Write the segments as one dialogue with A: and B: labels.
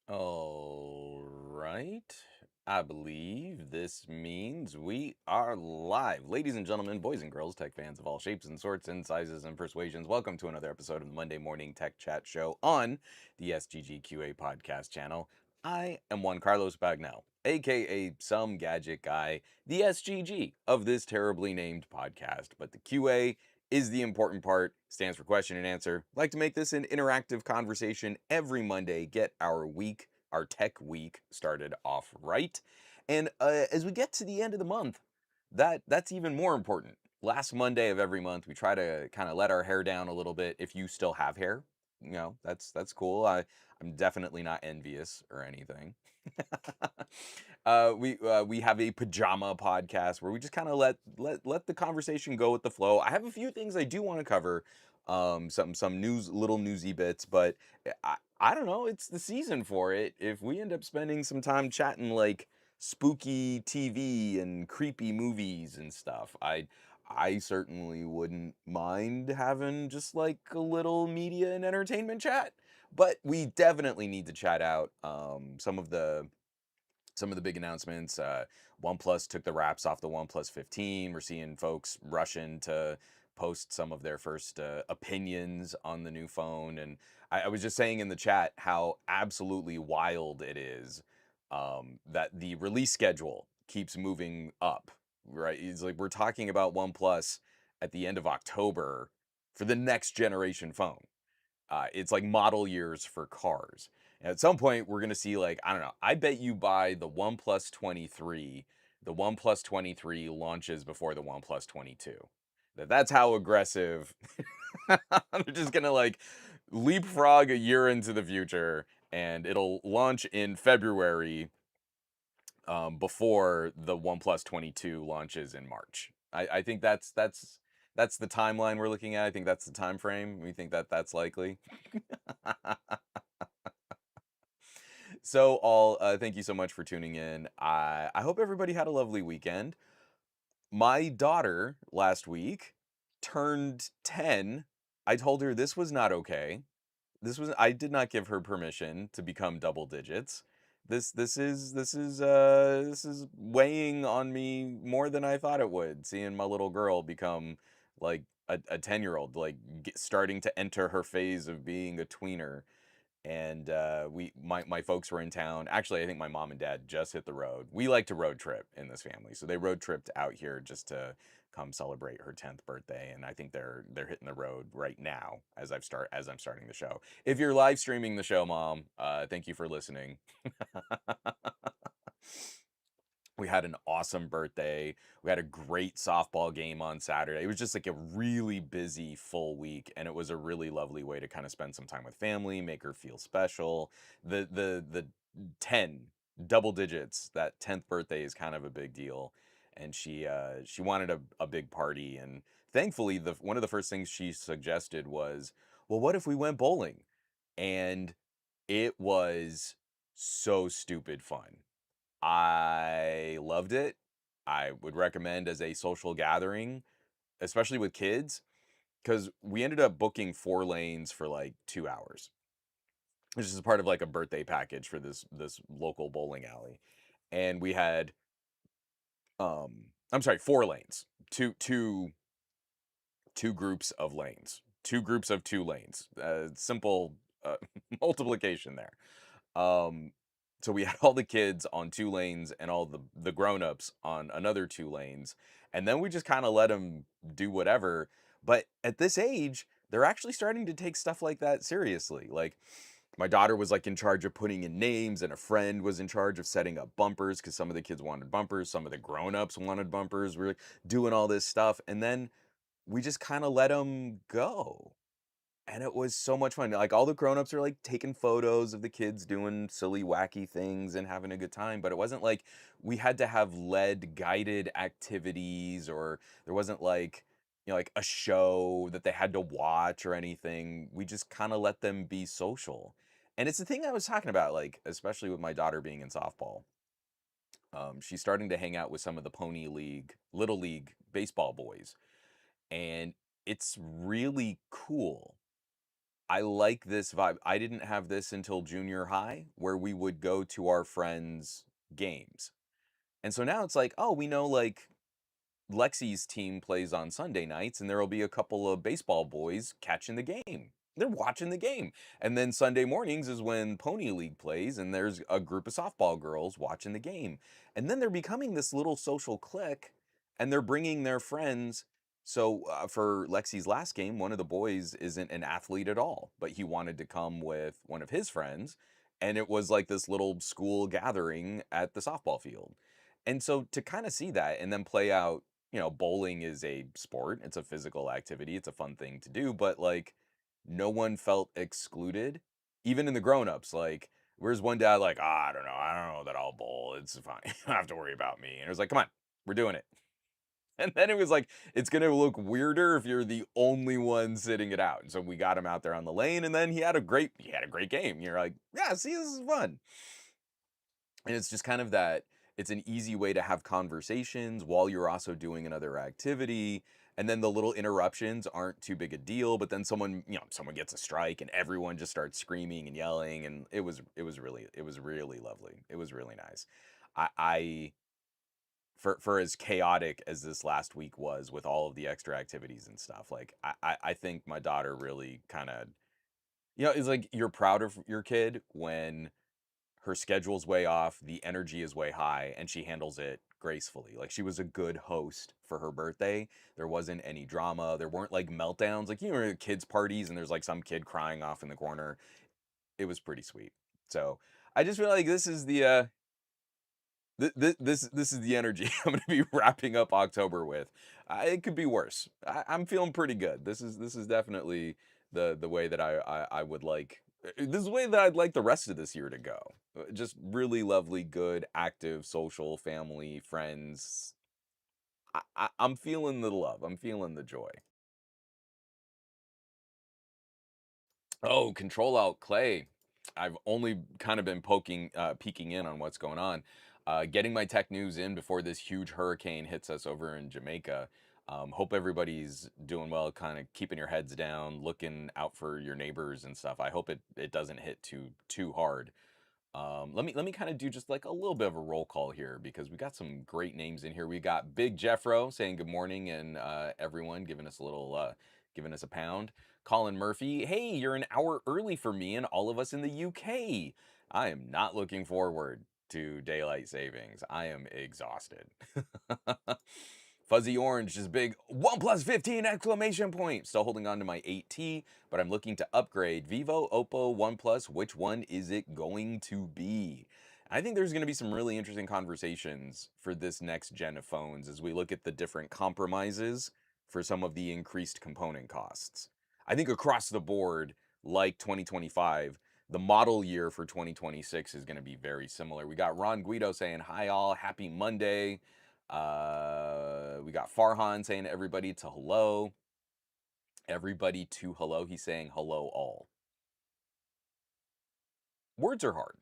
A: All right. I believe this means we are live. Ladies and gentlemen, boys and girls, tech fans of all shapes and sorts and sizes and persuasions, welcome to another episode of the Monday Morning Tech Chat Show on the SGGQA podcast channel. I am Juan Carlos Bagnell, aka Some Gadget Guy, the SGG of this terribly named podcast. But the QA is the important part, stands for question and answer. Like to make this an interactive conversation every Monday, get our tech week started off right. And as we get to the end of the month, that's even more important. Last Monday of every month, we try to kind of let our hair down a little bit. If you still have hair, that's cool. I'm definitely not envious or anything. We have a pajama podcast where we just kind of let the conversation go with the flow. I have a few things I do want to cover, some little newsy bits, but I don't know. It's the season for it. If we end up spending some time chatting like spooky TV and creepy movies and stuff, I certainly wouldn't mind having just like a little media and entertainment chat. But we definitely need to chat out some of the big announcements. OnePlus took the wraps off the OnePlus 15. We're seeing folks rushing to post some of their first opinions on the new phone. And I was just saying in the chat how absolutely wild it is that the release schedule keeps moving up, right? It's like we're talking about OnePlus at the end of October for the next generation phone. It's like model years for cars. And at some point, we're gonna see like I don't know. I bet you buy the OnePlus 23, the OnePlus 23 launches before the OnePlus 22. That's how aggressive. They're just gonna like leapfrog a year into the future, and it'll launch in February before the OnePlus 22 launches in March. I think that's the timeline we're looking at. I think that's the time frame. We think that that's likely. So, all thank you so much for tuning in. I hope everybody had a lovely weekend. My daughter last week turned 10. I told her this was not okay. I did not give her permission to become double digits. This is weighing on me more than I thought it would. Seeing my little girl become like a 10-year-old, like starting to enter her phase of being a tweener. And my folks were in town. Actually, I think my mom and dad just hit the road. We like to road trip in this family, so they road tripped out here just to come celebrate her 10th birthday. And I think they're hitting the road right now as I'm starting the show. If you're live streaming the show, mom, thank you for listening. We had an awesome birthday. We had a great softball game on Saturday. It was just like a really busy full week, and it was a really lovely way to kind of spend some time with family, make her feel special. The 10 double digits, that 10th birthday is kind of a big deal. And she wanted a big party, and thankfully the one of the first things she suggested was, "Well, what if we went bowling?" And it was so stupid fun. I loved it. I would recommend as a social gathering, especially with kids, because we ended up booking 4 lanes for like 2 hours, which is part of like a birthday package for this local bowling alley. And we had I'm sorry, 4 lanes, two groups of lanes, two groups of 2 lanes. Simple multiplication there. Um, so we had all the kids on 2 lanes and all the grown-ups on another 2 lanes, and then we just kind of let them do whatever. But at this age, they're actually starting to take stuff like that seriously. Like my daughter was like in charge of putting in names, and a friend was in charge of setting up bumpers because some of the kids wanted bumpers, some of the grown-ups wanted bumpers. We are doing all this stuff, and then we just kind of let them go. And it was so much fun. Like all the grown-ups are like taking photos of the kids doing silly, wacky things and having a good time. But it wasn't like we had to have led guided activities, or there wasn't like, like a show that they had to watch or anything. We just kind of let them be social. And it's the thing I was talking about, like, especially with my daughter being in softball. She's starting to hang out with some of the Pony League, Little League baseball boys. And it's really cool I like this vibe. I didn't have this until junior high, where we would go to our friends' games. And so now it's like, oh, we know like Lexi's team plays on Sunday nights, and there'll be a couple of baseball boys catching the game. They're watching the game. And then Sunday mornings is when Pony League plays, and there's a group of softball girls watching the game. And then they're becoming this little social clique, and they're bringing their friends. So for Lexi's last game, one of the boys isn't an athlete at all, but he wanted to come with one of his friends. And it was like this little school gathering at the softball field. And so to kind of see that and then play out, bowling is a sport, it's a physical activity, it's a fun thing to do, but like no one felt excluded, even in the grown-ups. Like, where's one dad like, I don't know that I'll bowl. It's fine. You don't have to worry about me. And it was like, come on, we're doing it. And then it was like, it's gonna look weirder if you're the only one sitting it out. And so we got him out there on the lane, and then he had a great game. You're like, yeah, see, this is fun. And it's just kind of that it's an easy way to have conversations while you're also doing another activity. And then the little interruptions aren't too big a deal, but then someone gets a strike and everyone just starts screaming and yelling. And it was really lovely. It was really nice. I for as chaotic as this last week was with all of the extra activities and stuff, like I think my daughter really kind of, it's like you're proud of your kid when her schedule's way off, the energy is way high, and she handles it gracefully. Like, she was a good host for her birthday. There wasn't any drama. There weren't like meltdowns, like, kids' parties, and there's like some kid crying off in the corner. It was pretty sweet. So I just feel like this is the this is the energy I'm going to be wrapping up October with. It could be worse. I'm feeling pretty good. This is definitely the way that I would like. This is the way that I'd like the rest of this year to go. Just really lovely, good, active, social, family, friends. I'm feeling the love. I'm feeling the joy. Oh, Control Out Clay. I've only kind of been peeking in on what's going on. Getting my tech news in before this huge hurricane hits us over in Jamaica. Hope everybody's doing well, kind of keeping your heads down, looking out for your neighbors and stuff. I hope it doesn't hit too hard. Let me kind of do just like a little bit of a roll call here because we got some great names in here. We got Big Jeffro saying good morning, and everyone giving us a pound. Colin Murphy, hey, you're an hour early for me and all of us in the UK. I am not looking forward to daylight savings. I am exhausted. Fuzzy Orange is big. OnePlus 15 exclamation point. Still holding on to my 8T, but I'm looking to upgrade. Vivo, Oppo, OnePlus, which one is it going to be? I think there's going to be some really interesting conversations for this next gen of phones as we look at the different compromises for some of the increased component costs. I think across the board, like 2025, the model year for 2026 is going to be very similar. We got Ron Guido saying, hi all, happy Monday. We got Farhan saying everybody to hello. Everybody to hello. He's saying hello all. Words are hard.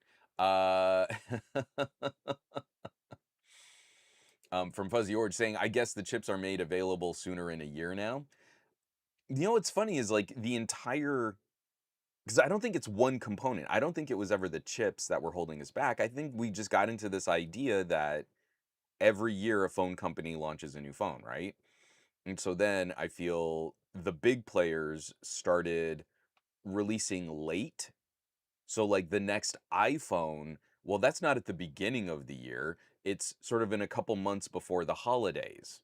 A: From Fuzzy Orange saying, I guess the chips are made available sooner in a year now. What's funny is like the entire, because I don't think it's one component. I don't think it was ever the chips that were holding us back. I think we just got into this idea that every year a phone company launches a new phone, right? And so then I feel the big players started releasing late. So like the next iPhone, well, that's not at the beginning of the year. It's sort of in a couple months before the holidays.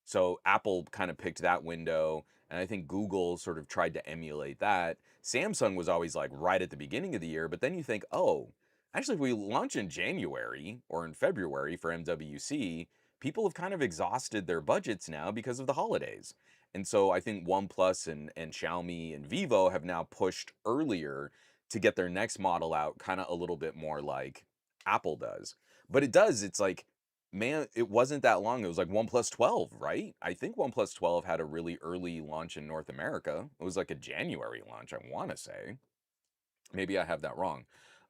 A: So Apple kind of picked that window, and I think Google sort of tried to emulate that. Samsung was always like right at the beginning of the year, but then you think, oh, actually, if we launch in January or in February for MWC, people have kind of exhausted their budgets now because of the holidays. And so I think OnePlus and Xiaomi and Vivo have now pushed earlier to get their next model out kind of a little bit more like Apple does. But it's like, man, it wasn't that long. It was like OnePlus 12, right? I think OnePlus 12 had a really early launch in North America. It was like a January launch, I want to say. Maybe I have that wrong.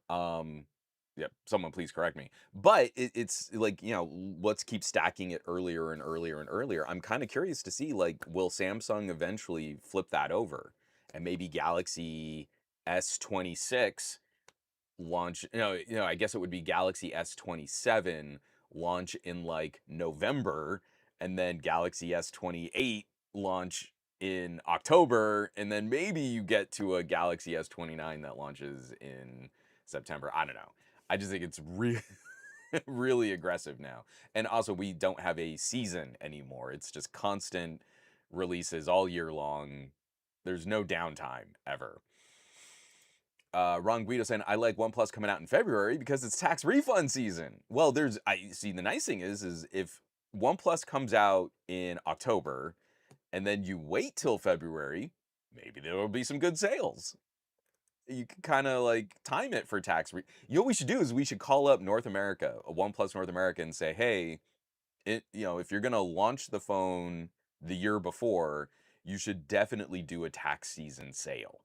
A: Um, yeah, someone please correct me. But it's like, let's keep stacking it earlier and earlier and earlier. I'm kind of curious to see, like, will Samsung eventually flip that over? and maybe Galaxy S26 launch, I guess it would be Galaxy S27 launch in like November, and then Galaxy S28 launch in October, and then maybe you get to a Galaxy S29 that launches in September. I don't know. I just think it's really aggressive now. And also, we don't have a season anymore. It's just constant releases all year long. There's no downtime ever. Ron Guido saying, I like OnePlus coming out in February because it's tax refund season. Well, I see the nice thing is if OnePlus comes out in October and then you wait till February, maybe there will be some good sales. You can kind of like time it for you know what we should do is we should call up North America, OnePlus North America, and say, hey, if you're gonna launch the phone the year before, you should definitely do a tax season sale.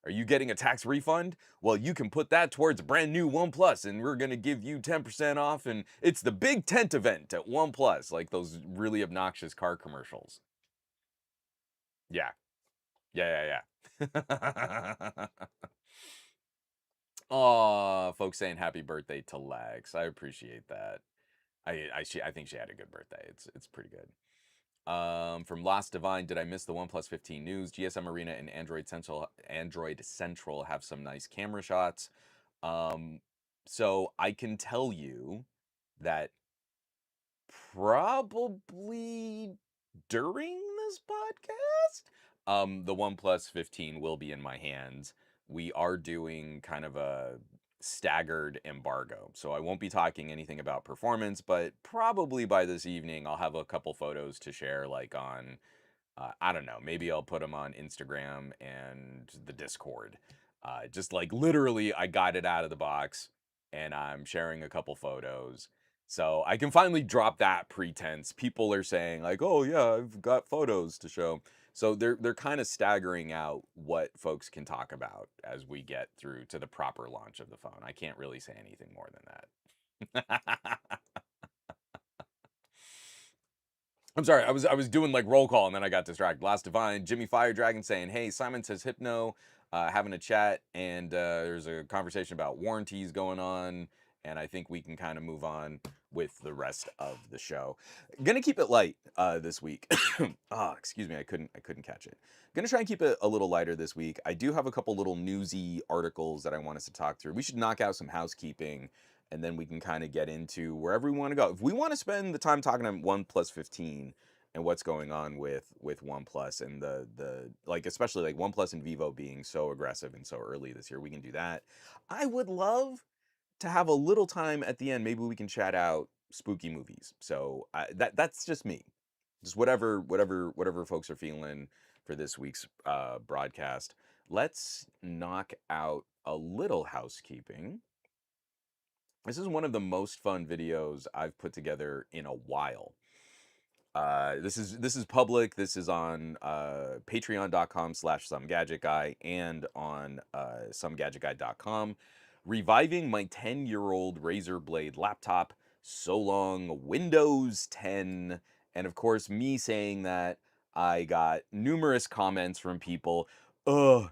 A: Are you getting a tax refund? Well, you can put that towards a brand new OnePlus, and we're gonna give you 10% off. And it's the big tent event at OnePlus, like those really obnoxious car commercials. Yeah, yeah. Oh, folks saying happy birthday to Lex. I appreciate that. I think she had a good birthday. It's pretty good. From Last Divine, did I miss the OnePlus 15 news? GSM Arena and Android Central have some nice camera shots. Um, so I can tell you that probably during this podcast, the OnePlus 15 will be in my hands. We are doing kind of a staggered embargo. So I won't be talking anything about performance, but probably by this evening I'll have a couple photos to share like on I don't know. Maybe I'll put them on Instagram and the Discord. Just like literally, I got it out of the box and I'm sharing a couple photos. So I can finally drop that pretense. People are saying like, "Oh yeah, I've got photos to show." So they're kind of staggering out what folks can talk about as we get through to the proper launch of the phone. I can't really say anything more than that. I'm sorry, I was doing like roll call and then I got distracted. Last Divine, Jimmy Fire Dragon saying, "Hey, Simon says Hypno, having a chat, and there's a conversation about warranties going on, and I think we can kind of move on with the rest of the show. Gonna keep it light this week. Ah, excuse me, I couldn't catch it. Gonna try and keep it a little lighter this week. I do have a couple little newsy articles that I want us to talk through. We should knock out some housekeeping and then we can kind of get into wherever we want to go. If we want to spend the time talking about OnePlus 15 and what's going on with OnePlus and the like, especially like OnePlus and Vivo being so aggressive and so early this year, we can do that. I would love to have a little time at the end. Maybe we can chat out spooky movies. So that's just me. Just whatever folks are feeling for this week's broadcast. Let's knock out a little housekeeping. This is one of the most fun videos I've put together in a while. This is public. This is on patreon.com/somegadgetguy and on somegadgetguy.com. Reviving my 10-year-old Razer Blade laptop. So long, Windows 10. And of course, me saying that, I got numerous comments from people. Ugh,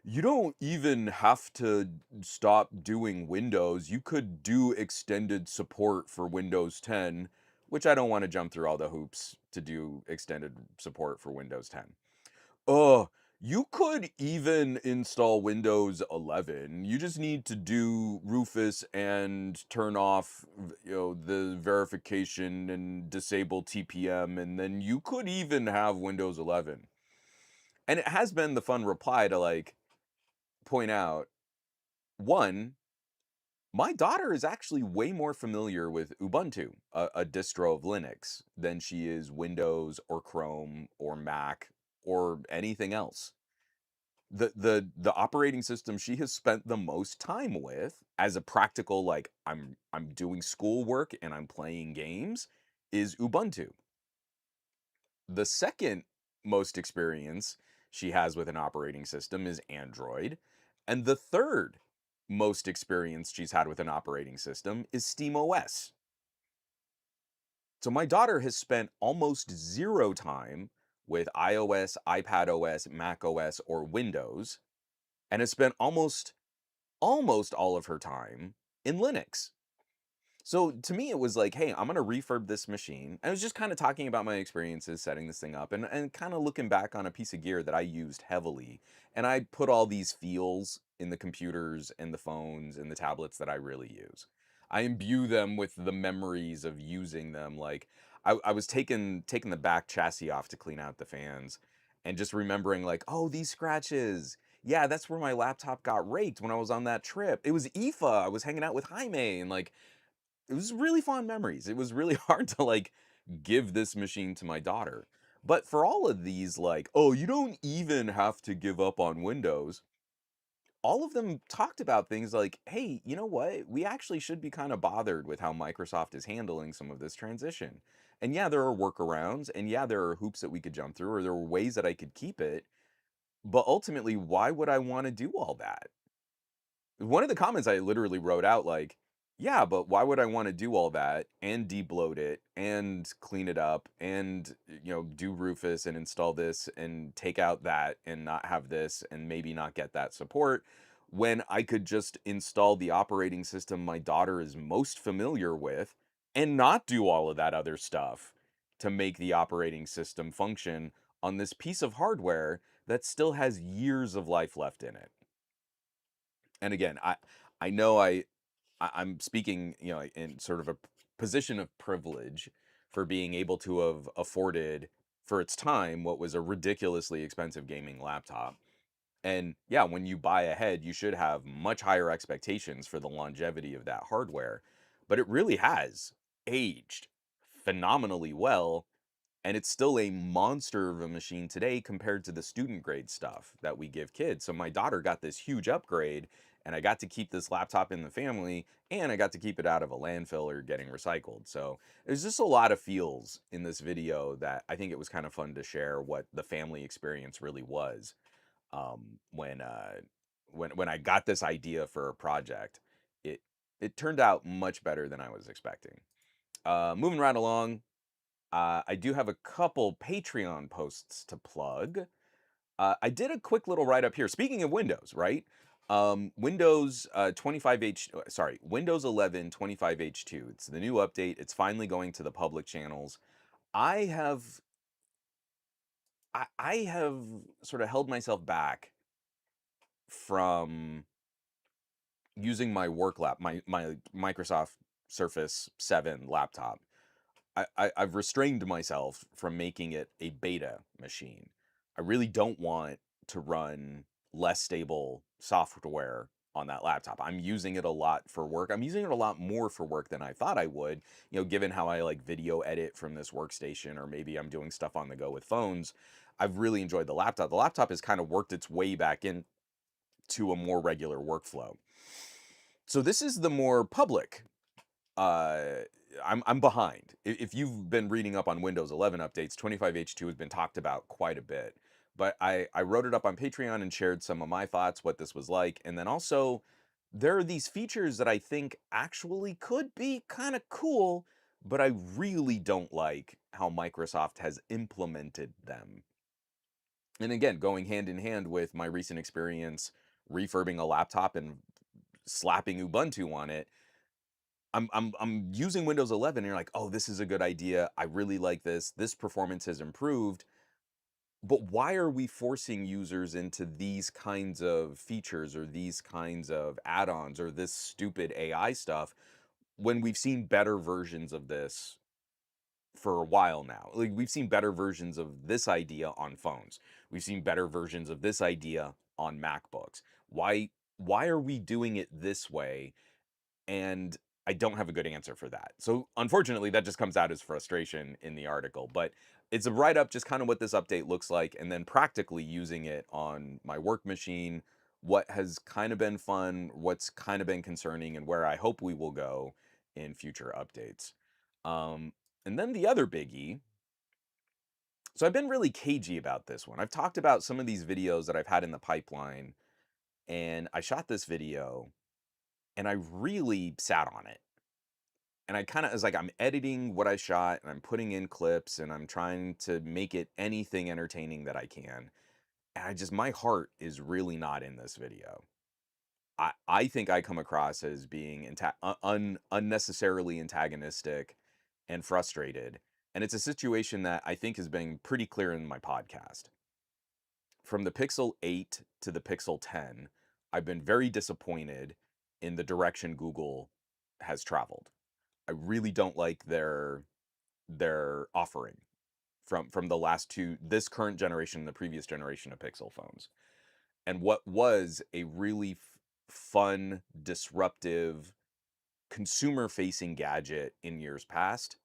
A: you don't even have to stop doing Windows. You could do extended support for Windows 10, which I don't want to jump through all the hoops to do extended support for Windows 10. You could even install Windows 11. You just need to do Rufus and turn off, the verification and disable TPM, and then you could even have Windows 11. And it has been the fun reply to like point out, one, my daughter is actually way more familiar with Ubuntu, a distro of Linux, than she is Windows or Chrome or Mac or anything else. The operating system she has spent the most time with as a practical, like, I'm doing schoolwork and I'm playing games, is Ubuntu. The second most experience she has with an operating system is Android. And the third most experience she's had with an operating system is SteamOS. So my daughter has spent almost zero time with iOS, iPadOS, macOS, or Windows, and has spent almost all of her time in Linux. So to me, it was like, hey, I'm gonna refurb this machine. I was just kind of talking about my experiences setting this thing up and kind of looking back on a piece of gear that I used heavily. And I put all these feels in the computers and the phones and the tablets that I really use. I imbue them with the memories of using them. Like I was taking the back chassis off to clean out the fans and just remembering like, oh, these scratches. Yeah, that's where my laptop got raked when I was on that trip. It was IFA. I was hanging out with Jaime and like it was really fond memories. It was really hard to like give this machine to my daughter. But for all of these, like, oh, you don't even have to give up on Windows, all of them talked about things like, hey, you know what? We actually should be kind of bothered with how Microsoft is handling some of this transition. And yeah, there are workarounds, and yeah, there are hoops that we could jump through, or there were ways that I could keep it. But ultimately, why would I want to do all that? One of the comments I literally wrote out like, "Yeah, but why would I wanna do all that and debloat it and clean it up and, do Rufus and install this and take out that and not have this and maybe not get that support when I could just install the operating system my daughter is most familiar with and not do all of that other stuff to make the operating system function on this piece of hardware that still has years of life left in it." And again, I know I'm speaking, in sort of a position of privilege for being able to have afforded for its time what was a ridiculously expensive gaming laptop. And yeah, when you buy ahead, you should have much higher expectations for the longevity of that hardware. But it really has aged phenomenally well, and it's still a monster of a machine today compared to the student grade stuff that we give kids. So my daughter got this huge upgrade, and I got to keep this laptop in the family, and I got to keep it out of a landfill or getting recycled. So there's just a lot of feels in this video that I think it was kind of fun to share what the family experience really was, when when I got this idea for a project. It it turned out much better than I was expecting. Moving right along, I do have a couple Patreon posts to plug. I did a quick little write up here. Speaking of Windows, right? Windows 25H, sorry, Windows 11 25H2. It's the new update. It's finally going to the public channels. I have I have sort of held myself back from using my work my Microsoft Surface 7 laptop. I've restrained myself from making it a beta machine. I really don't want to run less stable software on that laptop. I'm using it a lot for work. I'm using it a lot more for work than I thought I would, given how I like video edit from this workstation, or maybe I'm doing stuff on the go with phones. I've really enjoyed the laptop. The laptop has kind of worked its way back into a more regular workflow. So this is the more public. uh, I'm behind. If you've been reading up on Windows 11 updates, 25H2 has been talked about quite a bit. But I wrote it up on Patreon and shared some of my thoughts, what this was like, and then also there are these features that I think actually could be kind of cool, but I really don't like how Microsoft has implemented them. And again, going hand in hand with my recent experience refurbing a laptop and slapping Ubuntu on it, I'm using Windows 11 and you're like, "Oh, this is a good idea. I really like this. This performance has improved." But why are we forcing users into these kinds of features or these kinds of add-ons or this stupid AI stuff when we've seen better versions of this for a while now? Like we've seen better versions of this idea on phones. We've seen better versions of this idea on MacBooks. Why are we doing it this way? And I don't have a good answer for that. So unfortunately, that just comes out as frustration in the article. But it's a write up, just kind of what this update looks like, and then practically using it on my work machine. What has kind of been fun, what's kind of been concerning, and where I hope we will go in future updates. Um, and then the other biggie. So I've been really cagey about this one. I've talked about some of these videos that I've had in the pipeline, and I shot this video and I really sat on it. And I kind of, it's like I'm editing what I shot and I'm putting in clips and I'm trying to make it anything entertaining that I can. And my heart is really not in this video. I think I come across as being unnecessarily antagonistic and frustrated. And it's a situation that I think has been pretty clear in my podcast. From the Pixel 8 to the Pixel 10, I've been very disappointed in the direction Google has traveled. I really don't like their offering from the last two, this current generation and the previous generation of Pixel phones. And what was a really fun, disruptive, consumer-facing gadget in years past,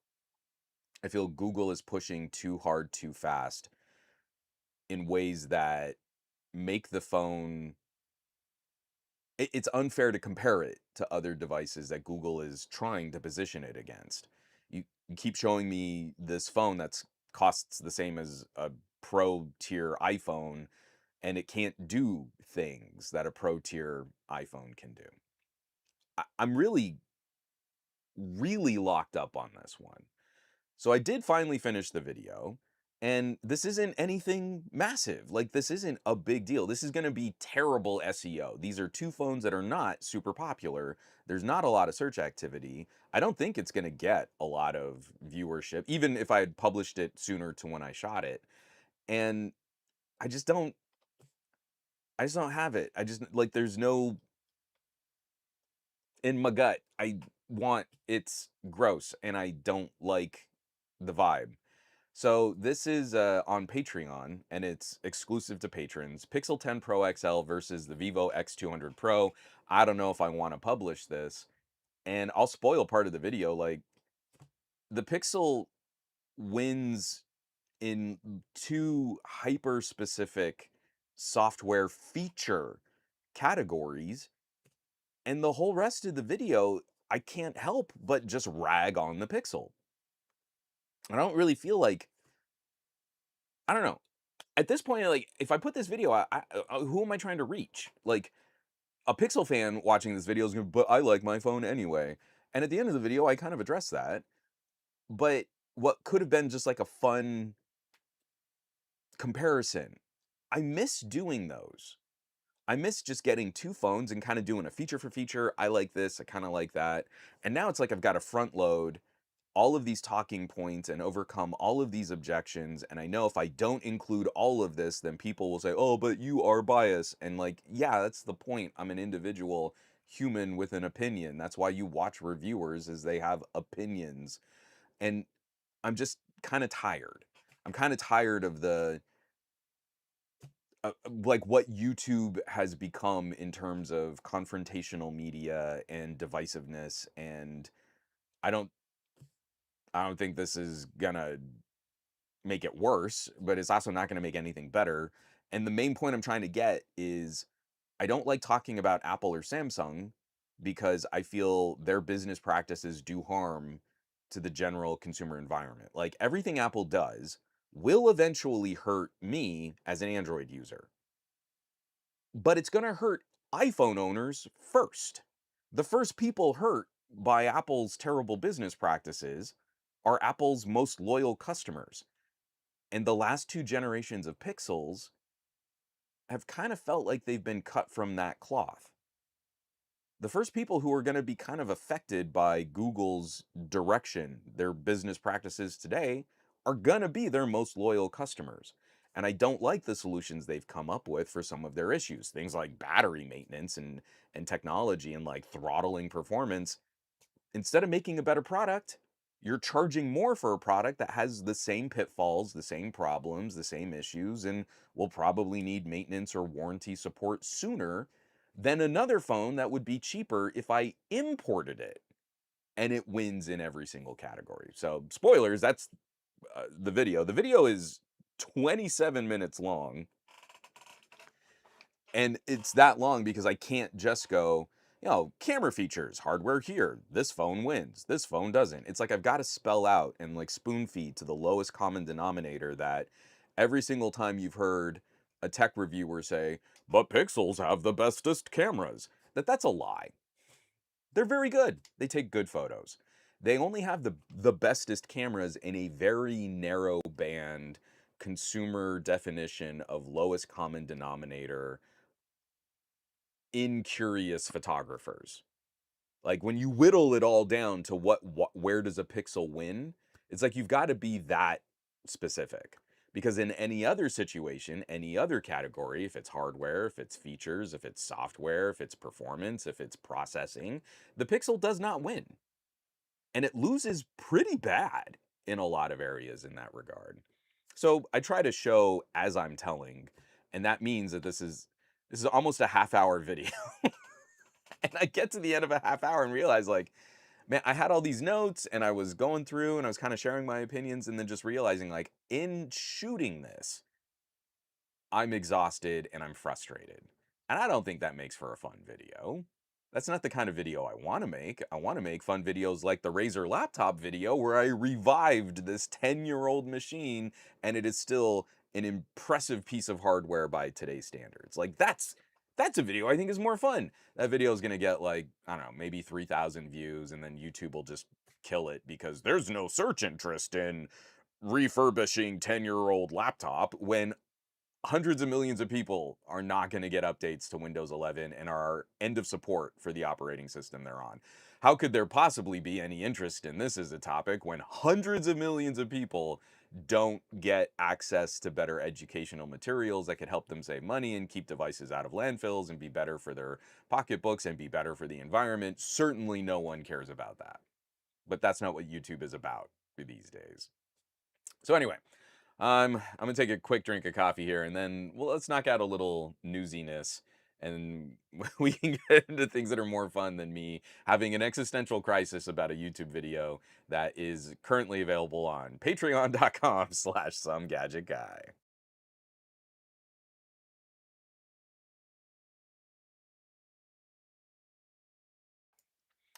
A: I feel Google is pushing too hard, too fast in ways that make the phone it's unfair to compare it to other devices that Google is trying to position it against. You keep showing me this phone that's costs the same as a pro tier iPhone, and it can't do things that a pro tier iPhone can do. I'm really, really locked up on this one. So I did finally finish the video, and this isn't anything massive. Like, this isn't a big deal. This is going to be terrible SEO. These are two phones that are not super popular. There's not a lot of search activity. I don't think it's going to get a lot of viewership, even if I had published it sooner to when I shot it. And I just don't, I just don't have it. I just, like, there's no, in my gut, I want, it's gross, and I don't like the vibe. So this is on Patreon, and it's exclusive to patrons. Pixel 10 Pro XL versus the Vivo X200 Pro. I don't know if I want to publish this, and I'll spoil part of the video. Like, the Pixel wins in two hyper-specific software feature categories, and the whole rest of the video, I can't help but just rag on the Pixel. I don't really feel like, I don't know. At this point, like, if I put this video out, who am I trying to reach? Like, a Pixel fan watching this video is gonna, but I like my phone anyway. And at the end of the video, I kind of address that. But what could have been just like a fun comparison, I miss doing those. I miss just getting two phones and kind of doing a feature for feature. I like this, I kind of like that. And now it's like I've got to front load all of these talking points and overcome all of these objections. And I know if I don't include all of this, then people will say, oh, but you are biased. And like, yeah, that's the point. I'm an individual human with an opinion. That's why you watch reviewers, is they have opinions. And I'm just kind of tired. I'm kind of tired of the like what YouTube has become in terms of confrontational media and divisiveness. And I don't I don't think this is gonna make it worse, but it's also not going to make anything better. And the main point I'm trying to get is, I don't like talking about Apple or Samsung because I feel their business practices do harm to the general consumer environment. Like, everything Apple does will eventually hurt me as an Android user, but it's going to hurt iPhone owners first. The first people hurt by Apple's terrible business practices are Apple's most loyal customers. And the last two generations of Pixels have kind of felt like they've been cut from that cloth. The first people who are going to be kind of affected by Google's direction, their business practices today, are going to be their most loyal customers. And I don't like the solutions they've come up with for some of their issues. Things like battery maintenance and technology and like throttling performance. Instead of making a better product, you're charging more for a product that has the same pitfalls, the same problems, the same issues, and will probably need maintenance or warranty support sooner than another phone that would be cheaper if I imported it. And it wins in every single category. So, spoilers, that's the video. The video is 27 minutes long. And it's that long because I can't just go, camera features, hardware here, this phone wins, this phone doesn't. It's like I've got to spell out and like spoon feed to the lowest common denominator that every single time you've heard a tech reviewer say, but Pixels have the bestest cameras, that's a lie. They're very good. They take good photos. they only have the bestest cameras in a very narrow band consumer definition of lowest common denominator incurious photographers. Like when you whittle it all down to what where does a pixel win? It's like you've got to be that specific. Because in any other situation, any other category, if it's hardware, if it's features, if it's software, if it's performance, if it's processing, the pixel does not win. And it loses pretty bad in a lot of areas in that regard. So I try to show as I'm telling, and that means that this is almost a half hour video. And I get to the end of a half hour and realize like, man, I had all these notes and I was going through and I was kind of sharing my opinions and then just realizing like in shooting this, I'm exhausted and I'm frustrated. And I don't think that makes for a fun video. That's not the kind of video I want to make. I want to make fun videos like the Razer laptop video where I revived this 10-year-old machine and it is still an impressive piece of hardware by today's standards. Like that's a video I think is more fun. That video is going to get like, I don't know, maybe 3,000 views and then YouTube will just kill it because there's no search interest in refurbishing 10-year-old laptop when hundreds of millions of people are not going to get updates to Windows 11 and are end of support for the operating system they're on. How could there possibly be any interest in this as a topic when hundreds of millions of people don't get access to better educational materials that could help them save money and keep devices out of landfills and be better for their pocketbooks and be better for the environment? Certainly no one cares about that. But that's not what YouTube is about these days. So anyway, I'm gonna take a quick drink of coffee here, and then well, let's knock out a little newsiness, and we can get into things that are more fun than me having an existential crisis about a YouTube video that is currently available on patreon.com/somegadgetguy.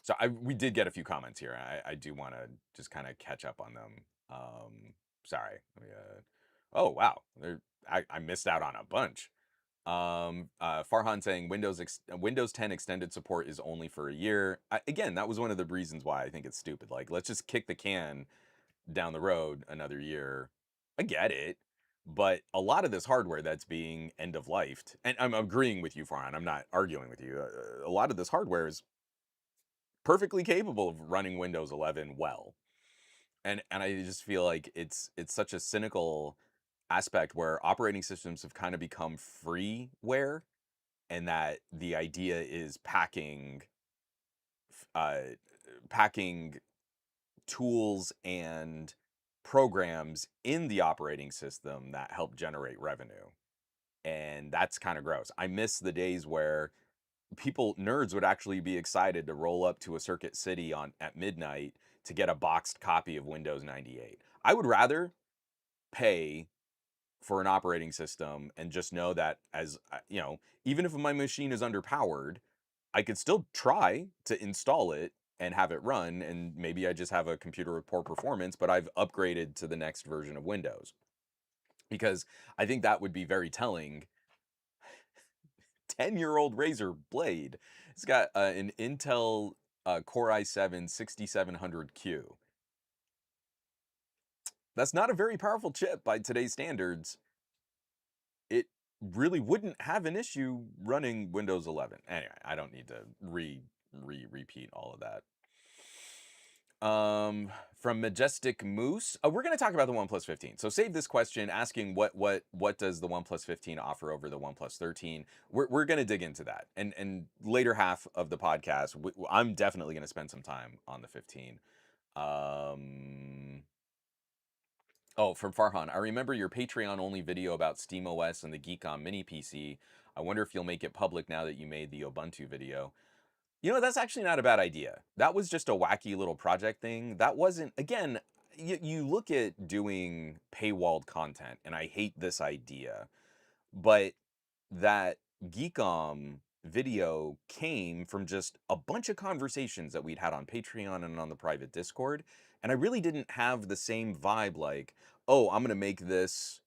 A: So we did get a few comments here. I do want to just kind of catch up on them. Sorry. Oh wow, I missed out on a bunch. Farhan saying Windows 10 extended support is only for a year. Again, that was one of the reasons why I think it's stupid. Like, let's just kick the can down the road another year. I get it, but a lot of this hardware that's being end of lifed, and I'm agreeing with you, Farhan. I'm not arguing with you. A lot of this hardware is perfectly capable of running Windows 11 well, and I just feel like it's such a cynical aspect where operating systems have kind of become freeware and that the idea is uh, packing tools and programs in the operating system that help generate revenue. And that's kind of gross. I miss the days where nerds would actually be excited to roll up to a Circuit City on at midnight to get a boxed copy of Windows 98. I would rather pay for an operating system and just know that even if my machine is underpowered, I could still try to install it and have it run, and maybe I just have a computer with poor performance, but I've upgraded to the next version of Windows. Because I think that would be very telling. 10-year-old Razer Blade. It's got an Intel Core i7 6700Q. That's not a very powerful chip by today's standards. It really wouldn't have an issue running Windows 11. Anyway, I don't need to repeat all of that. From Majestic Moose, we're going to talk about the OnePlus 15. So save this question asking what does the OnePlus 15 offer over the OnePlus 13. We're going to dig into that, and later half of the podcast, I'm definitely going to spend some time on the 15. Oh, from Farhan, I remember your Patreon only video about SteamOS and the GeekOn mini PC. I wonder if you'll make it public now that you made the Ubuntu video. That's actually not a bad idea. That was just a wacky little project thing. That wasn't, again, you look at doing paywalled content, and I hate this idea, but that Geekom video came from just a bunch of conversations that we'd had on Patreon and on the private Discord. And I really didn't have the same vibe like, oh, I'm going to make this.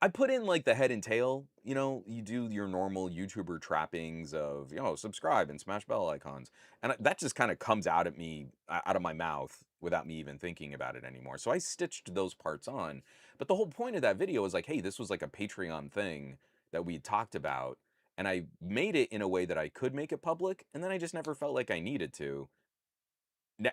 A: I put in like the head and tail, you do your normal YouTuber trappings of, subscribe and smash bell icons. And that just kind of comes out at me, out of my mouth without me even thinking about it anymore. So I stitched those parts on. But the whole point of that video was like, hey, this was like a Patreon thing that we talked about. And I made it in a way that I could make it public. And then I just never felt like I needed to.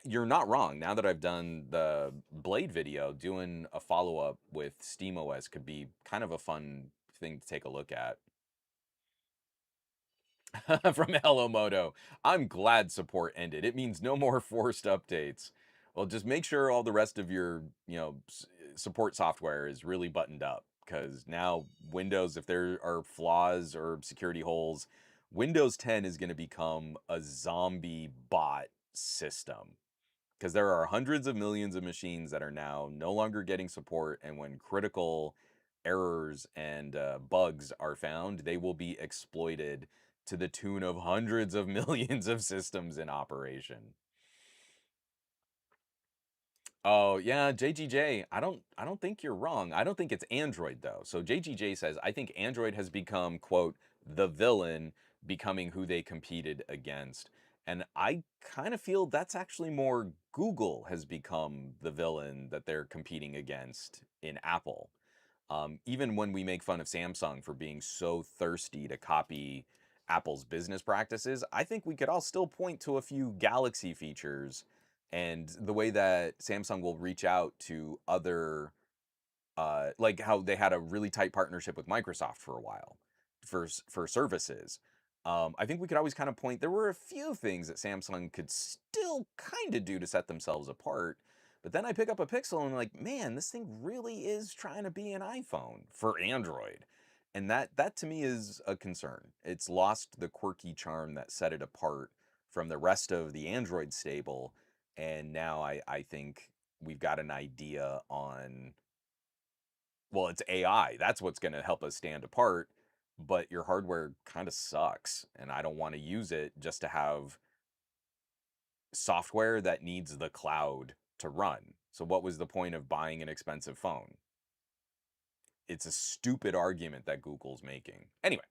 A: You're not wrong. Now that I've done the Blade video, doing a follow-up with SteamOS could be kind of a fun thing to take a look at. From Hello Moto, I'm glad support ended. It means no more forced updates. Well, just make sure all the rest of your, support software is really buttoned up, because now Windows, if there are flaws or security holes, Windows 10 is going to become a zombie bot system, because there are hundreds of millions of machines that are now no longer getting support, and when critical errors and bugs are found, they will be exploited to the tune of hundreds of millions of systems in operation. Oh, yeah, JGJ. I don't think you're wrong. I don't think it's Android though. So JGJ says, I think Android has become, quote, the villain, becoming who they competed against. And I kind of feel that's actually more Google has become the villain that they're competing against in Apple. Even when we make fun of Samsung for being so thirsty to copy Apple's business practices, I think we could all still point to a few Galaxy features and the way that Samsung will reach out to other, like how they had a really tight partnership with Microsoft for a while for services. I think we could always kind of point. There were a few things that Samsung could still kind of do to set themselves apart. But then I pick up a Pixel and I'm like, man, this thing really is trying to be an iPhone for Android. And that to me is a concern. It's lost the quirky charm that set it apart from the rest of the Android stable. And now I think we've got an idea on, well, it's AI. That's what's going to help us stand apart. But your hardware kind of sucks. And I don't want to use it just to have software that needs the cloud to run. So, what was the point of buying an expensive phone? It's a stupid argument that Google's making. Anyway,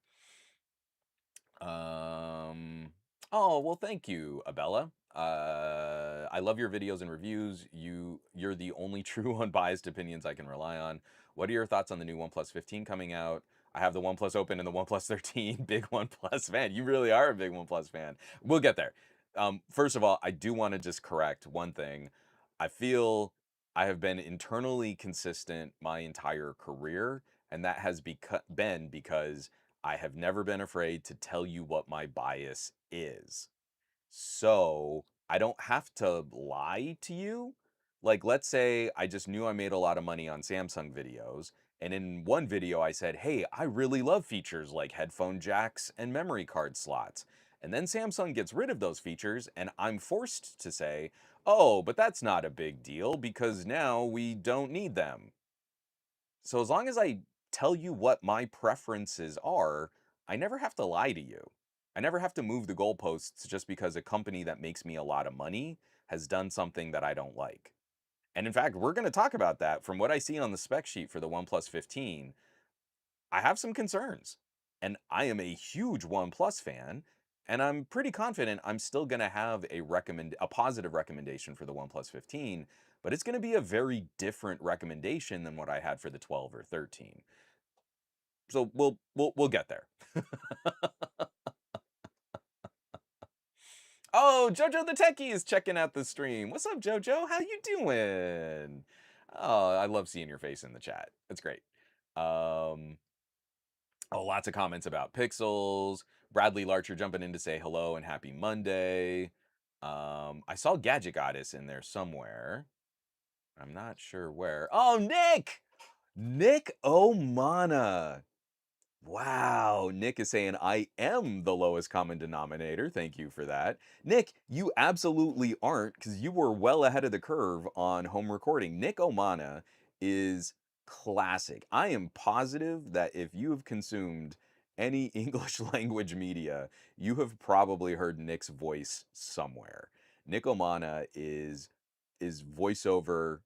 A: um, oh, well, thank you, Abella. I love your videos and reviews. You're the only true unbiased opinions I can rely on. What are your thoughts on the new OnePlus 15 coming out? I have the OnePlus Open and the OnePlus 13. Big OnePlus fan. You really are a big OnePlus fan. We'll get there. First of all, I do want to just correct one thing. I feel I have been internally consistent my entire career, and that has been because I have never been afraid to tell you what my bias is. So I don't have to lie to you. Like, let's say I just knew I made a lot of money on Samsung videos. And in one video, I said, hey, I really love features like headphone jacks and memory card slots. And then Samsung gets rid of those features, and I'm forced to say, oh, but that's not a big deal because now we don't need them. So as long as I tell you what my preferences are, I never have to lie to you. I never have to move the goalposts just because a company that makes me a lot of money has done something that I don't like. And in fact, we're going to talk about that. From what I see on the spec sheet for the OnePlus 15, I have some concerns. And I am a huge OnePlus fan, and I'm pretty confident I'm still going to have a positive recommendation for the OnePlus 15, but it's going to be a very different recommendation than what I had for the 12 or 13. So we'll get there. Oh, Jojo the Techie is checking out the stream. What's up, Jojo? How you doing? Oh, I love seeing your face in the chat. That's great. Um, oh, lots of comments about Pixels. Bradley Larcher jumping in to say hello and happy Monday. I saw Gadget Goddess in there somewhere. I'm not sure where. Oh, Nick! Nick Omana. Wow, Nick is saying I am the lowest common denominator. Thank you for that. Nick, you absolutely aren't, because you were well ahead of the curve on home recording. Nick Omana is classic. I am positive that if you have consumed any English language media, you have probably heard Nick's voice somewhere. Nick Omana is voiceover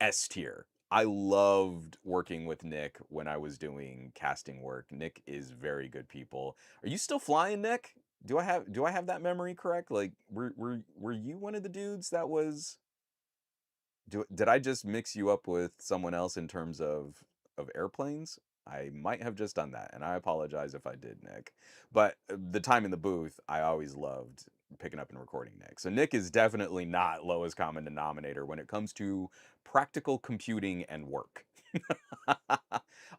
A: S tier. I loved working with Nick when I was doing casting work. Nick is very good people. Are you still flying, Nick? Do I have that memory correct? Like were you one of the dudes that was did I just mix you up with someone else in terms of airplanes? I might have just done that, and I apologize if I did, Nick. But the time in the booth, I always loved picking up and recording Nick. So Nick is definitely not lowest common denominator when it comes to practical computing and work.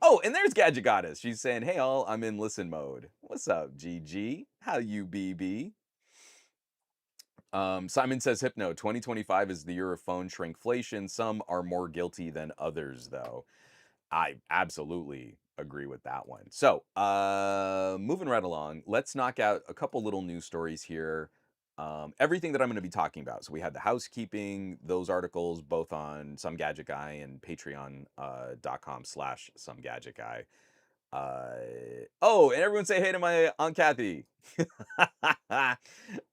A: Oh, and there's Gadget Goddess. She's saying, "Hey all, I'm in listen mode. What's up, GG? How you BB?" Simon says, Hypno, 2025 is the year of phone shrinkflation. Some are more guilty than others, though. I absolutely agree with that one. So, moving right along, let's knock out a couple little news stories here. Everything that I'm going to be talking about. So, we had the housekeeping, those articles, both on Some Gadget Guy and patreon.com/slash Some Gadget Guy. Uh, oh, and everyone say hey to my Aunt Kathy.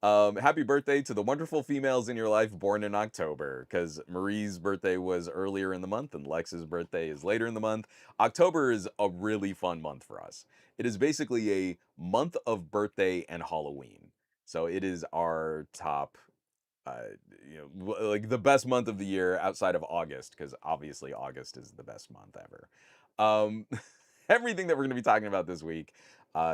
A: Happy birthday to the wonderful females in your life born in October, because Marie's birthday was earlier in the month and Lex's birthday is later in the month. October is a really fun month for us. It is basically a month of birthday and Halloween. So it is our top uh, like the best month of the year outside of August, because obviously August is the best month ever. Um, everything that we're going to be talking about this week.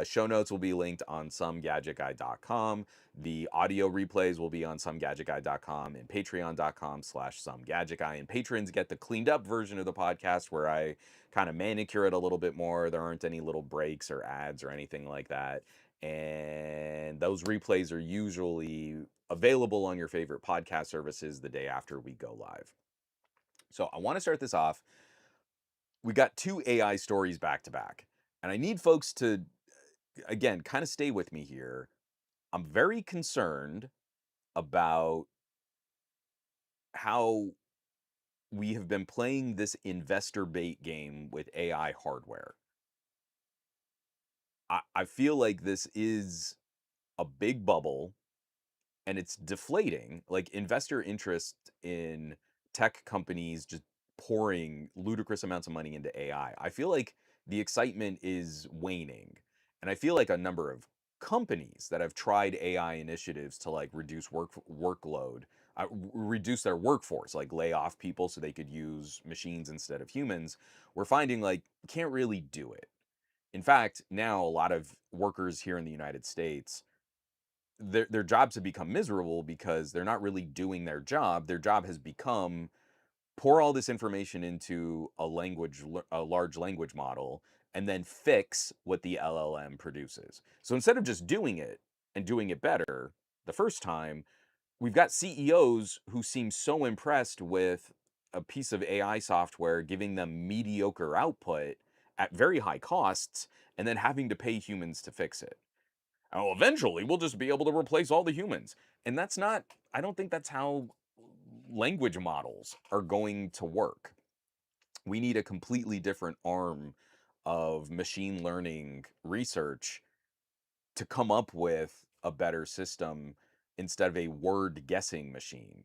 A: Show notes will be linked on somegadgetguy.com. The audio replays will be on somegadgetguy.com and patreon.com/slash somegadgetguy. And patrons get the cleaned up version of the podcast where I kind of manicure it a little bit more. There aren't any little breaks or ads or anything like that. And those replays are usually available on your favorite podcast services the day after we go live. So I want to start this off. We got two AI stories back to back, and I need folks to, again, kind of stay with me here. I'm very concerned about how we have been playing this investor bait game with AI hardware. I feel like this is a big bubble and it's deflating. Like investor interest in tech companies just pouring ludicrous amounts of money into AI. I feel like the excitement is waning. And I feel like a number of companies that have tried AI initiatives to like reduce workload, reduce their workforce, like lay off people so they could use machines instead of humans, we're finding like can't really do it. In fact, now a lot of workers here in the United States, their jobs have become miserable because they're not really doing their job. Their job has become pour all this information into a large language model, and then fix what the LLM produces. So instead of just doing it and doing it better the first time, we've got CEOs who seem so impressed with a piece of AI software giving them mediocre output at very high costs, and then having to pay humans to fix it. Oh, eventually we'll just be able to replace all the humans. And that's not, I don't think that's how language models are going to work. We need a completely different arm of machine learning research to come up with a better system instead of a word guessing machine.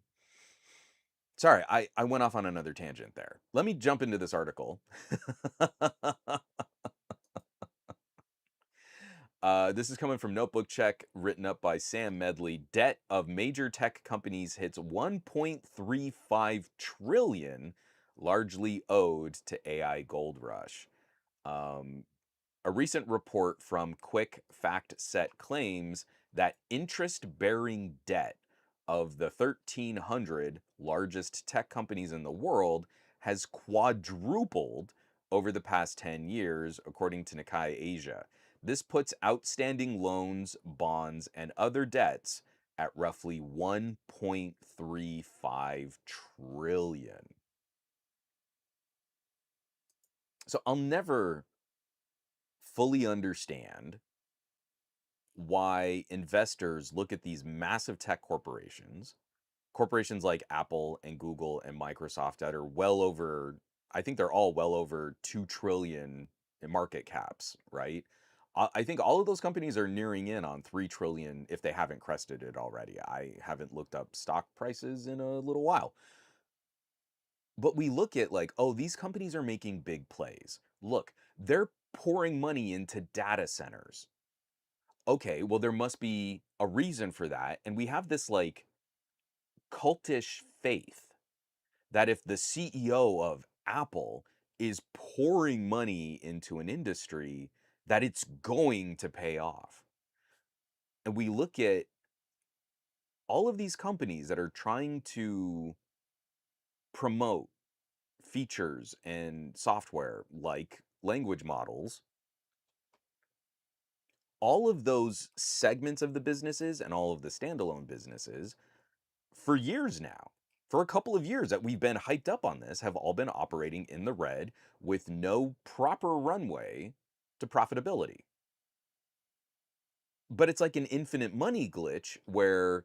A: Sorry, I went off on another tangent there. Let me jump into this article. This is coming from Notebook Check, written up by Sam Medley. Debt of major tech companies hits 1.35 trillion, largely owed to AI gold rush. Um, a recent report from Quick Fact Set claims that interest-bearing debt of the 1,300 largest tech companies in the world has quadrupled over the past 10 years, according to Nikkei Asia. This puts outstanding loans, bonds, and other debts at roughly 1.35 trillion. So I'll never fully understand why investors look at these massive tech corporations like Apple and Google and Microsoft that are well over, I think they're all well over 2 trillion in market caps, right? I think all of those companies are nearing in on 3 trillion if they haven't crested it already. I haven't looked up stock prices in a little while. But we look at like, oh, these companies are making big plays. Look, they're pouring money into data centers. Okay, well, there must be a reason for that. And we have this like cultish faith that if the CEO of Apple is pouring money into an industry, that it's going to pay off. And we look at all of these companies that are trying to promote features and software like language models, all of those segments of the businesses and all of the standalone businesses for years now, for a couple of years that we've been hyped up on this, have all been operating in the red with no proper runway to profitability. But it's like an infinite money glitch where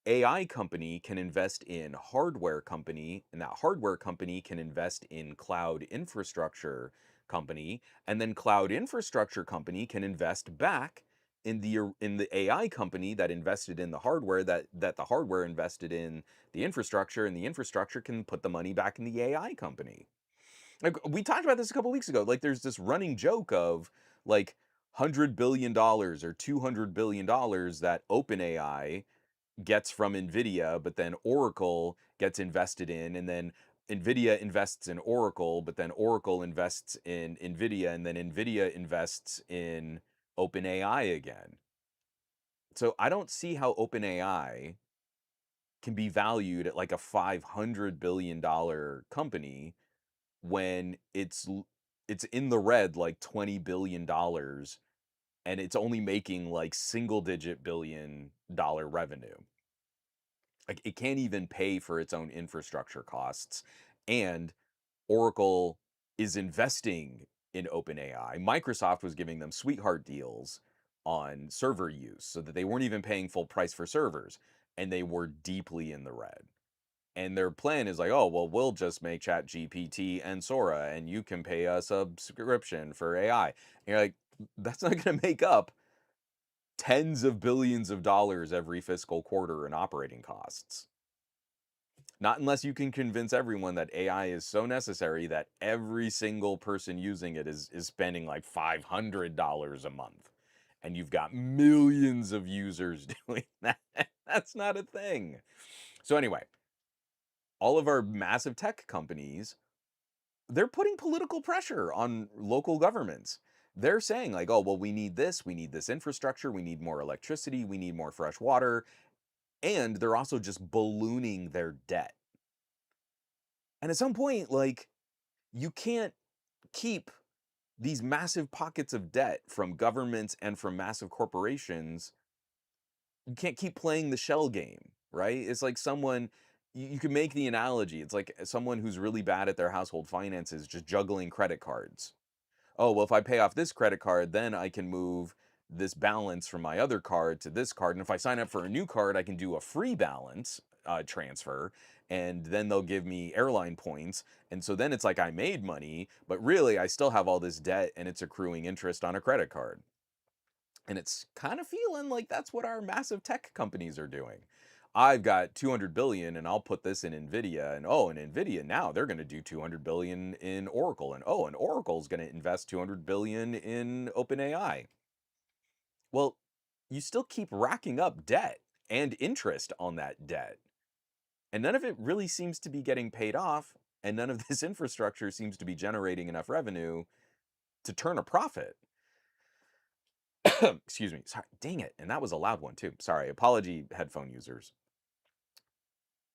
A: AI company can invest in hardware company, and that hardware company can invest in cloud infrastructure company, and then cloud infrastructure company can invest back in the AI company that invested in the hardware, that the hardware invested in the infrastructure, and the infrastructure can put the money back in the AI company. Like we talked about this a couple weeks ago. Like there's this running joke of like $100 billion or $200 billion that OpenAI gets from Nvidia, but then Oracle gets invested in, and then Nvidia invests in Oracle, but then Oracle invests in Nvidia, and then Nvidia invests in OpenAI again. So I don't see how OpenAI can be valued at like a $500 billion company when it's in the red like $20 billion, and it's only making like single digit billion-dollar revenue. Like it can't even pay for its own infrastructure costs. And Oracle is investing in OpenAI. Microsoft was giving them sweetheart deals on server use so that they weren't even paying full price for servers, and they were deeply in the red. And their plan is like, oh, well, we'll just make Chat GPT and Sora, and you can pay a subscription for AI. And you're like, that's not going to make up tens of billions of dollars every fiscal quarter in operating costs. Not unless you can convince everyone that AI is so necessary that every single person using it is spending like $500 a month. And you've got millions of users doing that. That's not a thing. So, anyway, all of our massive tech companies, they're putting political pressure on local governments. They're saying, like, oh, well, we need this infrastructure, we need more electricity, we need more fresh water. And they're also just ballooning their debt. And at some point, like, you can't keep these massive pockets of debt from governments and from massive corporations. You can't keep playing the shell game, right? It's like someone, you can make the analogy. It's like someone who's really bad at their household finances just juggling credit cards. Oh, well, if I pay off this credit card, then I can move this balance from my other card to this card. And if I sign up for a new card, I can do a free balance transfer. And then they'll give me airline points. And so then it's like I made money, but really I still have all this debt and it's accruing interest on a credit card. And it's kind of feeling like that's what our massive tech companies are doing. I've got 200 billion and I'll put this in Nvidia, and oh, and Nvidia now they're going to do 200 billion in Oracle, and oh, and Oracle's going to invest 200 billion in OpenAI. Well, you still keep racking up debt and interest on that debt. And none of it really seems to be getting paid off, and none of this infrastructure seems to be generating enough revenue to turn a profit. Excuse me. Sorry. Dang it. And that was a loud one too. Sorry. Apology, headphone users.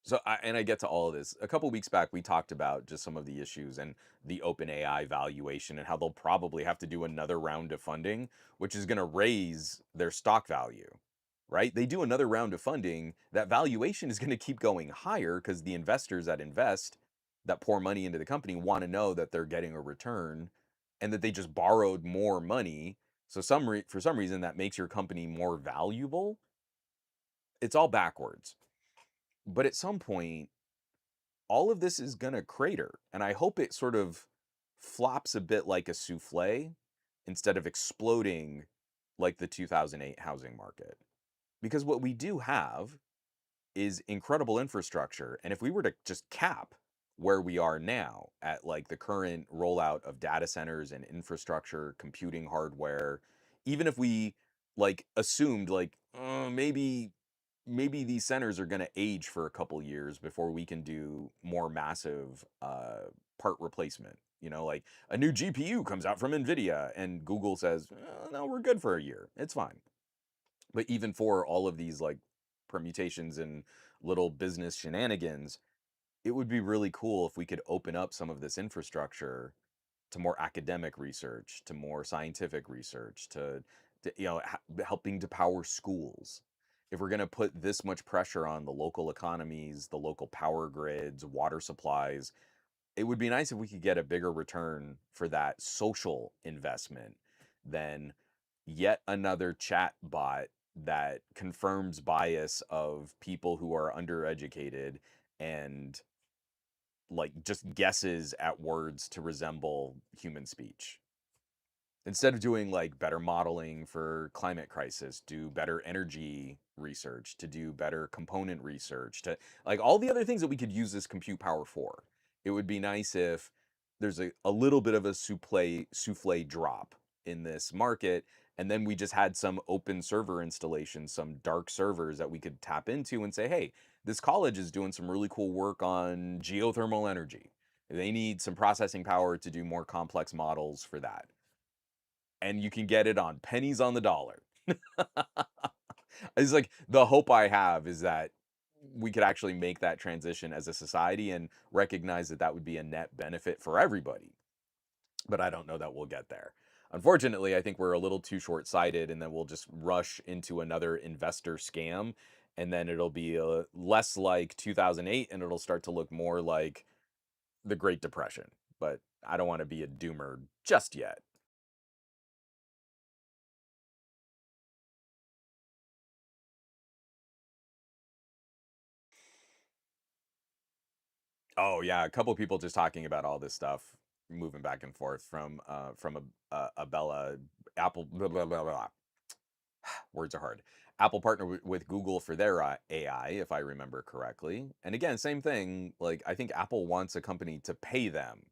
A: So, and I get to all of this. A couple weeks back, we talked about just some of the issues and the OpenAI valuation and how they'll probably have to do another round of funding, which is going to raise their stock value, right? They do another round of funding, that valuation is going to keep going higher because the investors that invest, that pour money into the company, want to know that they're getting a return and that they just borrowed more money. So for some reason that makes your company more valuable. It's all backwards. But at some point, all of this is going to crater. And I hope it sort of flops a bit like a souffle instead of exploding like the 2008 housing market. Because what we do have is incredible infrastructure. And if we were to just cap where we are now at like the current rollout of data centers and infrastructure, computing hardware, even if we like assumed like maybe these centers are going to age for a couple years before we can do more massive part replacement. You know, like a new GPU comes out from Nvidia and Google says, no, we're good for a year. It's fine. But even for all of these like permutations and little business shenanigans, it would be really cool if we could open up some of this infrastructure to more academic research, to more scientific research, to helping to power schools. If we're going to put this much pressure on the local economies, the local power grids, water supplies, it would be nice if we could get a bigger return for that social investment than yet another chat bot that confirms bias of people who are undereducated and like just guesses at words to resemble human speech. Instead of doing like better modeling for climate crisis, do better energy research, to do better component research, to like all the other things that we could use this compute power for. It would be nice if there's a little bit of a souffle drop in this market, and then we just had some open server installations, some dark servers that we could tap into and say, hey, this college is doing some really cool work on geothermal energy. They need some processing power to do more complex models for that, and you can get it on pennies on the dollar. It's like the hope I have is that we could actually make that transition as a society and recognize that that would be a net benefit for everybody. But I don't know that we'll get there. Unfortunately, I think we're a little too short sighted, and then we'll just rush into another investor scam. And then it'll be less like 2008 and it'll start to look more like the Great Depression. But I don't want to be a doomer just yet. Oh yeah, a couple people just talking about all this stuff, moving back and forth from a Bella Apple blah, blah, blah, blah. Words are hard. Apple partnered with Google for their AI, if I remember correctly. And again, same thing. Like I think Apple wants a company to pay them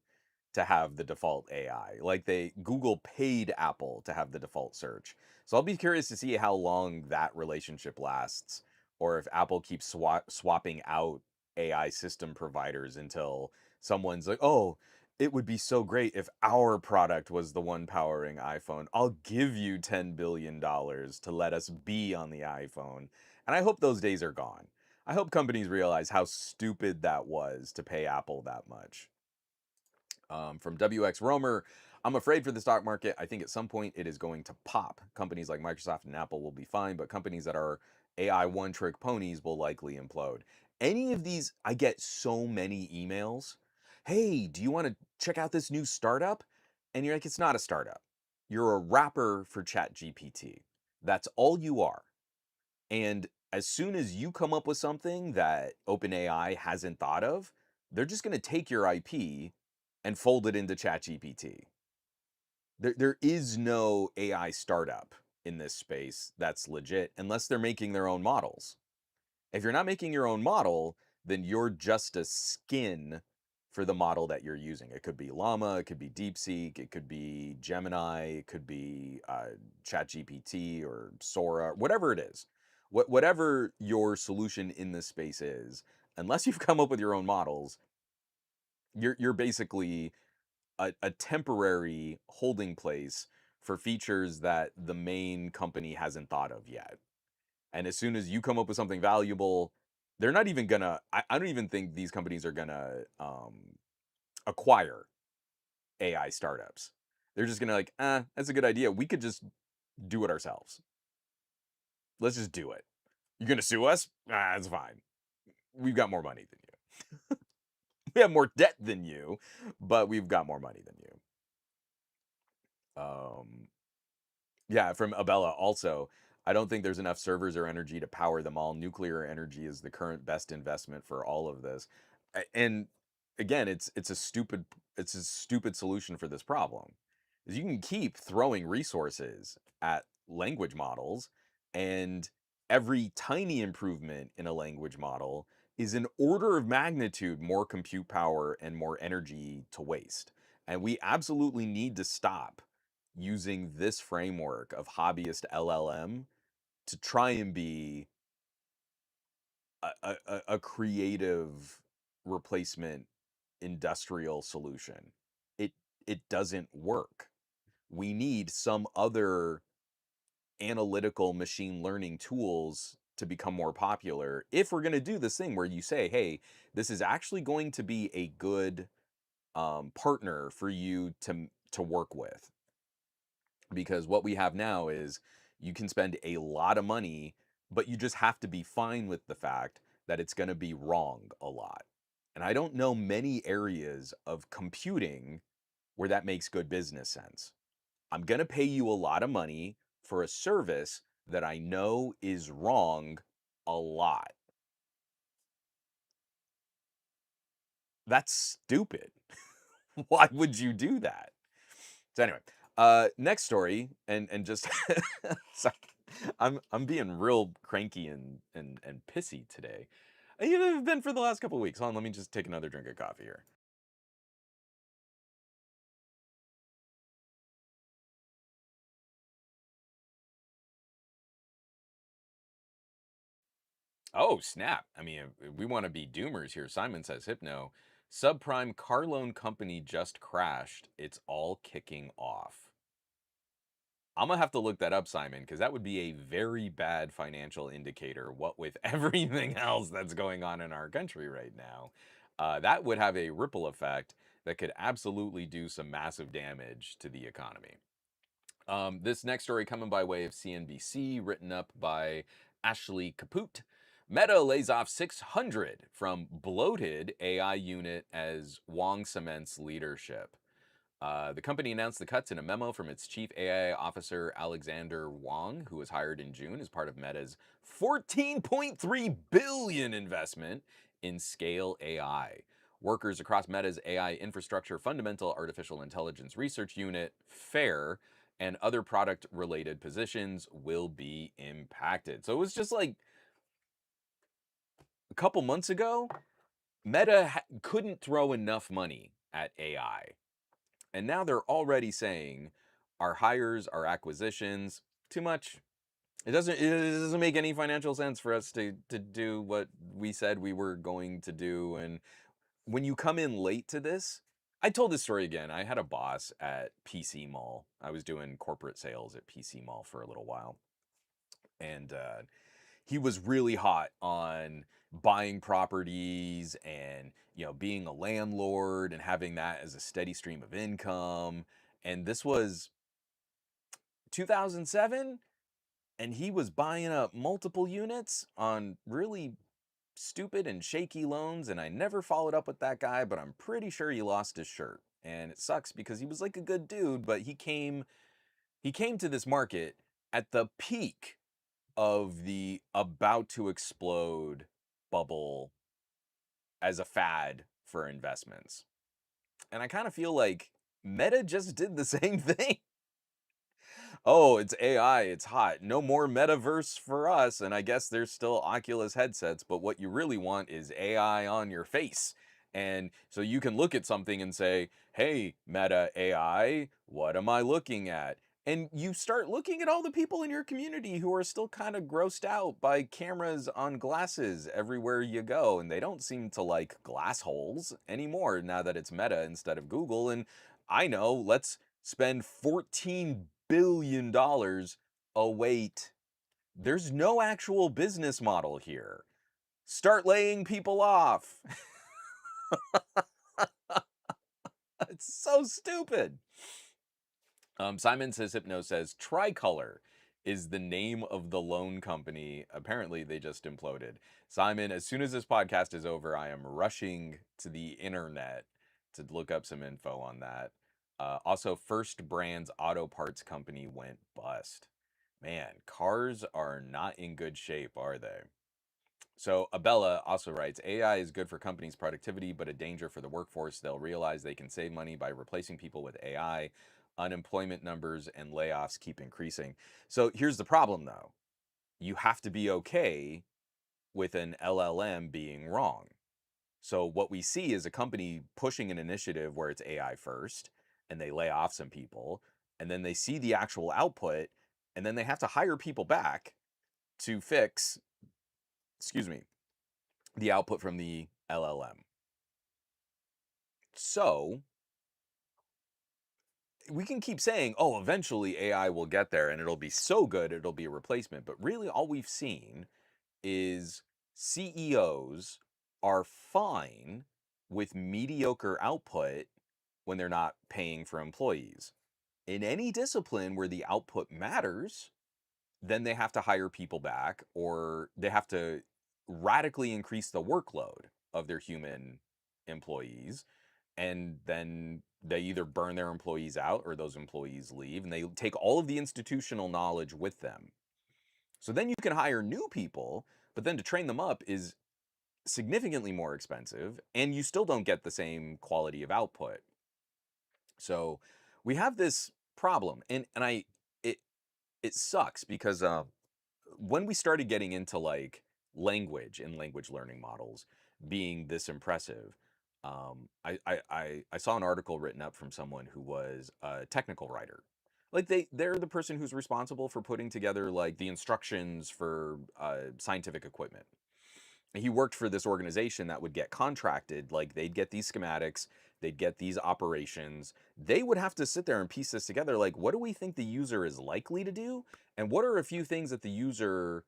A: to have the default AI. Like Google paid Apple to have the default search. So I'll be curious to see how long that relationship lasts, or if Apple keeps swapping out AI system providers until someone's like, "Oh, it would be so great if our product was the one powering iPhone. I'll give you $10 billion to let us be on the iPhone." And I hope those days are gone. I hope companies realize how stupid that was to pay Apple that much. From WX Romer, I'm afraid for the stock market. I think at some point it is going to pop. Companies like Microsoft and Apple will be fine, but companies that are AI one trick ponies will likely implode. Any of these, I get so many emails. Hey, do you want to check out this new startup? And you're like, it's not a startup. You're a wrapper for ChatGPT. That's all you are. And as soon as you come up with something that OpenAI hasn't thought of, they're just going to take your IP and fold it into ChatGPT. There is no AI startup in this space that's legit unless they're making their own models. If you're not making your own model, then you're just a skin for the model that you're using. It could be Llama, it could be DeepSeek, it could be Gemini, it could be ChatGPT or Sora, whatever it is. Whatever your solution in this space is, unless you've come up with your own models, you're basically a temporary holding place for features that the main company hasn't thought of yet. And as soon as you come up with something valuable, they're not even gonna. I don't even think these companies are gonna acquire AI startups. They're just gonna like, that's a good idea. We could just do it ourselves. Let's just do it. You're gonna sue us? That's fine. We've got more money than you. We have more debt than you, but we've got more money than you. Yeah, from Abella also. I don't think there's enough servers or energy to power them all. Nuclear energy is the current best investment for all of this. And again, it's a stupid solution for this problem. Is you can keep throwing resources at language models, and Every tiny improvement in a language model is an order of magnitude more compute power and more energy to waste. And we absolutely need to stop using this framework of hobbyist LLM to try and be a creative replacement industrial solution. It it doesn't work. We need some other analytical machine learning tools to become more popular if we're going to do this thing where you say, hey, this is actually going to be a good partner for you to work with. Because what we have now is you can spend a lot of money, but you just have to be fine with the fact that it's going to be wrong a lot. And I don't know many areas of computing where that makes good business sense. I'm going to pay you a lot of money for a service that I know is wrong a lot. That's stupid. Why would you do that? So anyway, next story, and just sorry, I'm being real cranky and pissy today. You've been for the last couple of weeks. Hold on, let me just take another drink of coffee here. Oh, snap. I mean, we want to be doomers here. Simon says, Hypno, subprime car loan company just crashed. It's all kicking off. I'm gonna have to look that up, Simon, because that would be a very bad financial indicator. What with everything else that's going on in our country right now, that would have a ripple effect that could absolutely do some massive damage to the economy. This next story coming by way of CNBC, written up by Ashley Kaput. Meta lays off 600 from bloated AI unit as Wang cements leadership. The company announced the cuts in a memo from its chief AI officer, Alexander Wang, who was hired in June as part of Meta's 14.3 billion investment in Scale AI. Workers across Meta's AI infrastructure, fundamental artificial intelligence research unit, FAIR, and other product related positions will be impacted. So it was just like a couple months ago, Meta couldn't throw enough money at AI. And now they're already saying our hires, our acquisitions, too much. It doesn't make any financial sense for us to do what we said we were going to do. And when you come in late to this, I told this story again. I had a boss at PC Mall. I was doing corporate sales at PC Mall for a little while. And he was really hot on buying properties and being a landlord and having that as a steady stream of income. And this was 2007, and he was buying up multiple units on really stupid and shaky loans. And I never followed up with that guy, but I'm pretty sure he lost his shirt. And it sucks because he was like a good dude, but he came to this market at the peak of the about to explode bubble as a fad for investments. And I kind of feel like Meta just did the same thing. Oh, it's AI, it's hot. No more metaverse for us. And I guess there's still Oculus headsets, but what you really want is AI on your face. And so you can look at something and say, hey, Meta AI, what am I looking at? And you start looking at all the people in your community who are still kind of grossed out by cameras on glasses everywhere you go. And they don't seem to like glass holes anymore now that it's Meta instead of Google. And I know, let's spend $14 billion. Oh, wait, there's no actual business model here. Start laying people off. It's so stupid. Simon says, Hypno says, Tricolor is the name of the loan company. Apparently, they just imploded. Simon, as soon as this podcast is over, I am rushing to the internet to look up some info on that. Also, First Brands Auto Parts Company went bust. Man, cars are not in good shape, are they? So Abella also writes, AI is good for companies' productivity, but a danger for the workforce. They'll realize they can save money by replacing people with AI. Unemployment numbers and layoffs keep increasing. So here's the problem, though. you have to be okay with an LLM being wrong. So what we see is a company pushing an initiative where it's AI first and they lay off some people and then they see the actual output and then they have to hire people back to fix, excuse me, the output from the LLM. So we can keep saying, oh, eventually AI will get there and it'll be so good, it'll be a replacement. But really, all we've seen is CEOs are fine with mediocre output when they're not paying for employees. In any discipline where the output matters, then they have to hire people back or they have to radically increase the workload of their human employees. And then they either burn their employees out or those employees leave and they take all of the institutional knowledge with them. So then you can hire new people, but then to train them up is significantly more expensive and you still don't get the same quality of output. So we have this problem and I it it sucks because when we started getting into like language and language learning models being this impressive, I saw an article written up from someone who was a technical writer. Like they're the person who's responsible for putting together like the instructions for scientific equipment. He worked for this organization that would get contracted, like they'd get these schematics, they'd get these operations. They would have to sit there and piece this together like what do we think the user is likely to do and what are a few things that the user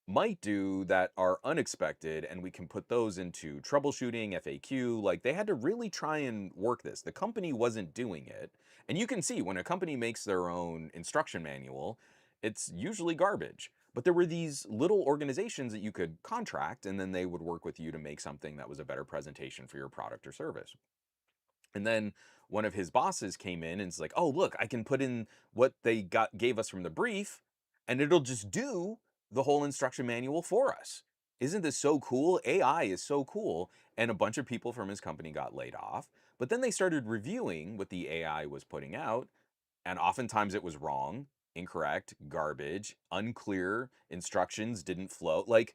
A: might do that are unexpected and we can put those into troubleshooting FAQ. Like they had to really try and work this. The company wasn't doing it. And you can see when a company makes their own instruction manual, it's usually garbage. But there were these little organizations that you could contract and then they would work with you to make something that was a better presentation for your product or service. And then one of his bosses came in and it's like, "Oh, look, I can put in what they gave us from the brief and it'll just do the whole instruction manual for us. Isn't this so cool? AI is so cool." And a bunch of people from his company got laid off. But then they started reviewing what the AI was putting out, and oftentimes it was wrong, incorrect, garbage, unclear, instructions didn't flow. Like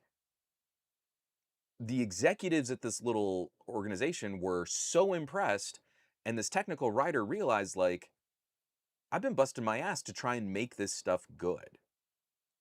A: the executives at this little organization were so impressed and this technical writer realized like I've been busting my ass to try and make this stuff good.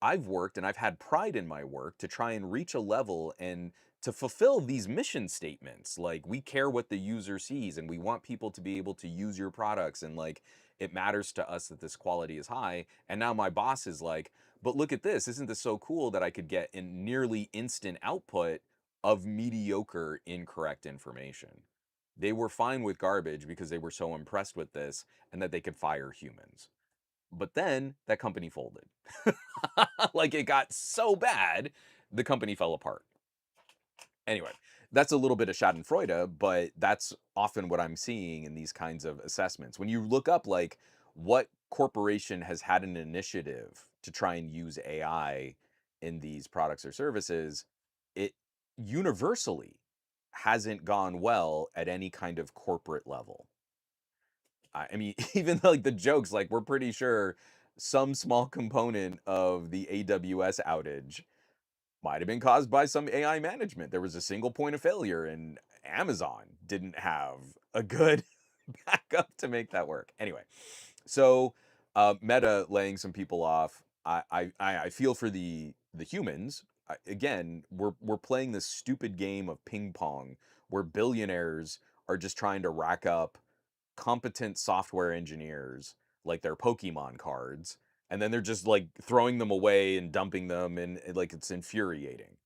A: I've worked and I've had pride in my work to try and reach a level and to fulfill these mission statements. Like we care what the user sees and we want people to be able to use your products and like it matters to us that this quality is high. And now my boss is like, "But look at this. Isn't this so cool that I could get in nearly instant output of mediocre incorrect information?" They were fine with garbage because they were so impressed with this and that they could fire humans. But then that company folded. Like it got so bad, the company fell apart. Anyway, that's a little bit of Schadenfreude, but that's often what I'm seeing in these kinds of assessments. When you look up like what corporation has had an initiative to try and use AI in these products or services, it universally hasn't gone well at any kind of corporate level. I mean, even like the jokes, like we're pretty sure some small component of the AWS outage might have been caused by some AI management. There was a single point of failure, and Amazon didn't have a good backup to make that work. Anyway, so Meta laying some people off. I feel for the humans. Again, we're playing this stupid game of ping pong where billionaires are just trying to rack up competent software engineers like their Pokemon cards, and then they're just like throwing them away and dumping them, and like it's infuriating.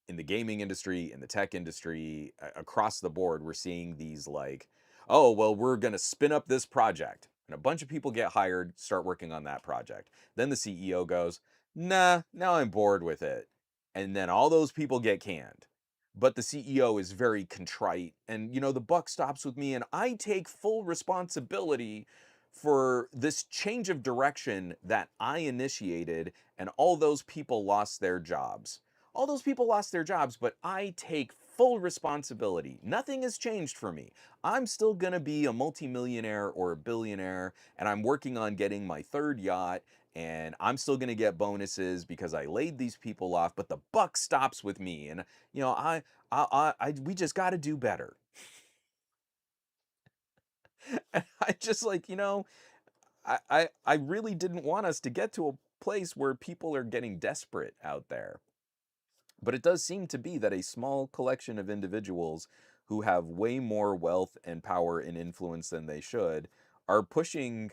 A: In the gaming industry, in the tech industry, across the board, we're seeing these like, oh, well, we're going to spin up this project. And a bunch of people get hired, start working on that project. Then the CEO goes, nah, now I'm bored with it. And then all those people get canned. But the CEO is very contrite and, the buck stops with me and I take full responsibility for this change of direction that I initiated and all those people lost their jobs. All those people lost their jobs, but I take full responsibility. Nothing has changed for me. I'm still going to be a multimillionaire or a billionaire, and I'm working on getting my third yacht, and I'm still going to get bonuses because I laid these people off, but the buck stops with me. And you know, we just got to do better. And I just like, I really didn't want us to get to a place where people are getting desperate out there. But it does seem to be that a small collection of individuals who have way more wealth and power and influence than they should are pushing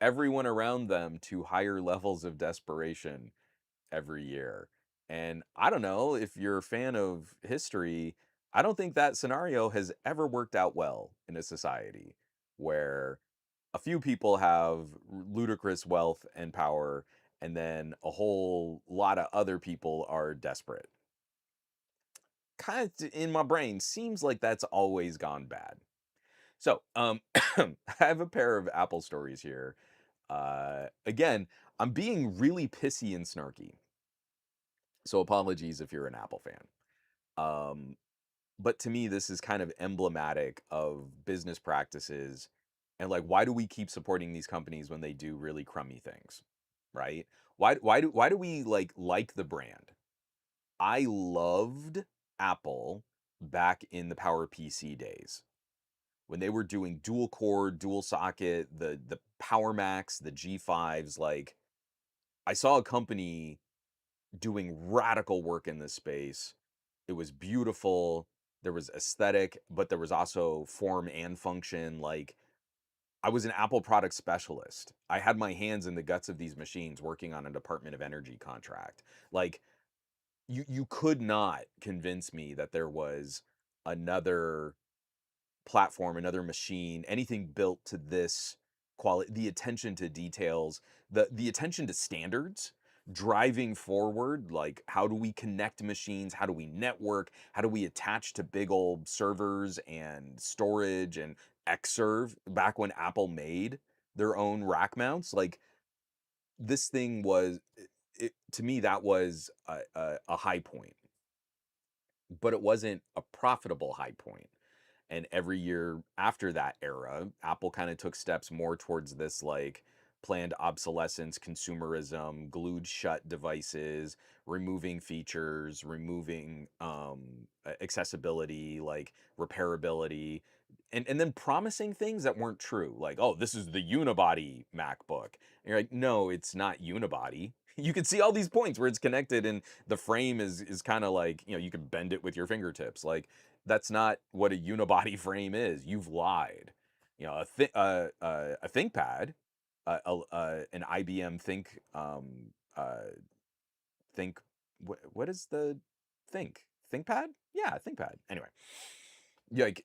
A: everyone around them to higher levels of desperation every year. And I don't know if you're a fan of history, I don't think that scenario has ever worked out well in a society where a few people have ludicrous wealth and power, and then a whole lot of other people are desperate. Kind of in my brain seems like that's always gone bad. So, I have a pair of Apple stories here. Again, I'm being really pissy and snarky, so apologies if you're an Apple fan. Um, but to me, this is kind of emblematic of business practices and like why do we keep supporting these companies when they do really crummy things, right? Why do we like the brand? I loved Apple back in the Power PC days when they were doing dual core, dual socket, the Power Macs, the G5s. Like I saw a company doing radical work in this space. It was beautiful. There was aesthetic, but there was also form and function. Like I was an Apple product specialist. I had my hands in the guts of these machines working on a Department of Energy contract. Like you could not convince me that there was another platform, another machine, anything built to this quality, the attention to details, the attention to standards driving forward, like how do we connect machines, how do we network, how do we attach to big old servers and storage and Xserve back when Apple made their own rack mounts. Like this thing was to me that was a high point, but it wasn't a profitable high point. And every year after that era, Apple kind of took steps more towards this like planned obsolescence, consumerism, glued shut devices, removing features, removing accessibility, like repairability, and then promising things that weren't true. Like, oh, this is the unibody MacBook. And you're like, no, it's not unibody. You can see all these points where it's connected and the frame is kind of like, you can bend it with your fingertips. Like that's not what a unibody frame is. You've lied. A ThinkPad, an IBM uh, Think. What is the ThinkPad? Yeah, ThinkPad. Anyway, yeah, like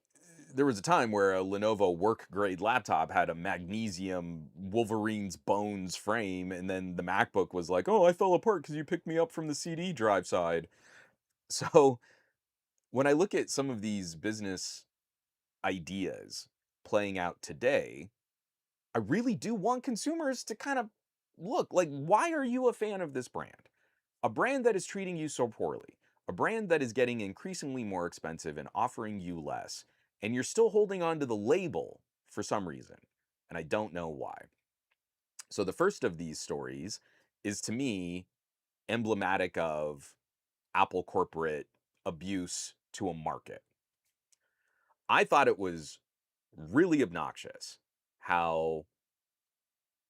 A: there was a time where a Lenovo work grade laptop had a magnesium Wolverine's bones frame, and then the MacBook was like, "Oh, I fell apart because you picked me up from the CD drive side." So when I look at some of these business ideas playing out today, I really do want consumers to kind of look like, why are you a fan of this brand? A brand that is treating you so poorly, a brand that is getting increasingly more expensive and offering you less, and you're still holding on to the label for some reason. And I don't know why. So the first of these stories is to me emblematic of Apple corporate abuse to a market. I thought it was really obnoxious how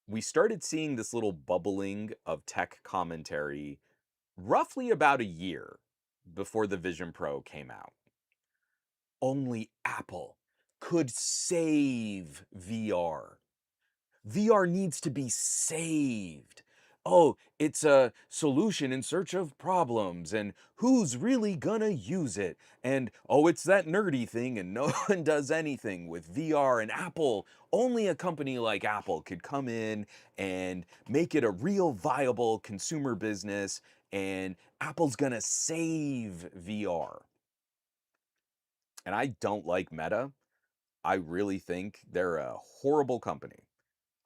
A: we started seeing this little bubbling of tech commentary roughly about a year before the Vision Pro came out. Only Apple could save VR. VR needs to be saved. Oh, it's a solution in search of problems, and who's really gonna use it? And oh, it's that nerdy thing, and no one does anything with VR. And Apple, only a company like Apple could come in and make it a real viable consumer business, and Apple's gonna save VR. And I don't like Meta. I really think they're a horrible company.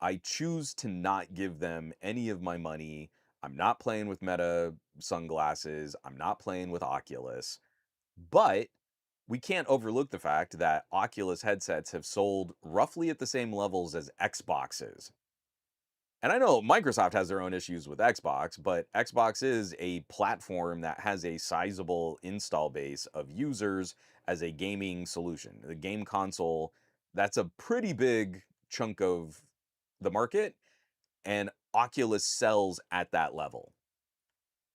A: I choose to not give them any of my money. I'm not playing with Meta sunglasses. I'm not playing with Oculus. But we can't overlook the fact that Oculus headsets have sold roughly at the same levels as Xboxes. And I know Microsoft has their own issues with Xbox, but Xbox is a platform that has a sizable install base of users as a gaming solution. The game console, that's a pretty big chunk of the market, and Oculus sells at that level.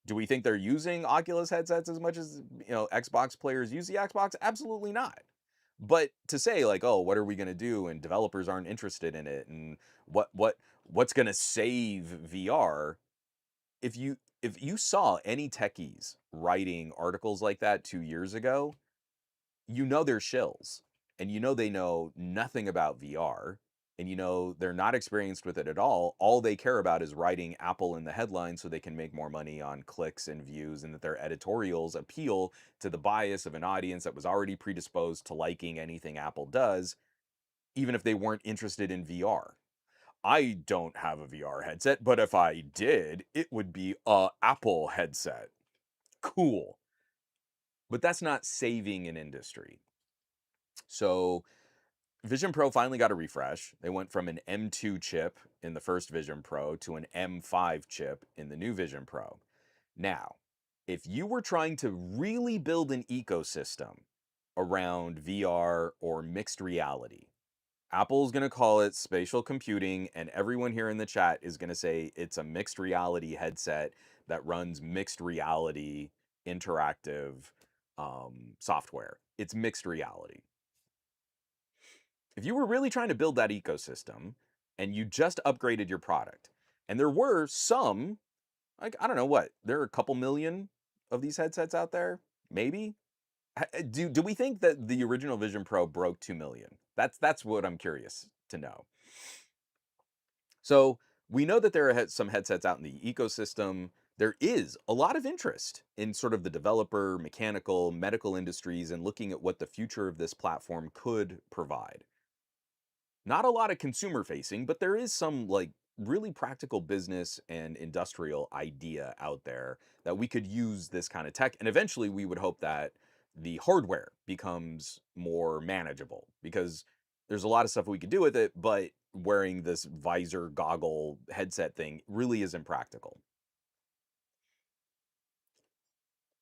A: Do we think they're using Oculus headsets as much as, Xbox players use the Xbox? Absolutely not. But to say like, "Oh, what are we gonna do?" and developers aren't interested in it, and what's gonna save VR? If you saw any techies writing articles like that 2 years ago, you know they're shills, and you know they know nothing about VR, and you know they're not experienced with it at all. All they care about is writing Apple in the headline so they can make more money on clicks and views, and that their editorials appeal to the bias of an audience that was already predisposed to liking anything Apple does, even if they weren't interested in VR. I don't have a VR headset, but if I did, it would be a Apple headset. Cool. But that's not saving an industry. So Vision Pro finally got a refresh. They went from an M2 chip in the first Vision Pro to an M5 chip in the new Vision Pro. Now, if you were trying to really build an ecosystem around VR or mixed reality, Apple's going to call it spatial computing, and everyone here in the chat is going to say it's a mixed reality headset that runs mixed reality interactive software. It's mixed reality. If you were really trying to build that ecosystem and you just upgraded your product, and there were some, like, I don't know what, there are a couple million of these headsets out there, maybe. Do we think that the original Vision Pro broke 2 million? That's what I'm curious to know. So we know that there are some headsets out in the ecosystem. There is a lot of interest in sort of the developer, mechanical, medical industries and looking at what the future of this platform could provide. Not a lot of consumer facing, but there is some like really practical business and industrial idea out there that we could use this kind of tech. And eventually we would hope that the hardware becomes more manageable because there's a lot of stuff we could do with it, but wearing this visor goggle headset thing really isn't practical.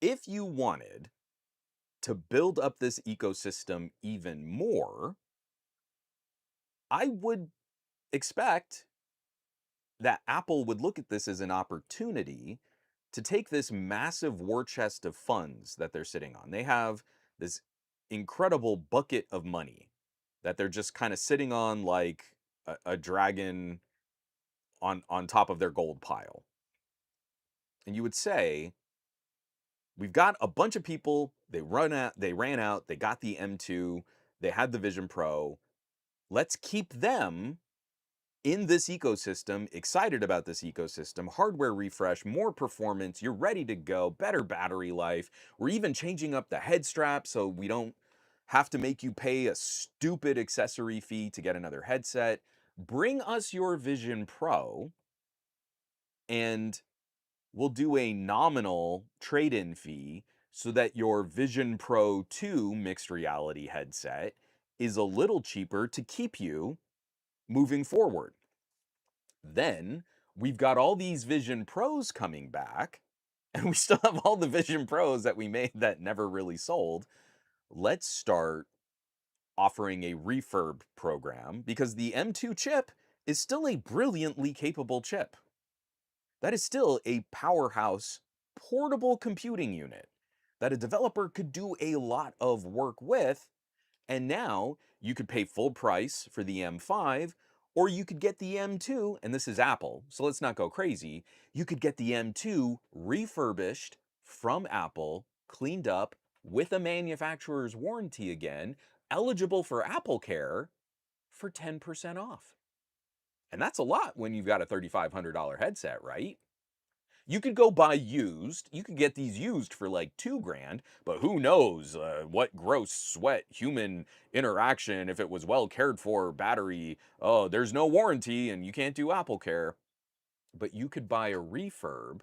A: If you wanted to build up this ecosystem even more, I would expect that Apple would look at this as an opportunity to take this massive war chest of funds that they're sitting on. They have this incredible bucket of money that they're just kind of sitting on like a dragon on top of their gold pile. And you would say, we've got a bunch of people, they ran out, they got the M2, they had the Vision Pro. Let's keep them in this ecosystem, excited about this ecosystem, hardware refresh, more performance, you're ready to go, better battery life. We're even changing up the head strap so we don't have to make you pay a stupid accessory fee to get another headset. Bring us your Vision Pro and we'll do a nominal trade-in fee so that your Vision Pro 2 mixed reality headset is a little cheaper to keep you moving forward. Then we've got all these Vision Pros coming back, and we still have all the Vision Pros that we made that never really sold. Let's start offering a refurb program because the M2 chip is still a brilliantly capable chip. That is still a powerhouse portable computing unit that a developer could do a lot of work with. And now you could pay full price for the M5, or you could get the M2, and this is Apple, so let's not go crazy. You could get the M2 refurbished from Apple, cleaned up with a manufacturer's warranty again, eligible for Apple Care for 10% off. And that's a lot when you've got a $3,500 headset, right? You could go buy used. You could get these used for like 2 grand, but who knows what gross sweat human interaction if it was well cared for battery. Oh, there's no warranty and you can't do Apple Care. But you could buy a refurb,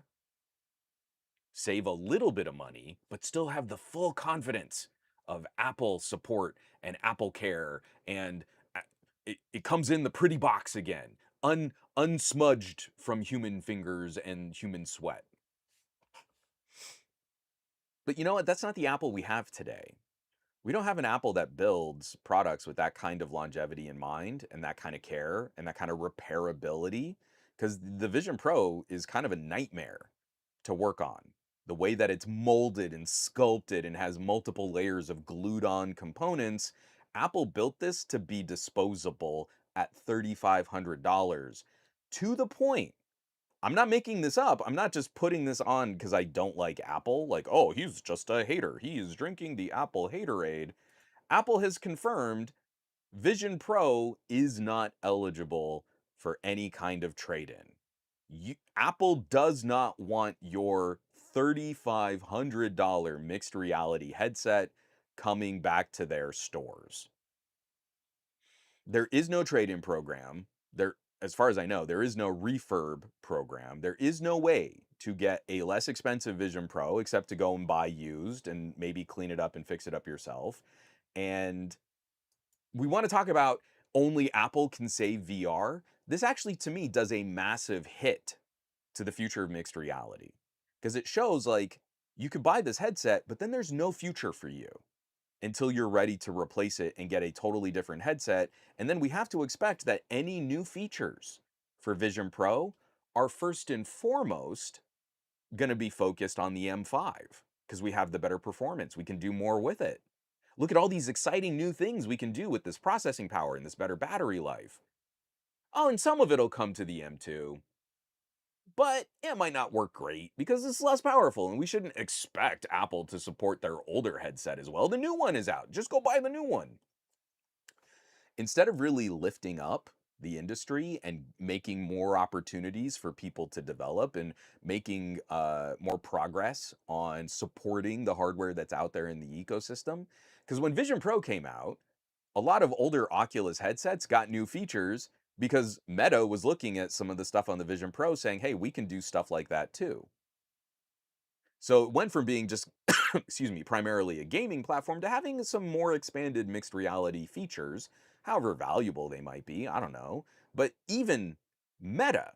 A: save a little bit of money, but still have the full confidence of Apple support and Apple Care and it comes in the pretty box again. unsmudged from human fingers and human sweat. But you know what? That's not the Apple we have today. We don't have an Apple that builds products with that kind of longevity in mind and that kind of care and that kind of repairability, because the Vision Pro is kind of a nightmare to work on. The way that it's molded and sculpted and has multiple layers of glued on components, Apple built this to be disposable at $3,500 to the point. I'm not making this up. I'm not just putting this on because I don't like Apple. Like, oh, he's just a hater. He is drinking the Apple haterade. Apple has confirmed Vision Pro is not eligible for any kind of trade in. Apple does not want your $3,500 mixed reality headset coming back to their stores. There is no trade-in program. There, as far as I know, there is no refurb program. There is no way to get a less expensive Vision Pro except to go and buy used and maybe clean it up and fix it up yourself. And we want to talk about only Apple can save VR. This actually, to me, does a massive hit to the future of mixed reality because it shows like you could buy this headset, but then there's no future for you until you're ready to replace it and get a totally different headset. And then we have to expect that any new features for Vision Pro are first and foremost going to be focused on the M5 because we have the better performance. We can do more with it. Look at all these exciting new things we can do with this processing power and this better battery life. Oh, and some of it'll come to the M2, but it might not work great because it's less powerful, and we shouldn't expect Apple to support their older headset as well. The new one is out. Just go buy the new one. Instead of really lifting up the industry and making more opportunities for people to develop and making more progress on supporting the hardware that's out there in the ecosystem. Because when Vision Pro came out, a lot of older Oculus headsets got new features because Meta was looking at some of the stuff on the Vision Pro saying, hey, we can do stuff like that too. So it went from being just, excuse me, primarily a gaming platform to having some more expanded mixed reality features, however valuable they might be. I don't know. But even Meta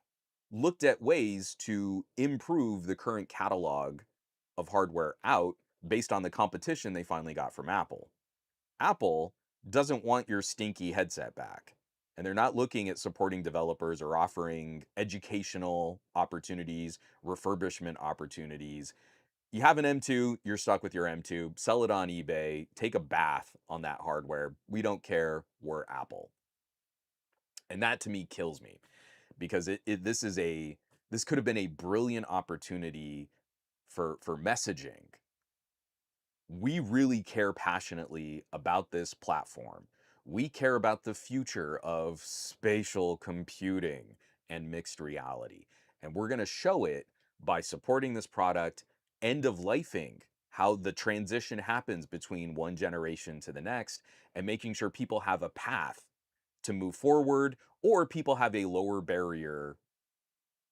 A: looked at ways to improve the current catalog of hardware out based on the competition they finally got from Apple. Apple doesn't want your stinky headset back. And they're not looking at supporting developers or offering educational opportunities, refurbishment opportunities. You have an M2, you're stuck with your M2, sell it on eBay, take a bath on that hardware. We don't care, we're Apple. And that to me kills me because this could have been a brilliant opportunity for messaging. We really care passionately about this platform. We care about the future of spatial computing and mixed reality. And we're going to show it by supporting this product, end of lifing how the transition happens between one generation to the next, and making sure people have a path to move forward or people have a lower barrier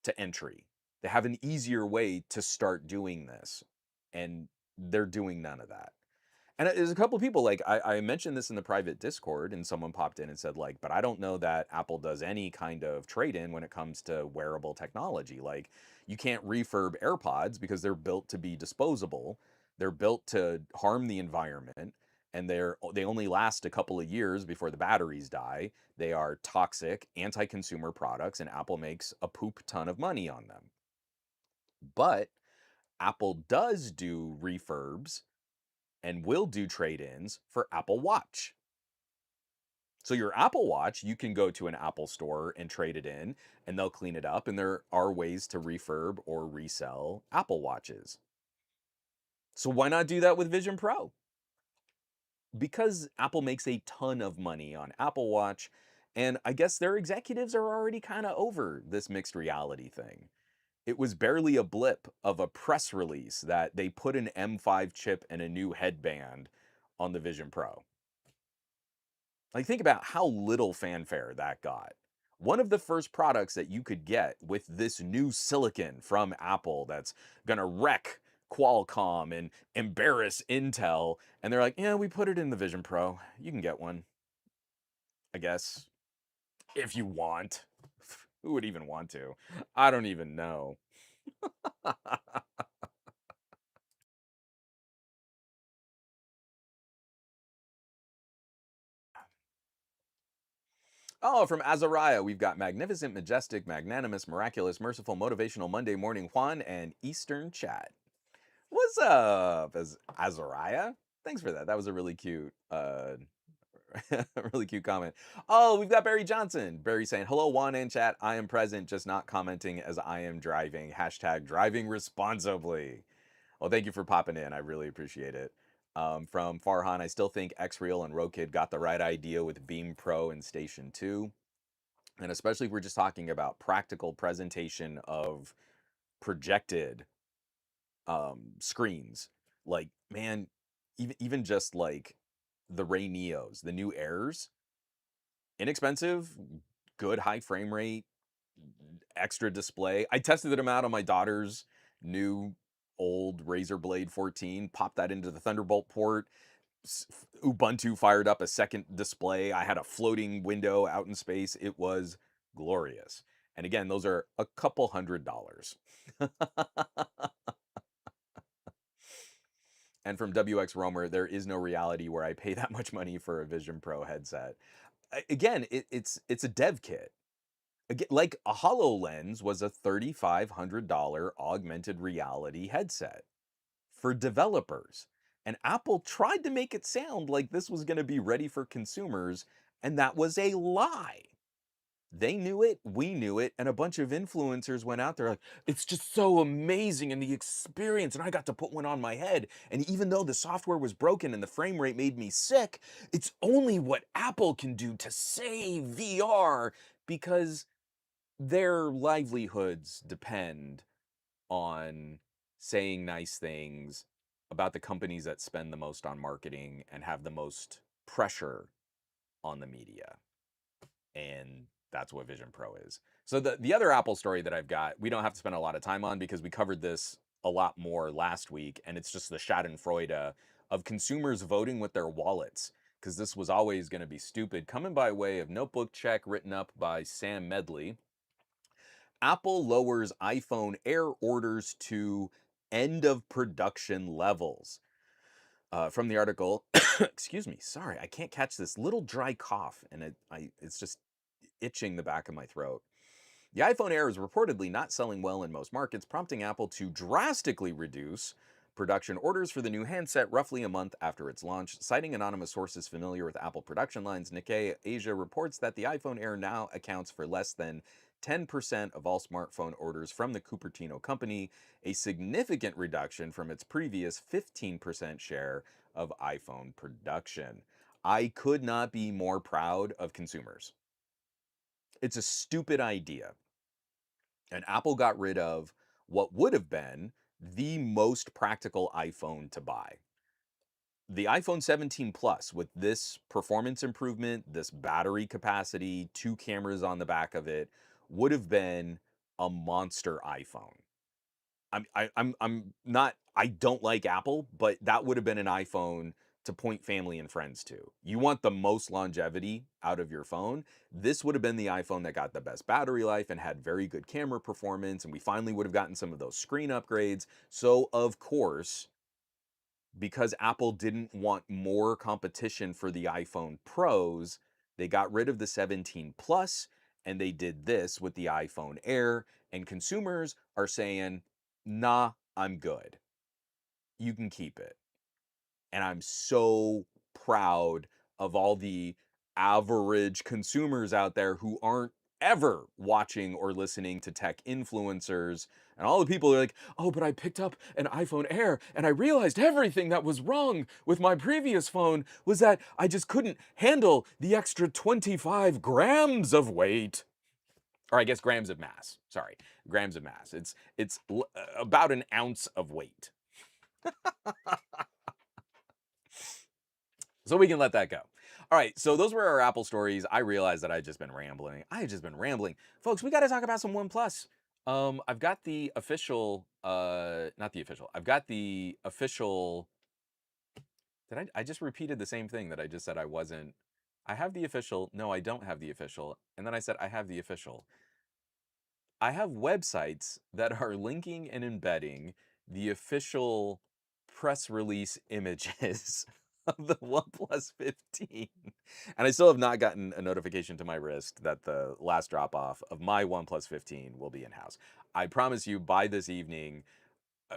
A: to entry. They have an easier way to start doing this. And they're doing none of that. And there's a couple of people like I mentioned this in the private Discord, and someone popped in and said like, but I don't know that Apple does any kind of trade-in when it comes to wearable technology. Like, you can't refurb AirPods because they're built to be disposable. They're built to harm the environment, and they only last a couple of years before the batteries die. They are toxic, anti-consumer products, and Apple makes a poop ton of money on them. But Apple does do refurbs and will do trade-ins for Apple Watch. So your Apple Watch, you can go to an Apple store and trade it in, and they'll clean it up, and there are ways to refurb or resell Apple Watches. So why not do that with Vision Pro? Because Apple makes a ton of money on Apple Watch, and I guess their executives are already kind of over this mixed reality thing. It was barely a blip of a press release that they put an M5 chip and a new headband on the Vision Pro. Like, think about how little fanfare that got. One of the first products that you could get with this new silicon from Apple that's gonna wreck Qualcomm and embarrass Intel, and they're like, yeah, we put it in the Vision Pro. You can get one, I guess, if you want. Who would even want to? I don't even know. Oh, from Azariah, we've got magnificent, majestic, magnanimous, miraculous, merciful, motivational Monday morning Juan and Eastern chat. What's up, Azariah? Thanks for that. That was a really cute, really cute comment. Oh, we've got Barry Johnson. Barry saying, "Hello, Juan and chat. I am present, just not commenting as I am driving. Hashtag driving responsibly." Well, thank you for popping in. I really appreciate it. From Farhan, I still think X-Real and Rokid got the right idea with Beam Pro and Station 2. And especially if we're just talking about practical presentation of projected screens. Like, man, even just like the Ray Neos, the new Airs, inexpensive, good high frame rate, extra display. I tested them out on my daughter's new old Razer Blade 14, popped that into the Thunderbolt port. Ubuntu fired up a second display. I had a floating window out in space. It was glorious. And again, those are a couple $100. And from WX Roamer, there is no reality where I pay that much money for a Vision Pro headset. Again, it's a dev kit. Again, like a HoloLens was a $3,500 augmented reality headset for developers. And Apple tried to make it sound like this was going to be ready for consumers, and that was a lie. They knew it, we knew it, and a bunch of influencers went out there like, it's just so amazing and the experience, and I got to put one on my head. And even though the software was broken and the frame rate made me sick, it's only what Apple can do to save VR because their livelihoods depend on saying nice things about the companies that spend the most on marketing and have the most pressure on the media. And that's what Vision Pro is. So the other Apple story that I've got, we don't have to spend a lot of time on because we covered this a lot more last week, and it's just the Schadenfreude of consumers voting with their wallets because this was always going to be stupid. Coming by way of Notebook Check, written up by Sam Medley, Apple lowers iPhone Air orders to end of production levels. From the article, excuse me, sorry, I can't catch this little dry cough, and it's just itching the back of my throat. The iPhone Air is reportedly not selling well in most markets, prompting Apple to drastically reduce production orders for the new handset roughly a month after its launch. Citing anonymous sources familiar with Apple production lines, Nikkei Asia reports that the iPhone Air now accounts for less than 10% of all smartphone orders from the Cupertino company, a significant reduction from its previous 15% share of iPhone production. I could not be more proud of consumers. It's a stupid idea. And Apple got rid of what would have been the most practical iPhone to buy. The iPhone 17 Plus, with this performance improvement, this battery capacity, two cameras on the back of it, would have been a monster iPhone. I'm not, I don't like Apple, but that would have been an iPhone to point family and friends to. You want the most longevity out of your phone. This would have been the iPhone that got the best battery life and had very good camera performance. And we finally would have gotten some of those screen upgrades. So, of course, because Apple didn't want more competition for the iPhone Pros, they got rid of the 17 Plus and they did this with the iPhone Air. And consumers are saying, nah, I'm good. You can keep it. And I'm so proud of all the average consumers out there who aren't ever watching or listening to tech influencers. And all the people are like, oh, but I picked up an iPhone Air and I realized everything that was wrong with my previous phone was that I just couldn't handle the extra 25 grams of weight. Or I guess grams of mass. Sorry, grams of mass. It's about an ounce of weight. So we can let that go. All right, so those were our Apple stories. I realized that I'd just been rambling. I had just been rambling. Folks, we got to talk about some OnePlus. I've got the official, not the official, I've got the official, I just repeated the same thing that I just said I wasn't. I have the official, no, I don't have the official. And then I said I have the official. I have websites that are linking and embedding the official press release images of the OnePlus 15. And I still have not gotten a notification to my wrist that the last drop off of my OnePlus 15 will be in house. I promise you by this evening,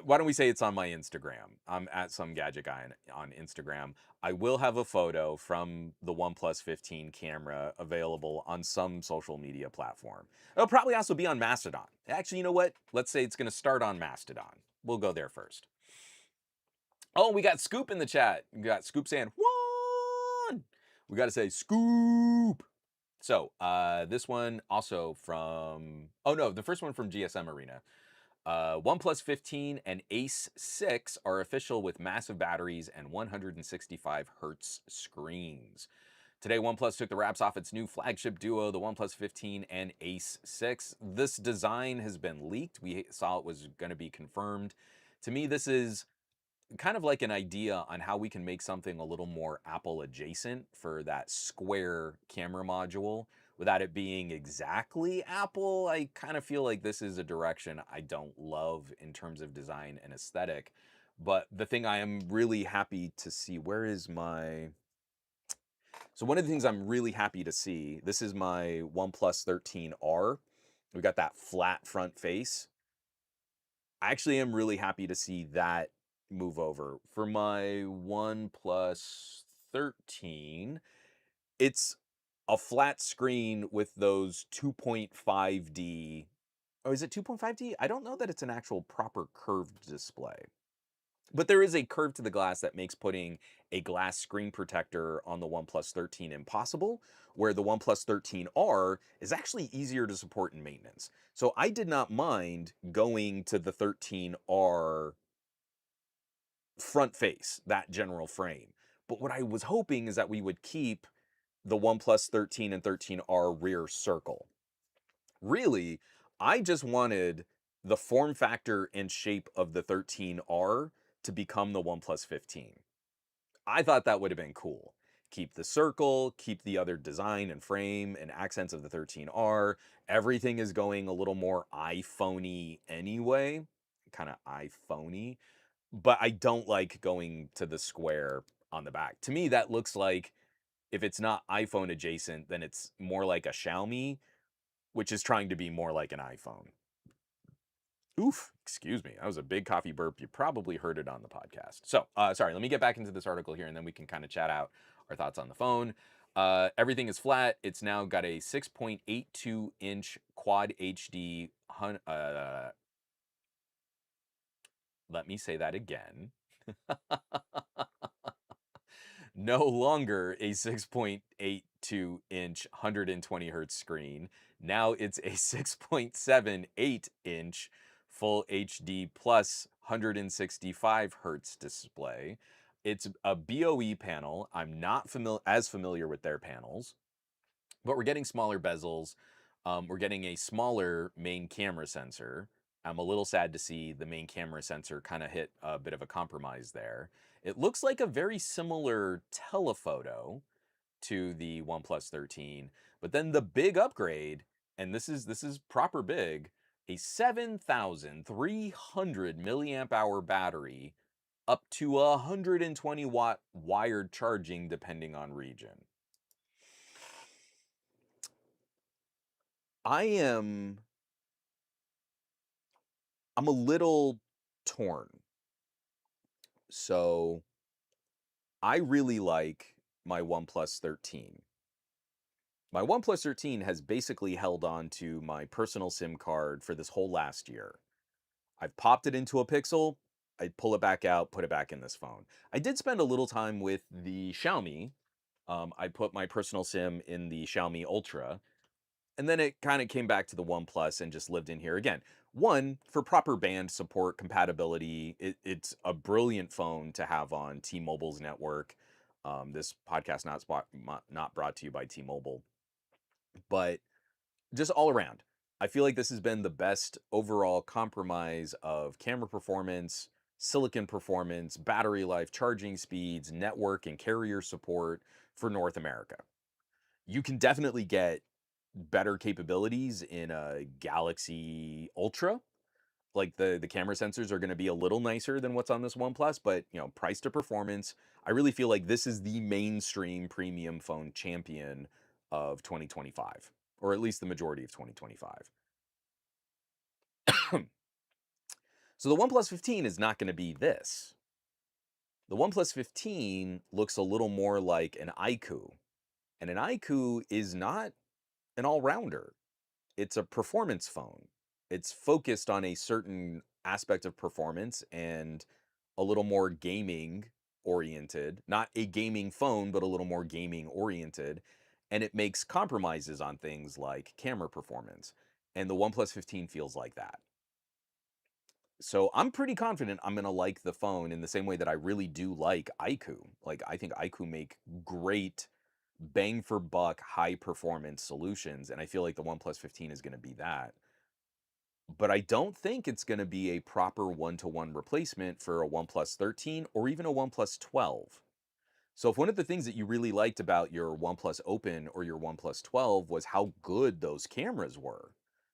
A: why don't we say it's on my Instagram? I'm at some gadget guy on Instagram. I will have a photo from the OnePlus 15 camera available on some social media platform. It'll probably also be on Mastodon. Actually, you know what? Let's say it's going to start on Mastodon. We'll go there first. Oh, we got Scoop in the chat. We got Scoop saying, one. We got to say Scoop. So, this one also from, oh no, the first one from GSM Arena. OnePlus 15 and Ace 6 are official with massive batteries and 165 hertz screens. Today, OnePlus took the wraps off its new flagship duo, the OnePlus 15 and Ace 6. This design has been leaked. We saw it was going to be confirmed. To me, this is kind of like an idea on how we can make something a little more Apple adjacent for that square camera module without it being exactly Apple. I kind of feel like this is a direction I don't love in terms of design and aesthetic. But the thing I am really happy to see, where is my... So one of the things I'm really happy to see, this is my OnePlus 13R. We got that flat front face. I actually am really happy to see that move over. For my OnePlus 13, it's a flat screen with those 2.5D. Oh, is it 2.5D? I don't know that it's an actual proper curved display. But there is a curve to the glass that makes putting a glass screen protector on the OnePlus 13 impossible, where the OnePlus 13R is actually easier to support in maintenance. So I did not mind going to the 13R front face, that general frame. But what I was hoping is that we would keep the OnePlus 13 and 13R rear circle. Really, I just wanted the form factor and shape of the 13R to become the OnePlus 15. I thought that would have been cool. Keep the circle, keep the other design and frame and accents of the 13R. Everything is going a little more iPhone-y anyway, kind of iPhone-y, but I don't like going to the square on the back. To me, that looks like if it's not iPhone adjacent, then it's more like a Xiaomi, which is trying to be more like an iPhone. Oof, excuse me. That was a big coffee burp. You probably heard it on the podcast. So, sorry, let me get back into this article here and then we can kind of chat out our thoughts on the phone. Everything is flat. It's now got a 6.82-inch Quad HD. Let me say that again. No longer a 6.82-inch 120 hertz screen. Now it's a 6.78-inch full HD plus 165 hertz display. It's a BOE panel. I'm not as familiar with their panels, but we're getting smaller bezels. We're getting a smaller main camera sensor. I'm a little sad to see the main camera sensor kind of hit a bit of a compromise there. It looks like a very similar telephoto to the OnePlus 13, but then the big upgrade, and this is proper big, a 7,300 milliamp hour battery up to 120 watt wired charging depending on region. I am I'm a little torn. So I really like my OnePlus 13. My OnePlus 13 has basically held on to my personal SIM card for this whole last year. I've popped it into a Pixel, I pull it back out, put it back in this phone. I did spend a little time with the Xiaomi. I put my personal SIM in the Xiaomi Ultra, and then it kind of came back to the OnePlus and just lived in here again. One, for proper band support compatibility, it's a brilliant phone to have on T-Mobile's network. This podcast not brought to you by T-Mobile, but just all around, I feel like this has been the best overall compromise of camera performance, silicon performance, battery life, charging speeds, network and carrier support for North America. You can definitely get better capabilities in a Galaxy Ultra. Like the camera sensors are going to be a little nicer than what's on this OnePlus, but price to performance, I really feel like this is the mainstream premium phone champion of 2025, or at least the majority of 2025. So the OnePlus 15 is not going to be this. The OnePlus 15 looks a little more like an iQOO, and an iQOO is not an all-rounder. It's a performance phone. It's focused on a certain aspect of performance and a little more gaming oriented. Not a gaming phone, but a little more gaming oriented. And it makes compromises on things like camera performance. And the OnePlus 15 feels like that. So I'm pretty confident I'm gonna like the phone in the same way that I really do like iQOO. Like I think iQOO make great bang for buck high performance solutions, and I feel like the OnePlus 15 is gonna be that. But I don't think it's gonna be a proper one-to-one replacement for a OnePlus 13 or even a OnePlus 12. So if one of the things that you really liked about your OnePlus Open or your OnePlus 12 was how good those cameras were,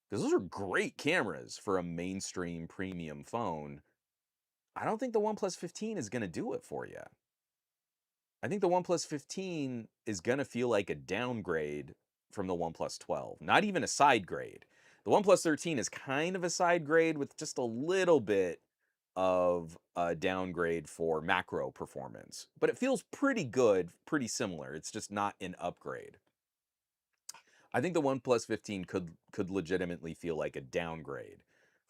A: because those are great cameras for a mainstream premium phone, I don't think the OnePlus 15 is going to do it for you. I think the OnePlus 15 is going to feel like a downgrade from the OnePlus 12, not even a side grade. The OnePlus 13 is kind of a side grade with just a little bit of a downgrade for macro performance, but it feels pretty good, pretty similar. It's just not an upgrade. I think the OnePlus 15 could legitimately feel like a downgrade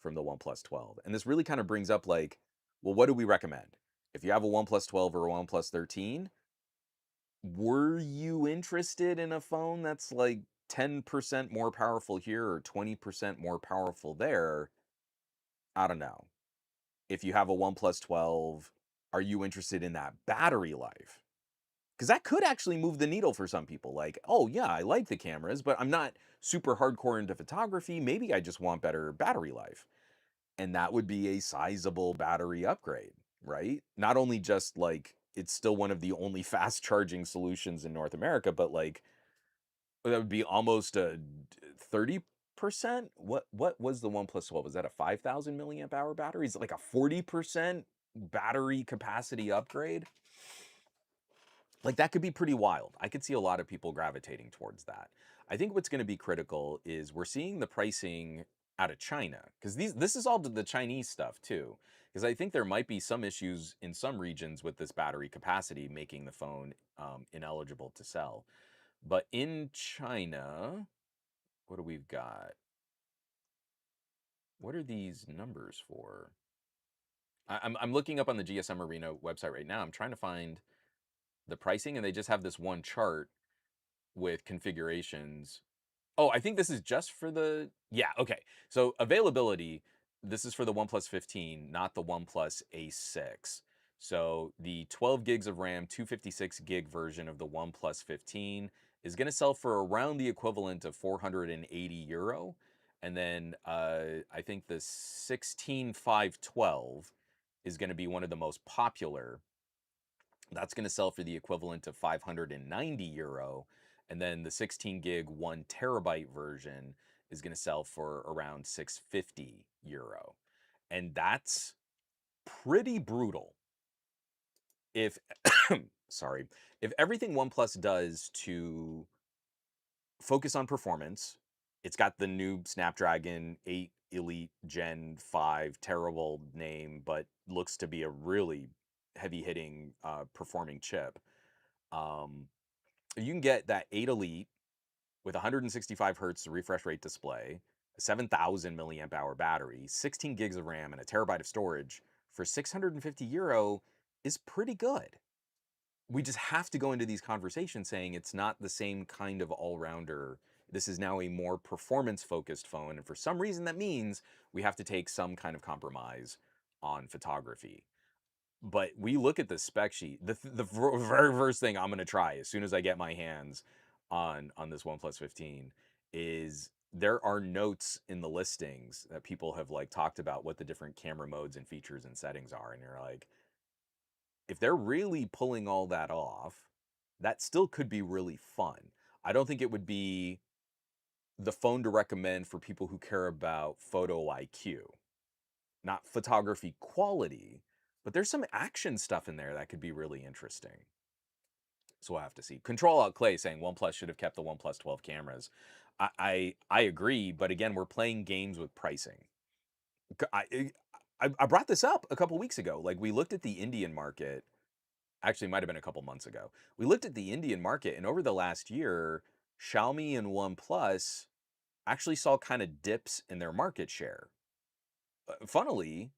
A: from the OnePlus 12. And this really kind of brings up like, well, what do we recommend? If you have a OnePlus 12 or a OnePlus 13, were you interested in a phone that's like 10% more powerful here or 20% more powerful there? I don't know. If you have a OnePlus 12, are you interested in that battery life? Because that could actually move the needle for some people. Like, oh, yeah, I like the cameras, but I'm not super hardcore into photography. Maybe I just want better battery life. And that would be a sizable battery upgrade, right? Not only just like it's still one of the only fast charging solutions in North America, but like that would be almost a 30%. What was the OnePlus 12? Was that a 5,000 milliamp hour battery? Is it like a 40% battery capacity upgrade? Like that could be pretty wild. I could see a lot of people gravitating towards that. I think what's going to be critical is we're seeing the pricing out of China because this is all the Chinese stuff too. Because I think there might be some issues in some regions with this battery capacity, making the phone ineligible to sell. But in China, what do we've got? What are these numbers for? I'm looking up on the GSM Arena website right now. I'm trying to find the pricing, and they just have this one chart with configurations. Oh, I think this is just for the, yeah, okay. So availability, this is for the OnePlus 15, not the OnePlus A6. So the 12 gigs of RAM, 256 gig version of the OnePlus 15 is going to sell for around the equivalent of 480 euro. And then I think the 16512 is going to be one of the most popular. That's going to sell for the equivalent of 590 euro. And then the 16 gig, 1 terabyte version is going to sell for around 650 euro. And that's pretty brutal. If, sorry, if everything OnePlus does to focus on performance, it's got the new Snapdragon 8 Elite Gen 5, terrible name, but looks to be a really heavy hitting performing chip. Um, you can get that 8 Elite with 165 hertz refresh rate display, a 7,000 milliamp hour battery, 16 gigs of RAM, and a terabyte of storage for 650 euro is pretty good. We just have to go into these conversations saying it's not the same kind of all rounder. This is now a more performance focused phone. And for some reason, that means we have to take some kind of compromise on photography. But we look at the spec sheet. The very first thing I'm going to try as soon as I get my hands on this OnePlus 15 is there are notes in the listings that people have like talked about what the different camera modes and features and settings are, and you're like, if they're really pulling all that off, that still could be really fun. I don't think it would be the phone to recommend for people who care about photo IQ, not photography quality, but there's some action stuff in there that could be really interesting. So we'll have to see. Control Alt Clay saying OnePlus should have kept the OnePlus 12 cameras. I agree, but again, we're playing games with pricing. I brought this up a couple weeks ago. Like we looked at the Indian market. Actually, might have been a couple months ago. We looked at the Indian market, and over the last year, Xiaomi and OnePlus actually saw kind of dips in their market share. Funnily,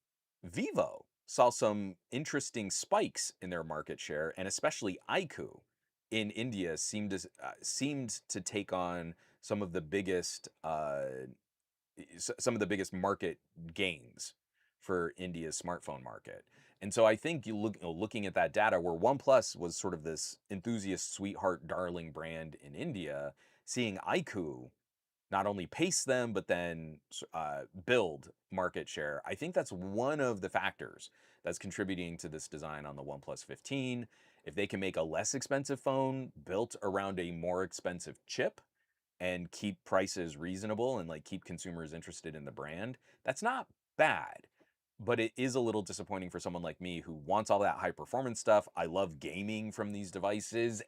A: Vivo saw some interesting spikes in their market share, and especially iQOO in India seemed to take on some of the biggest some of the biggest market gains for India's smartphone market. And so I think looking at that data, where OnePlus was sort of this enthusiast, sweetheart, darling brand in India, seeing iQOO not only pace them, but then build market share. I think that's one of the factors that's contributing to this design on the OnePlus 15. If they can make a less expensive phone built around a more expensive chip and keep prices reasonable and like keep consumers interested in the brand, that's not bad. But it is a little disappointing for someone like me who wants all that high performance stuff. I love gaming from these devices,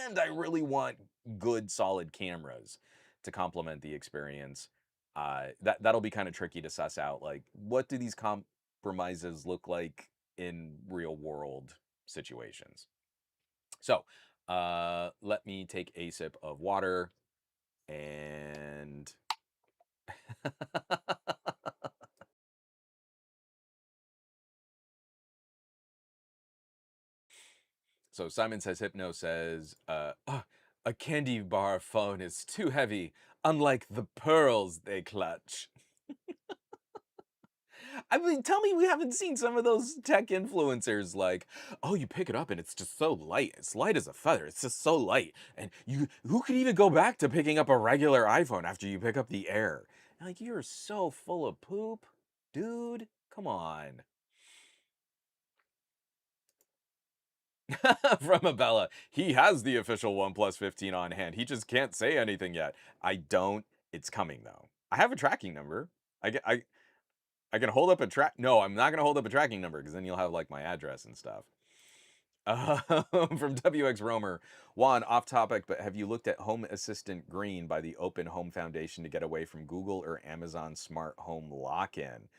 A: and I really want good, solid cameras to complement the experience. That'll be kind of tricky to suss out. Like, what do these compromises look like in real world situations? So, let me take a sip of water and so Simon says Hypno says, a candy bar phone is too heavy, unlike the pearls they clutch. I mean, tell me we haven't seen some of those tech influencers like, oh, you pick it up and it's just so light. It's light as a feather. It's just so light. And who could even go back to picking up a regular iPhone after you pick up the Air? Like, you're so full of poop, dude. Come on. From Abella, he has the official OnePlus 15 on hand. He just can't say anything yet. I don't. It's coming though. I have a tracking number. I can hold up a track. No, I'm not gonna hold up a tracking number because then you'll have like my address and stuff. From WX Romer, Juan, off topic, but have you looked at Home Assistant Green by the Open Home Foundation to get away from Google or Amazon Smart Home Lock-in?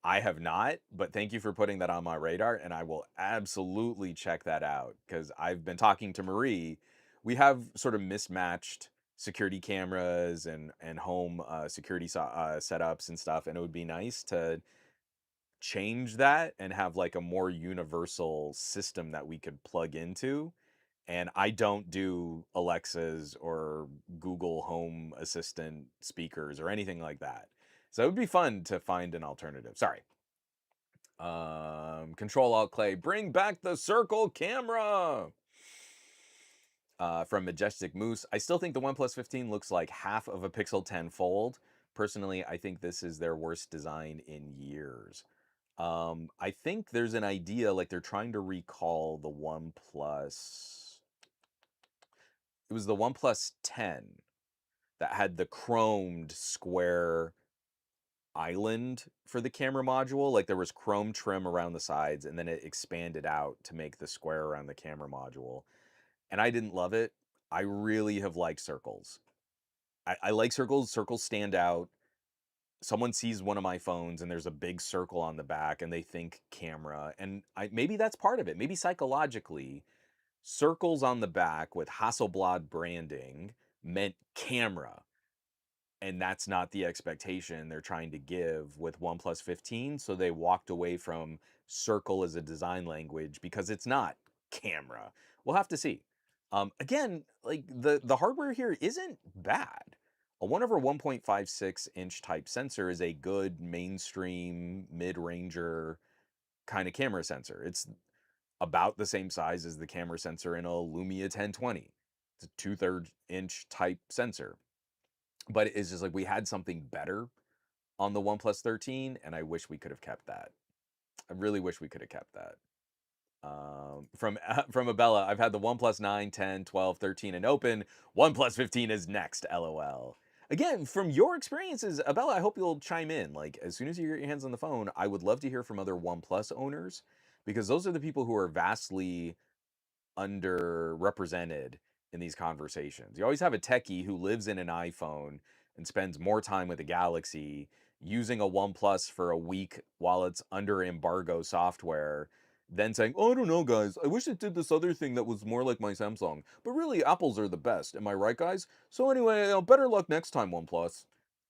A: I have not, but thank you for putting that on my radar, and I will absolutely check that out because I've been talking to Marie. We have sort of mismatched security cameras and home security setups and stuff, and it would be nice to change that and have like a more universal system that we could plug into. And I don't do Alexas or Google Home Assistant speakers or anything like that. So it would be fun to find an alternative. Sorry. Control Alt Clay, bring back the circle camera. From Majestic Moose, I still think the OnePlus 15 looks like half of a Pixel 10 Fold. Personally, I think this is their worst design in years. I think there's an idea like they're trying to recall the OnePlus. It was the OnePlus 10 that had the chromed square island for the camera module. Like there was chrome trim around the sides, and then it expanded out to make the square around the camera module. And I didn't love it. I really have liked circles. I like circles. Circles stand out. Someone sees one of my phones and there's a big circle on the back and they think camera. And maybe that's part of it. Maybe psychologically, circles on the back with Hasselblad branding meant camera. And that's not the expectation they're trying to give with OnePlus 15. So they walked away from circle as a design language because it's not camera. We'll have to see. Again, like the hardware here isn't bad. A 1 over 1.56-inch type sensor is a good mainstream mid-ranger kind of camera sensor. It's about the same size as the camera sensor in a Lumia 1020. It's a 2/3 inch type sensor. But it's just like we had something better on the OnePlus 13, and I wish we could have kept that. I really wish we could have kept that. From Abella, I've had the OnePlus 9, 10, 12, 13, and open. OnePlus 15 is next, LOL. Again, from your experiences, Abella, I hope you'll chime in. Like, as soon as you get your hands on the phone, I would love to hear from other OnePlus owners because those are the people who are vastly underrepresented in these conversations. You always have a techie who lives in an iPhone and spends more time with a Galaxy using a OnePlus for a week while it's under embargo software, then saying, "Oh, I don't know, guys. I wish it did this other thing that was more like my Samsung. But really, Apples are the best. Am I right, guys? So anyway, better luck next time, OnePlus."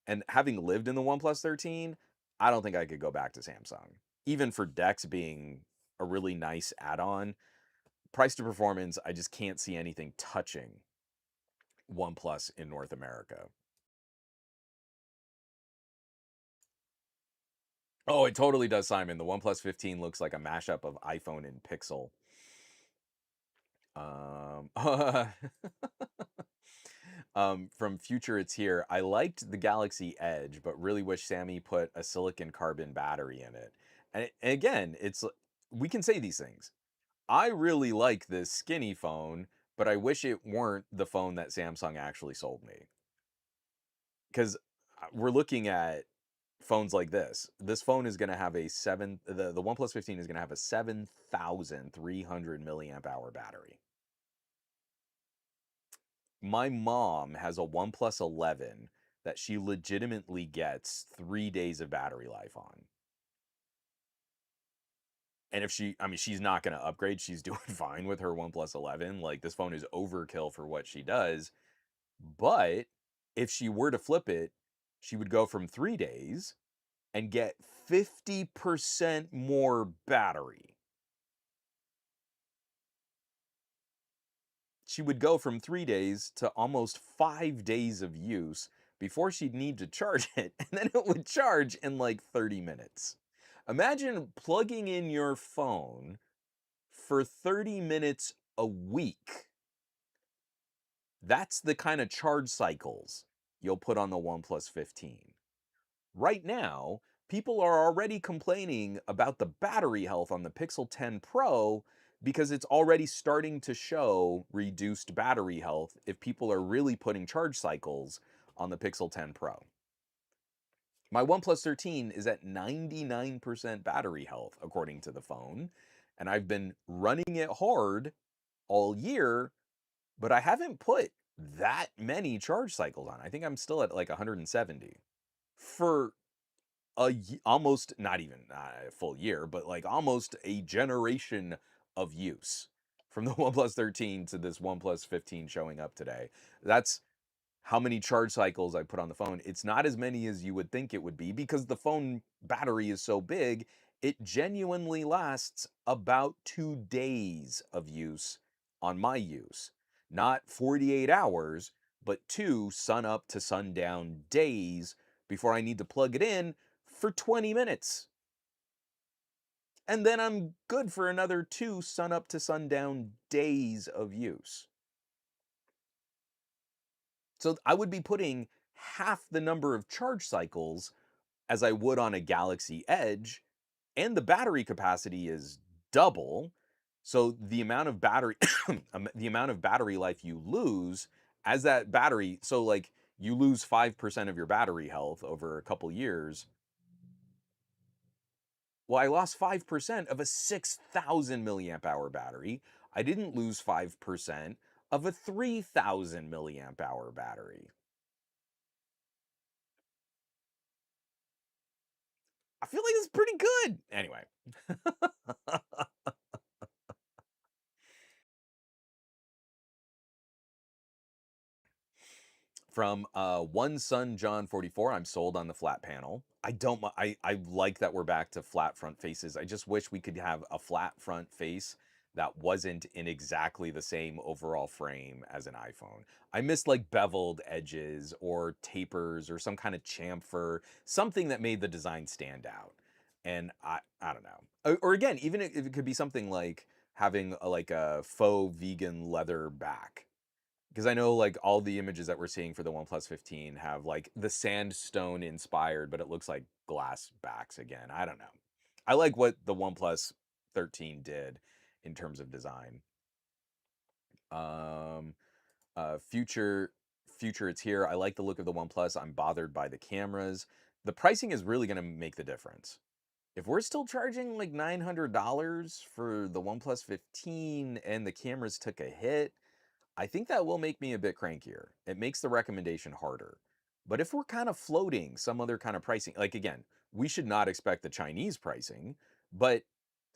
A: And having lived in the OnePlus 13, I don't think I could go back to Samsung. Even for Dex being a really nice add-on, price to performance, I just can't see anything touching OnePlus in North America. Oh, it totally does, Simon. The OnePlus 15 looks like a mashup of iPhone and Pixel. Um, from Future It's Here, I liked the Galaxy Edge, but really wish Sammy put a silicon carbon battery in it. And again, it's we can say these things. I really like this skinny phone, but I wish it weren't the phone that Samsung actually sold me. Because we're looking at phones like this. This phone is going to have a the OnePlus 15 is going to have a 7,300 milliamp hour battery. My mom has a OnePlus 11 that she legitimately gets 3 days of battery life on. And if I mean, she's not going to upgrade. She's doing fine with her OnePlus 11. Like, this phone is overkill for what she does. But if she were to flip it, she would go from 3 days and get 50% more battery. She would go from 3 days to almost 5 days of use before she'd need to charge it, and then it would charge in like 30 minutes. Imagine plugging in your phone for 30 minutes a week. That's the kind of charge cycles you'll put on the OnePlus 15. Right now, people are already complaining about the battery health on the Pixel 10 Pro because it's already starting to show reduced battery health if people are really putting charge cycles on the Pixel 10 Pro. My OnePlus 13 is at 99% battery health, according to the phone, and I've been running it hard all year, but I haven't put that many charge cycles on. I think I'm still at like 170. For almost not even a full year, but like almost a generation of use from the OnePlus 13 to this OnePlus 15 showing up today. That's how many charge cycles I put on the phone. It's not as many as you would think it would be because the phone battery is so big. It genuinely lasts about 2 days of use on my use, not 48 hours, but two sun up to sundown days before I need to plug it in for 20 minutes. And then I'm good for another two sun up to sundown days of use. So I would be putting half the number of charge cycles as I would on a Galaxy Edge, and the battery capacity is double. So the amount of battery the amount of battery life you lose as that battery, so like you lose 5% of your battery health over a couple years. Well, I lost 5% of a 6,000 milliamp hour battery. I didn't lose 5% of a 3,000 milliamp hour battery. I feel like it's pretty good. Anyway, from one son John 44, I'm sold on the flat panel. I don't. I like that we're back to flat front faces. I just wish we could have a flat front face that wasn't in exactly the same overall frame as an iPhone. I miss like beveled edges or tapers or some kind of chamfer, something that made the design stand out. And I don't know. Or again, even if it could be something like having like a faux vegan leather back, because I know like all the images that we're seeing for the OnePlus 15 have like the sandstone inspired, but it looks like glass backs again. I don't know. I like what the OnePlus 13 did in terms of design. Um, future future, it's here. I like the look of the OnePlus. I'm bothered by the cameras. The pricing is really going to make the difference. If we're still charging like $900 for the OnePlus 15 and the cameras took a hit, I think that will make me a bit crankier. It makes the recommendation harder. But if we're kind of floating some other kind of pricing, like again, we should not expect the Chinese pricing, but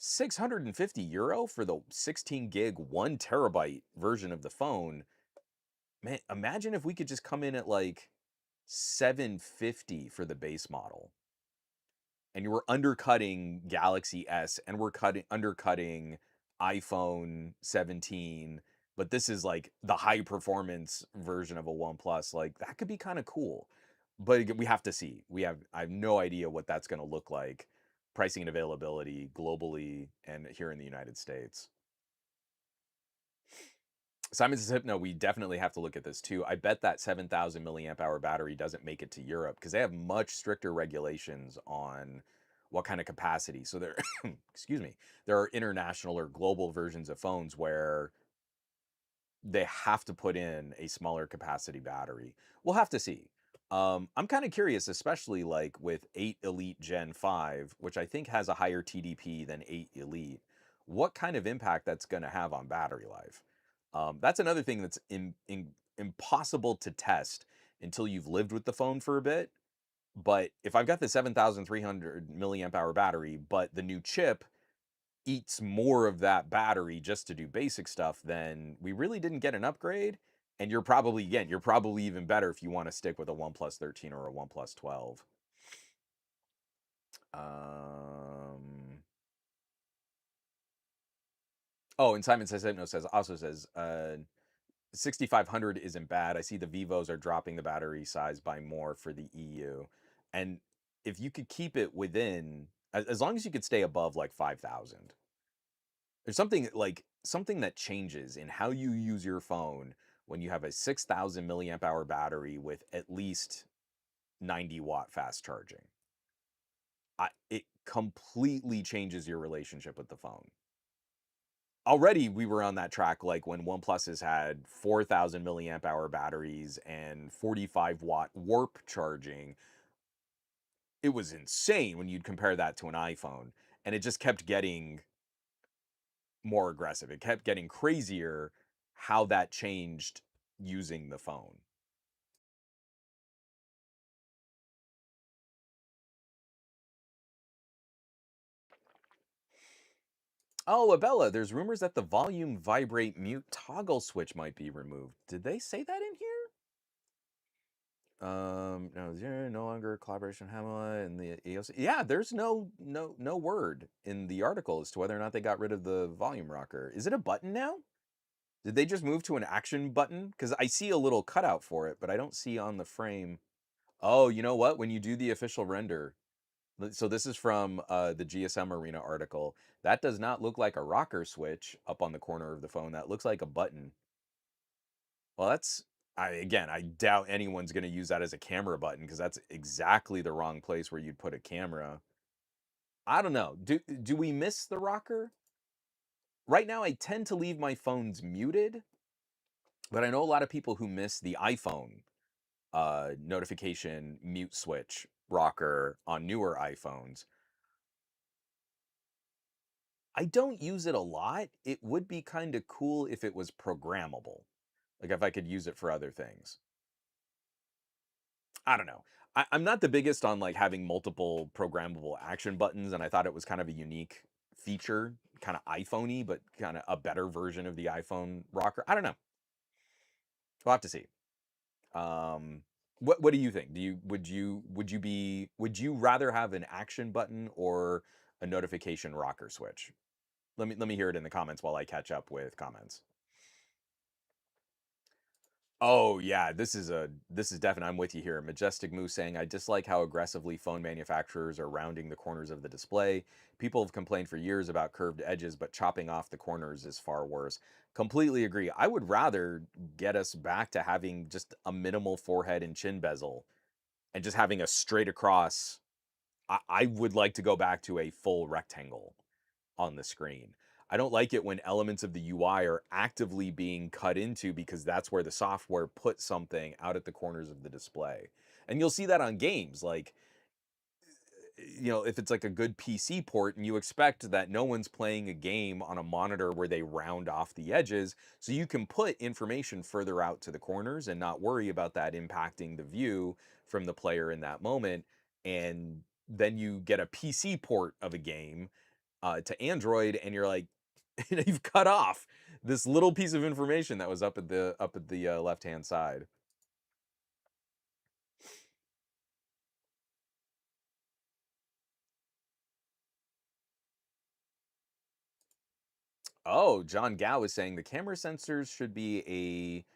A: €650 for the 16 gig, 1 terabyte version of the phone, man, imagine if we could just come in at like 750 for the base model and you were undercutting Galaxy S and we're undercutting iPhone 17, but this is like the high performance version of a OnePlus. Like that could be kind of cool. But again, we have to see. I have no idea what that's going to look like, pricing and availability globally and here in the United States. Simon says, no, we definitely have to look at this too. I bet that 7,000 milliamp hour battery doesn't make it to Europe because they have much stricter regulations on what kind of capacity. So there, excuse me, there are international or global versions of phones where they have to put in a smaller capacity battery. We'll have to see. I'm kind of curious, especially like with 8 Elite Gen 5, which I think has a higher TDP than 8 Elite, what kind of impact that's going to have on battery life. That's another thing that's impossible to test until you've lived with the phone for a bit. But if I've got the 7,300 milliamp hour battery, but the new chip eats more of that battery just to do basic stuff, then we really didn't get an upgrade. And you're probably even better if you want to stick with a OnePlus 13 or a OnePlus 12. Um, oh, and Simon says, Hypno says, also says, 6500 isn't bad. I see the Vivos are dropping the battery size by more for the EU. And if you could keep it within, as long as you could stay above like 5,000, there's something that changes in how you use your phone when you have a 6,000 milliamp hour battery with at least 90-watt fast charging. It completely changes your relationship with the phone. Already we were on that track like when OnePluses had 4,000 milliamp hour batteries and 45-watt warp charging. It was insane when you'd compare that to an iPhone, and it just kept getting more aggressive. It kept getting crazier how that changed using the phone. Oh, Abella, there's rumors that the volume vibrate mute toggle switch might be removed. Did they say that in here? No, zero, no longer collaboration Hamlet and the EOC. Yeah, there's no word in the article as to whether or not they got rid of the volume rocker. Is it a button now? Did they just move to an action button? Because I see a little cutout for it, but I don't see on the frame. Oh, you know what? When you do the official render, so this is from the GSM Arena article. That does not look like a rocker switch up on the corner of the phone. That looks like a button. Well, I doubt anyone's going to use that as a camera button because that's exactly the wrong place where you'd put a camera. I don't know. Do we miss the rocker? Right now, I tend to leave my phones muted, but I know a lot of people who miss the iPhone notification mute switch rocker on newer iPhones. I don't use it a lot. It would be kind of cool if it was programmable, like if I could use it for other things. I don't know. I'm not the biggest on like having multiple programmable action buttons, and I thought it was kind of a unique feature, kind of iPhone-y, but kind of a better version of the iPhone rocker. I don't know. We'll have to see. Um, what do you think? Would you rather have an action button or a notification rocker switch? Let me hear it in the comments while I catch up with comments. Oh yeah, this is definite. I'm with you here. Majestic Moose saying, I dislike how aggressively phone manufacturers are rounding the corners of the display. People have complained for years about curved edges, but chopping off the corners is far worse. Completely agree. I would rather get us back to having just a minimal forehead and chin bezel and just having a straight across. I would like to go back to a full rectangle on the screen. I don't like it when elements of the UI are actively being cut into because that's where the software put something out at the corners of the display. And you'll see that on games like if it's like a good PC port and you expect that no one's playing a game on a monitor where they round off the edges, so you can put information further out to the corners and not worry about that impacting the view from the player in that moment. And then you get a PC port of a game to Android, and you're like, you've cut off this little piece of information that was up at the left hand side. Oh, John Gao is saying the camera sensors should be a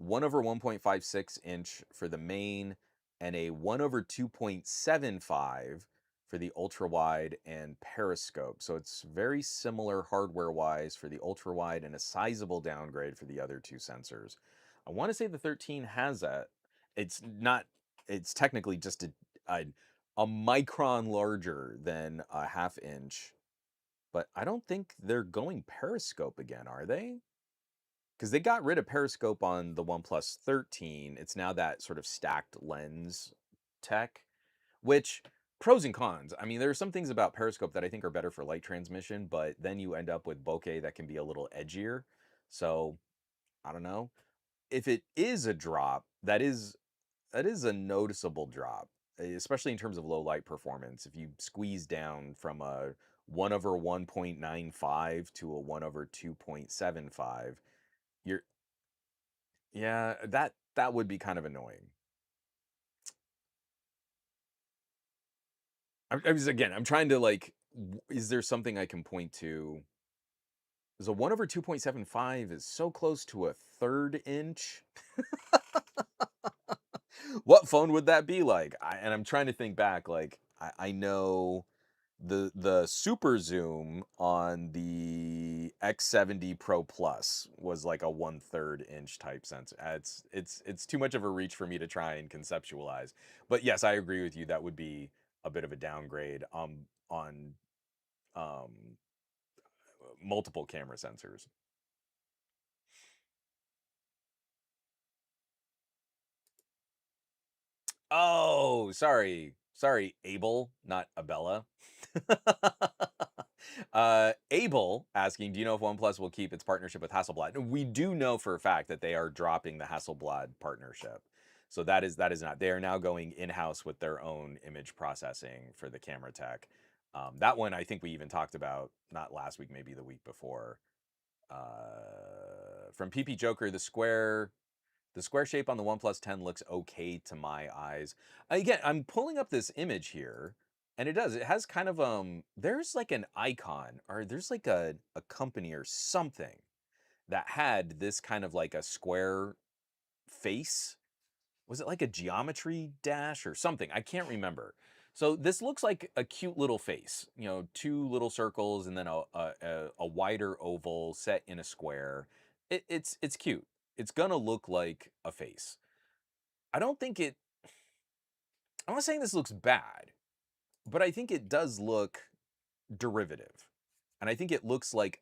A: 1 over 1.56 inch for the main and a 1 over 2.75 for the ultra wide and periscope. So it's very similar hardware wise for the ultra wide and a sizable downgrade for the other two sensors. I want to say the 13 has that. It's not, it's technically just a, a micron larger than a half inch, but I don't think they're going periscope again, are they? Because they got rid of periscope on the OnePlus 13. It's now that sort of stacked lens tech, which pros and cons. I mean, there are some things about periscope that I think are better for light transmission, but then you end up with bokeh that can be a little edgier. So I don't know. If it is a drop, that is a noticeable drop, especially in terms of low light performance. If you squeeze down from a 1 over 1.95 to a 1 over 2.75, you're yeah, that would be kind of annoying. I'm trying to like, is there something I can point to? Is a 1 over 2.75 is so close to a third inch. What phone would that be like? And I'm trying to think back. Like I know the super zoom on the X70 Pro Plus was like a 1/3 inch type sensor. It's too much of a reach for me to try and conceptualize. But yes, I agree with you. That would be a bit of a downgrade on um multiple camera sensors. Oh, sorry. Sorry, Abel, not Abella. Abel asking, do you know if OnePlus will keep its partnership with Hasselblad? We do know for a fact that they are dropping the Hasselblad partnership. So that is not. They are now going in-house with their own image processing for the camera tech. That one I think we even talked about not last week, maybe the week before. From PP Joker, the square shape on the OnePlus 10 looks okay to my eyes. Again, I'm pulling up this image here, and it does. It has kind of there's like an icon, or there's like a company or something that had this kind of like a square face. Was it like a geometry dash or something? I can't remember. So this looks like a cute little face, two little circles and then a wider oval set in a square. It's cute. It's gonna look like a face. I don't think it. I'm not saying this looks bad, but I think it does look derivative, and I think it looks like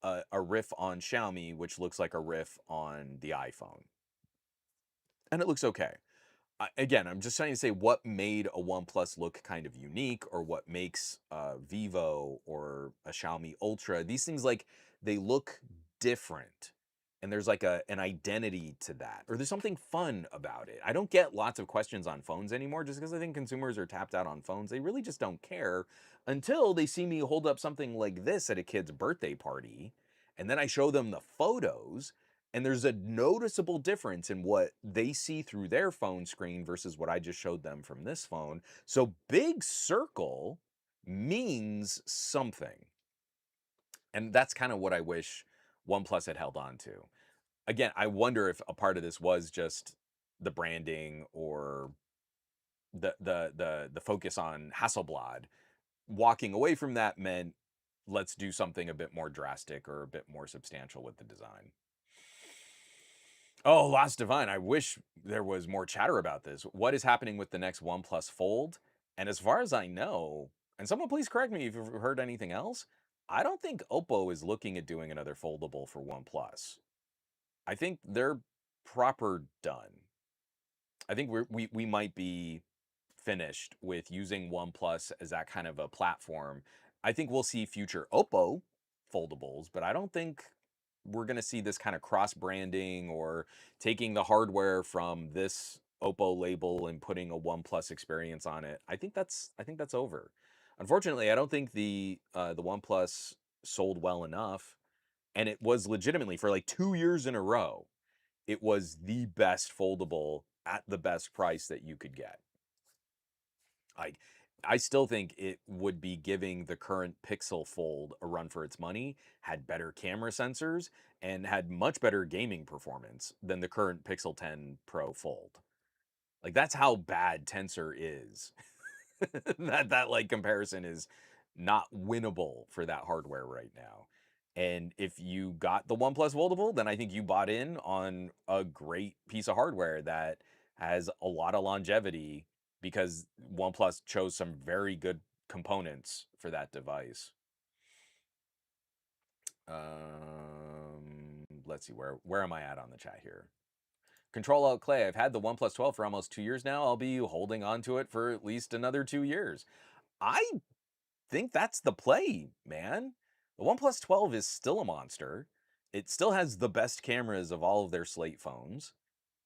A: a riff on Xiaomi, which looks like a riff on the iPhone, and it looks okay. Again, I'm just trying to say what made a OnePlus look kind of unique, or what makes Vivo or a Xiaomi Ultra. These things, like, they look different, and there's like an identity to that, or there's something fun about it. I don't get lots of questions on phones anymore, just because I think consumers are tapped out on phones. They really just don't care until they see me hold up something like this at a kid's birthday party, and then I show them the photos, and there's a noticeable difference in what they see through their phone screen versus what I just showed them from this phone. So big circle means something. And that's kind of what I wish OnePlus had held on to. Again, I wonder if a part of this was just the branding, or the focus on Hasselblad. Walking away from that meant, let's do something a bit more drastic or a bit more substantial with the design. Oh, Lost Divine. I wish there was more chatter about this. What is happening with the next OnePlus Fold? And as far as I know, and someone please correct me if you've heard anything else, I don't think Oppo is looking at doing another foldable for OnePlus. I think they're proper done. I think we might be finished with using OnePlus as that kind of a platform. I think we'll see future Oppo foldables, but I don't think we're going to see this kind of cross branding or taking the hardware from this Oppo label and putting a OnePlus experience on it. I think that's over. Unfortunately, I don't think the OnePlus sold well enough, and it was legitimately for like 2 years in a row. It was the best foldable at the best price that you could get. Like, I still think it would be giving the current Pixel Fold a run for its money, had better camera sensors, and had much better gaming performance than the current Pixel 10 Pro Fold. Like, that's how bad Tensor is. That like comparison is not winnable for that hardware right now. And if you got the OnePlus Foldable, then I think you bought in on a great piece of hardware that has a lot of longevity because OnePlus chose some very good components for that device. Let's see, where am I at on the chat here? Control Alt Clay. I've had the OnePlus 12 for almost 2 years now. I'll be holding on to it for at least another 2 years. I think that's the play, man. The OnePlus 12 is still a monster. It still has the best cameras of all of their slate phones.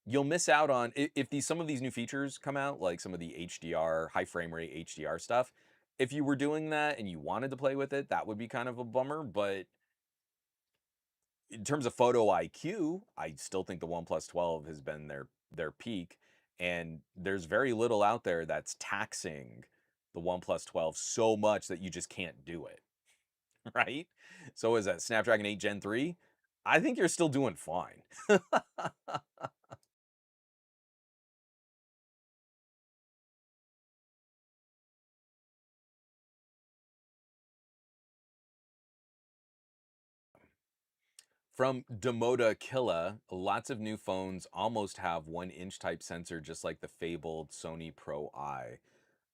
A: You'll miss out on if these some of these new features come out, like some of the HDR, high frame rate HDR stuff. If you were doing that and you wanted to play with it, that would be kind of a bummer. But in terms of photo IQ, I still think the OnePlus 12 has been their peak, and there's very little out there that's taxing the OnePlus 12 so much that you just can't do it, right? So is that Snapdragon 8 Gen 3? I think you're still doing fine. From Demoda Killa, lots of new phones almost have 1-inch type sensor, just like the fabled Sony Pro I.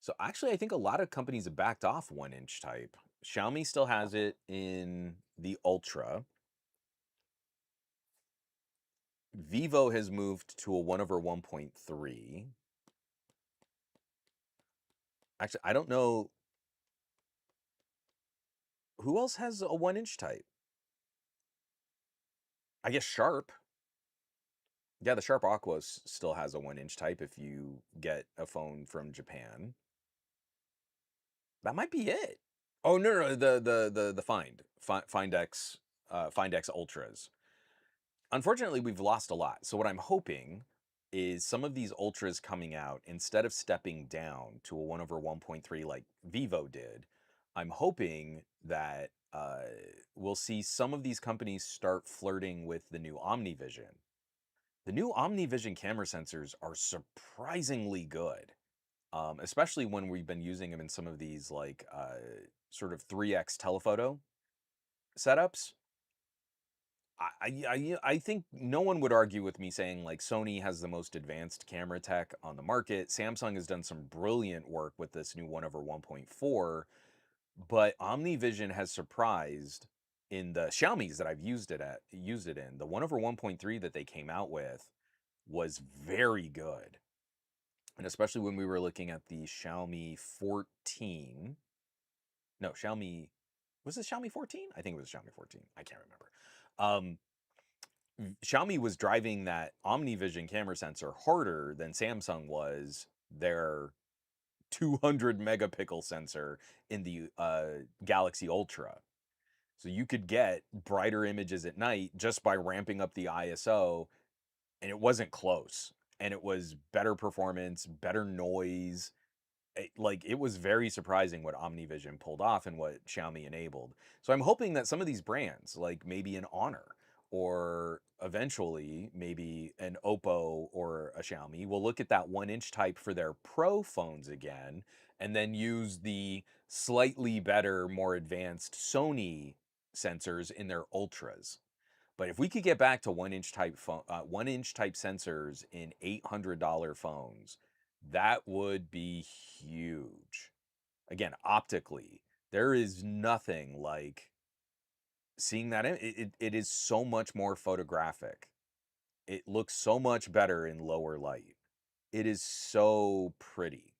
A: So actually, I think a lot of companies have backed off 1-inch type. Xiaomi still has it in the Ultra. Vivo has moved to a 1/1.3. Actually, I don't know who else has a 1-inch type. I guess Sharp. Yeah, the Sharp Aquos still has a 1-inch type if you get a phone from Japan. That might be it. Oh no, the Find X Find X Ultras. Unfortunately, we've lost a lot. So what I'm hoping is some of these ultras coming out, instead of stepping down to a 1/1.3 like Vivo did, I'm hoping that we'll see some of these companies start flirting with the new OmniVision. The new OmniVision camera sensors are surprisingly good, especially when we've been using them in some of these like sort of 3x telephoto setups. I think no one would argue with me saying like Sony has the most advanced camera tech on the market. Samsung has done some brilliant work with this new 1/1.4, but OmniVision has surprised in the Xiaomi's that I've used it in. The 1/1.3 that they came out with was very good. And especially when we were looking at the Xiaomi 14. No, Xiaomi was it Xiaomi 14? I think it was Xiaomi 14. I can't remember. Xiaomi was driving that OmniVision camera sensor harder than Samsung was their 200 megapixel sensor in the Galaxy Ultra. So you could get brighter images at night just by ramping up the ISO, and it wasn't close. And it was better performance, better noise, it was very surprising what OmniVision pulled off and what Xiaomi enabled. So I'm hoping that some of these brands, like maybe an Honor or eventually maybe an Oppo or a Xiaomi, will look at that 1-inch type for their Pro phones again, and then use the slightly better, more advanced Sony sensors in their Ultras. But if we could get back to 1-inch type 1-inch type sensors in $800 phones, that would be huge. Again, optically, there is nothing like seeing that it is so much more photographic. It looks so much better in lower light. It is so pretty.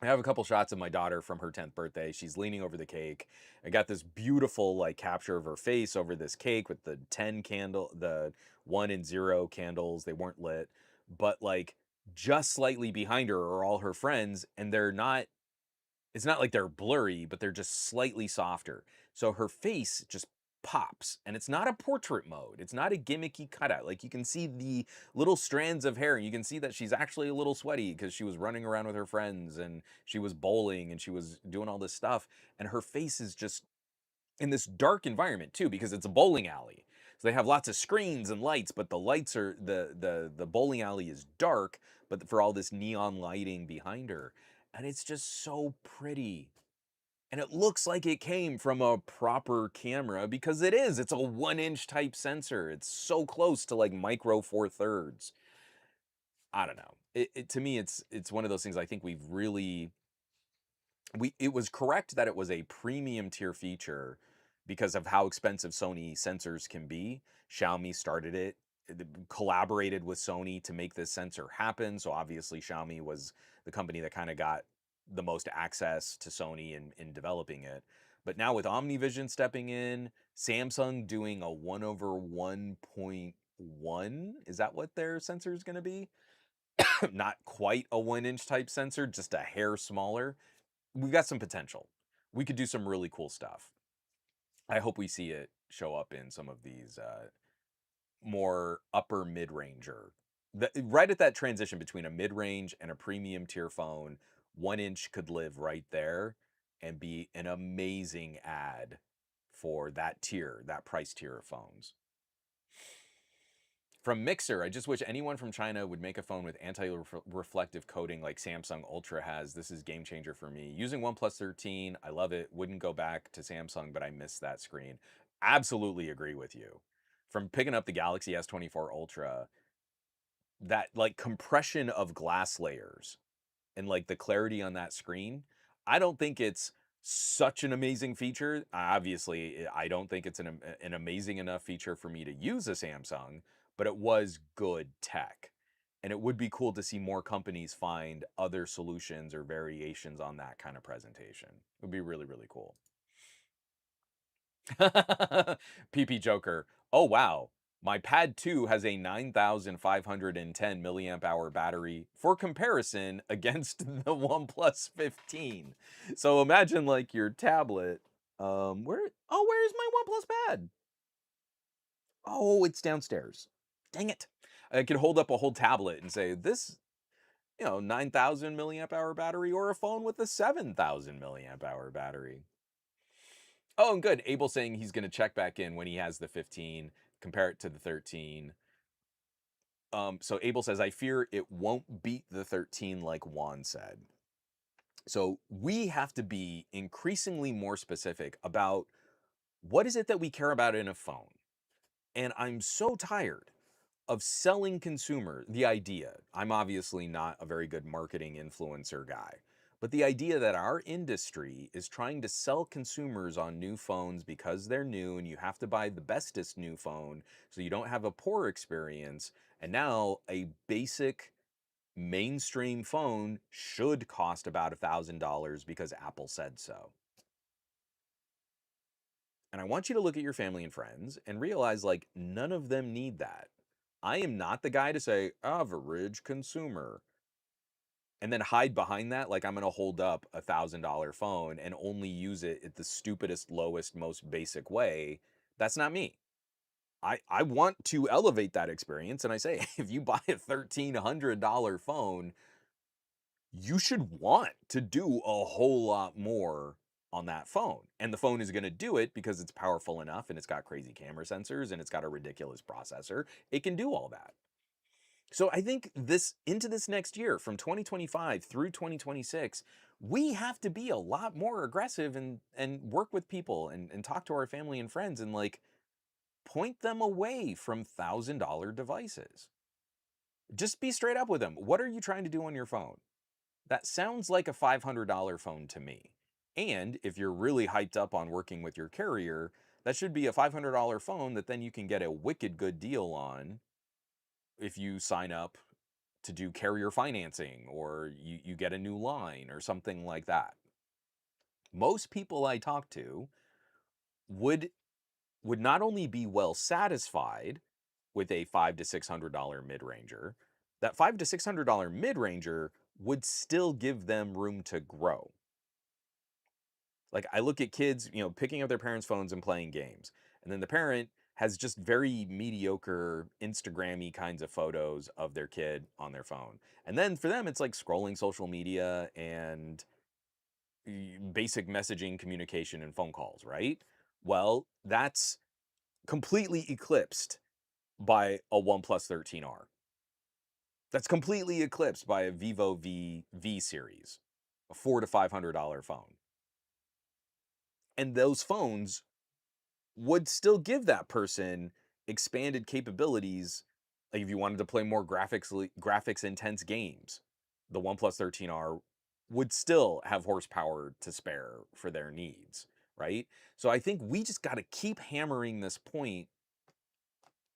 A: I have a couple shots of my daughter from her 10th birthday. She's leaning over the cake. I got this beautiful like capture of her face over this cake with the 10 candle, the 1 and 0 candles. They weren't lit, but like just slightly behind her are all her friends, and they're not, it's not like they're blurry, but they're just slightly softer. So her face just pops, and it's not a portrait mode. It's not a gimmicky cutout. Like you can see the little strands of hair. You can see that she's actually a little sweaty because she was running around with her friends and she was bowling and she was doing all this stuff. And her face is just in this dark environment too, because it's a bowling alley. So they have lots of screens and lights, but the lights are the bowling alley is dark, but for all this neon lighting behind her. And it's just so pretty. And it looks like it came from a proper camera because it is. It's a 1 inch type sensor. It's so close to like micro four thirds. I don't know. To me, it's one of those things. I think we've really it was correct that it was a premium tier feature because of how expensive Sony sensors can be. Xiaomi started it, collaborated with Sony to make this sensor happen. So obviously Xiaomi was the company that kind of got the most access to Sony in developing it. But now with OmniVision stepping in, Samsung doing a 1 over 1.1, is that what their sensor is going to be? Not quite a 1 inch type sensor, just a hair smaller. We've got some potential. We could do some really cool stuff. I hope we see it show up in some of these more upper mid-ranger. Right at that transition between a mid-range and a premium tier phone, 1 inch could live right there and be an amazing ad for that tier, that price tier of phones. From Mixer, I just wish anyone from China would make a phone with anti-reflective coating like Samsung Ultra has. This is game changer for me. Using OnePlus 13, I love it. Wouldn't go back to Samsung, but I miss that screen. Absolutely agree with you. From picking up the Galaxy S24 Ultra, that like compression of glass layers and like the clarity on that screen, I don't think it's such an amazing feature. Obviously, I don't think it's an amazing enough feature for me to use a Samsung, but it was good tech. And it would be cool to see more companies find other solutions or variations on that kind of presentation. It would be really, really cool. PP Joker. Oh, wow. My Pad 2 has a 9,510 milliamp hour battery for comparison against the OnePlus 15. So imagine like your tablet. Where's my OnePlus Pad? Oh, it's downstairs. Dang it. I could hold up a whole tablet and say, this, 9,000 milliamp hour battery or a phone with a 7,000 milliamp hour battery. Oh, and good. Abel saying he's going to check back in when he has the 15, compare it to the 13. So Abel says, I fear it won't beat the 13 like Juan said. So we have to be increasingly more specific about what is it that we care about in a phone. And I'm so tired of selling consumer the idea. I'm obviously not a very good marketing influencer guy, but the idea that our industry is trying to sell consumers on new phones because they're new and you have to buy the bestest new phone so you don't have a poor experience. And now a basic mainstream phone should cost about $1,000 because Apple said so. And I want you to look at your family and friends and realize like none of them need that. I am not the guy to say average consumer and then hide behind that like I'm going to hold up $1,000 phone and only use it at the stupidest, lowest, most basic way. That's not me. I want to elevate that experience. And I say, if you buy a $1,300 phone, you should want to do a whole lot more on that phone. And the phone is going to do it because it's powerful enough and it's got crazy camera sensors and it's got a ridiculous processor. It can do all that. So I think this into this next year from 2025 through 2026, we have to be a lot more aggressive and work with people and talk to our family and friends and like point them away from $1,000 devices. Just be straight up with them. What are you trying to do on your phone? That sounds like a $500 phone to me. And if you're really hyped up on working with your carrier, That should be a $500 phone that then you can get a wicked good deal on if you sign up to do carrier financing, or you get a new line or something like that. Most people I talk to would would not only be well satisfied with a $500 to $600 mid-ranger, that $500 to $600 mid-ranger would still give them room to grow. Like, I look at kids, picking up their parents' phones and playing games, and then the parent has just very mediocre Instagram-y kinds of photos of their kid on their phone. And then for them, it's like scrolling social media and basic messaging, communication, and phone calls, right? Well, that's completely eclipsed by a OnePlus 13R. That's completely eclipsed by a Vivo V series, a $400 to $500 phone. And those phones would still give that person expanded capabilities. Like if you wanted to play more graphics intense games, the OnePlus 13R would still have horsepower to spare for their needs, right? So I think we just got to keep hammering this point.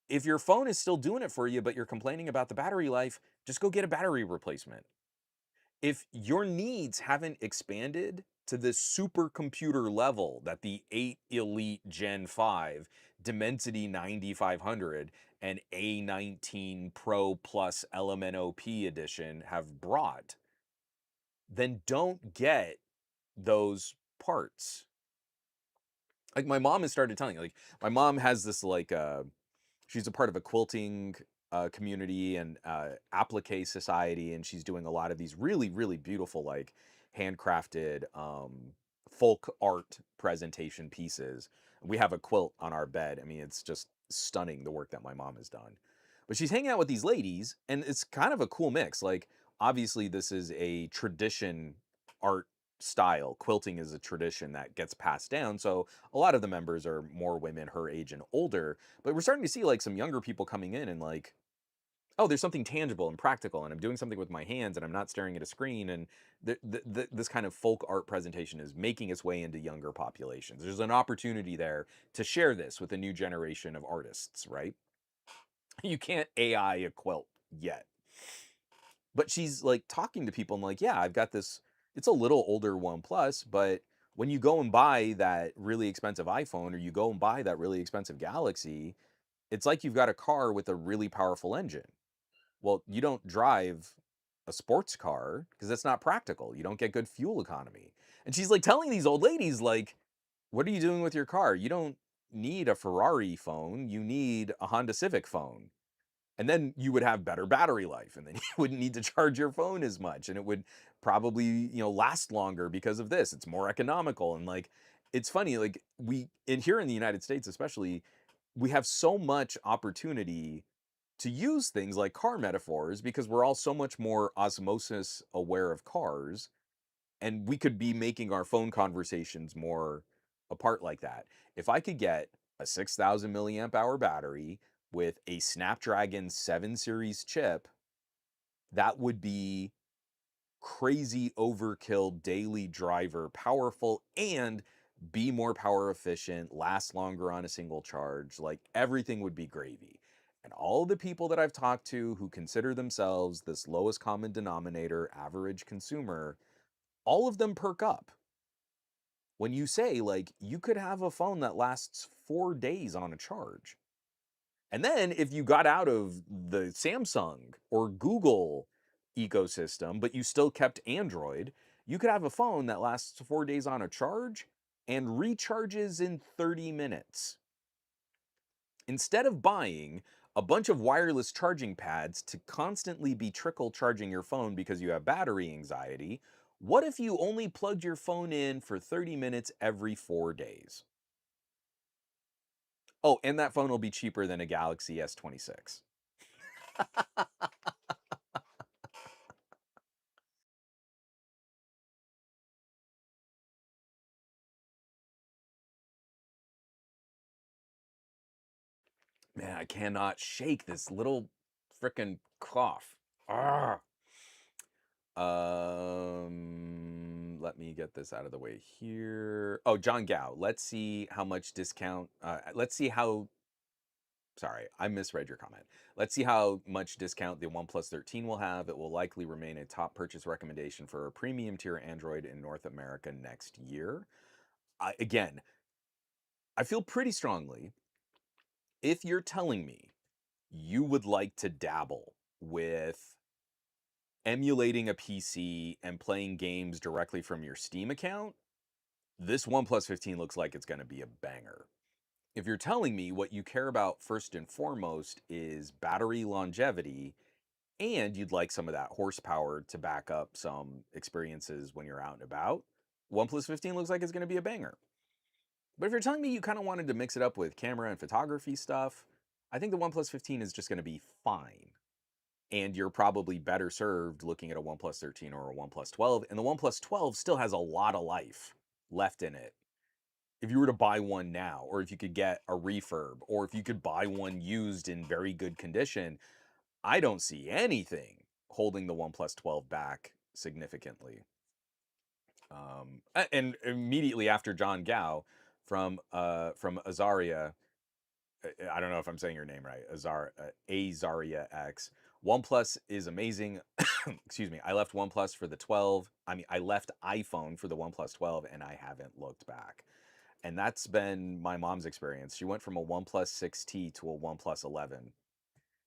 A: If your phone is still doing it for you, but you're complaining about the battery life, just go get a battery replacement. If your needs haven't expanded to this supercomputer level that the 8 Elite Gen 5 Dimensity 9500 and A19 Pro Plus LMNOP edition have brought, then don't get those parts. Like my mom has started telling, like my mom has this she's a part of a quilting community and applique society, and she's doing a lot of these really really beautiful like handcrafted folk art presentation pieces. We have a quilt on our bed. I mean, it's just stunning the work that my mom has done. But she's hanging out with these ladies, and it's kind of a cool mix. Like, obviously, this is a tradition art style. Quilting is a tradition that gets passed down. So a lot of the members are more women her age and older, but we're starting to see like some younger people coming in and like, oh, there's something tangible and practical, and I'm doing something with my hands, and I'm not staring at a screen. And this kind of folk art presentation is making its way into younger populations. There's an opportunity there to share this with a new generation of artists, right? You can't AI a quilt yet, but she's like talking to people and like, yeah, I've got this. It's a little older OnePlus, but when you go and buy that really expensive iPhone, or you go and buy that really expensive Galaxy, it's like you've got a car with a really powerful engine. Well, you don't drive a sports car because that's not practical. You don't get good fuel economy. And she's like telling these old ladies, like, what are you doing with your car? You don't need a Ferrari phone. You need a Honda Civic phone. And then you would have better battery life, and then you wouldn't need to charge your phone as much, and it would probably, last longer because of this. It's more economical. And like, it's funny, like here in the United States especially, we have so much opportunity to use things like car metaphors because we're all so much more osmosis aware of cars, and we could be making our phone conversations more apart like that. If I could get a 6,000 milliamp hour battery with a Snapdragon 7 series chip, that would be crazy overkill daily driver, powerful, and be more power efficient, last longer on a single charge. Like, everything would be gravy. And all the people that I've talked to who consider themselves this lowest common denominator, average consumer, all of them perk up when you say, like, you could have a phone that lasts 4 days on a charge. And then if you got out of the Samsung or Google ecosystem, but you still kept Android, you could have a phone that lasts 4 days on a charge and recharges in 30 minutes. Instead of buying a bunch of wireless charging pads to constantly be trickle charging your phone because you have battery anxiety, what if you only plugged your phone in for 30 minutes every 4 days? Oh, and that phone will be cheaper than a Galaxy S26. Man, I cannot shake this little frickin' cough. Ah. let me get this out of the way here. Oh, John Gao. Let's see how much discount. Let's see how. Sorry, I misread your comment. Let's see how much discount the OnePlus 13 will have. It will likely remain a top purchase recommendation for a premium tier Android in North America next year. Again, I feel pretty strongly if you're telling me you would like to dabble with emulating a PC and playing games directly from your Steam account, this OnePlus 15 looks like it's going to be a banger. If you're telling me what you care about first and foremost is battery longevity and you'd like some of that horsepower to back up some experiences when you're out and about, OnePlus 15 looks like it's going to be a banger. But if you're telling me you kind of wanted to mix it up with camera and photography stuff, I think the OnePlus 15 is just going to be fine. And you're probably better served looking at a OnePlus 13 or a OnePlus 12. And the OnePlus 12 still has a lot of life left in it. If you were to buy one now, or if you could get a refurb, or if you could buy one used in very good condition, I don't see anything holding the OnePlus 12 back significantly. And immediately after John Gao from Azaria, I don't know if I'm saying your name right, Azaria X. OnePlus is amazing. Excuse me. I left OnePlus for the 12. I left iPhone for the OnePlus 12, and I haven't looked back. And that's been my mom's experience. She went from a OnePlus 6T to a OnePlus 11.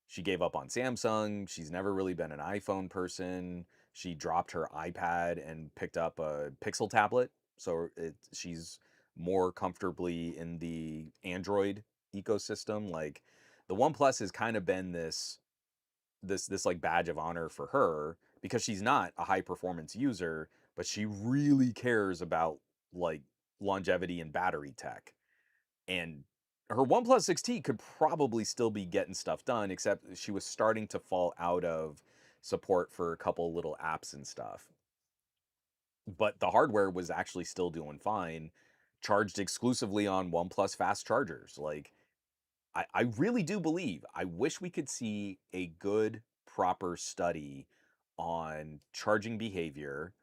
A: She gave up on Samsung. She's never really been an iPhone person. She dropped her iPad and picked up a Pixel tablet. So she's more comfortably in the Android ecosystem. Like the OnePlus has kind of been this like badge of honor for her because she's not a high performance user, but she really cares about like longevity and battery tech. And her OnePlus 6T could probably still be getting stuff done, except she was starting to fall out of support for a couple little apps and stuff. But the hardware was actually still doing fine, charged exclusively on OnePlus fast chargers. Like, I really do believe, I wish we could see a good, proper study on charging behavior.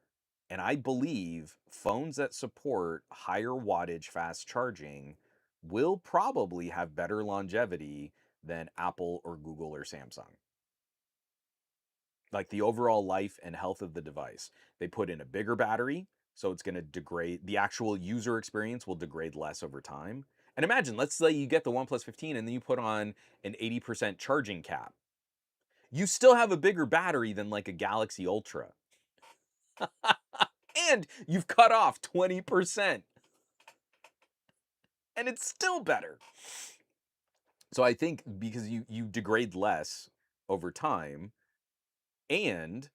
A: And I believe phones that support higher wattage fast charging will probably have better longevity than Apple or Google or Samsung. Like the overall life and health of the device. They put in a bigger battery, so it's going to degrade, the actual user experience will degrade less over time. And imagine, let's say you get the OnePlus 15 and then you put on an 80% charging cap. You still have a bigger battery than like a Galaxy Ultra. And you've cut off 20%. And it's still better. So I think because you degrade less over time and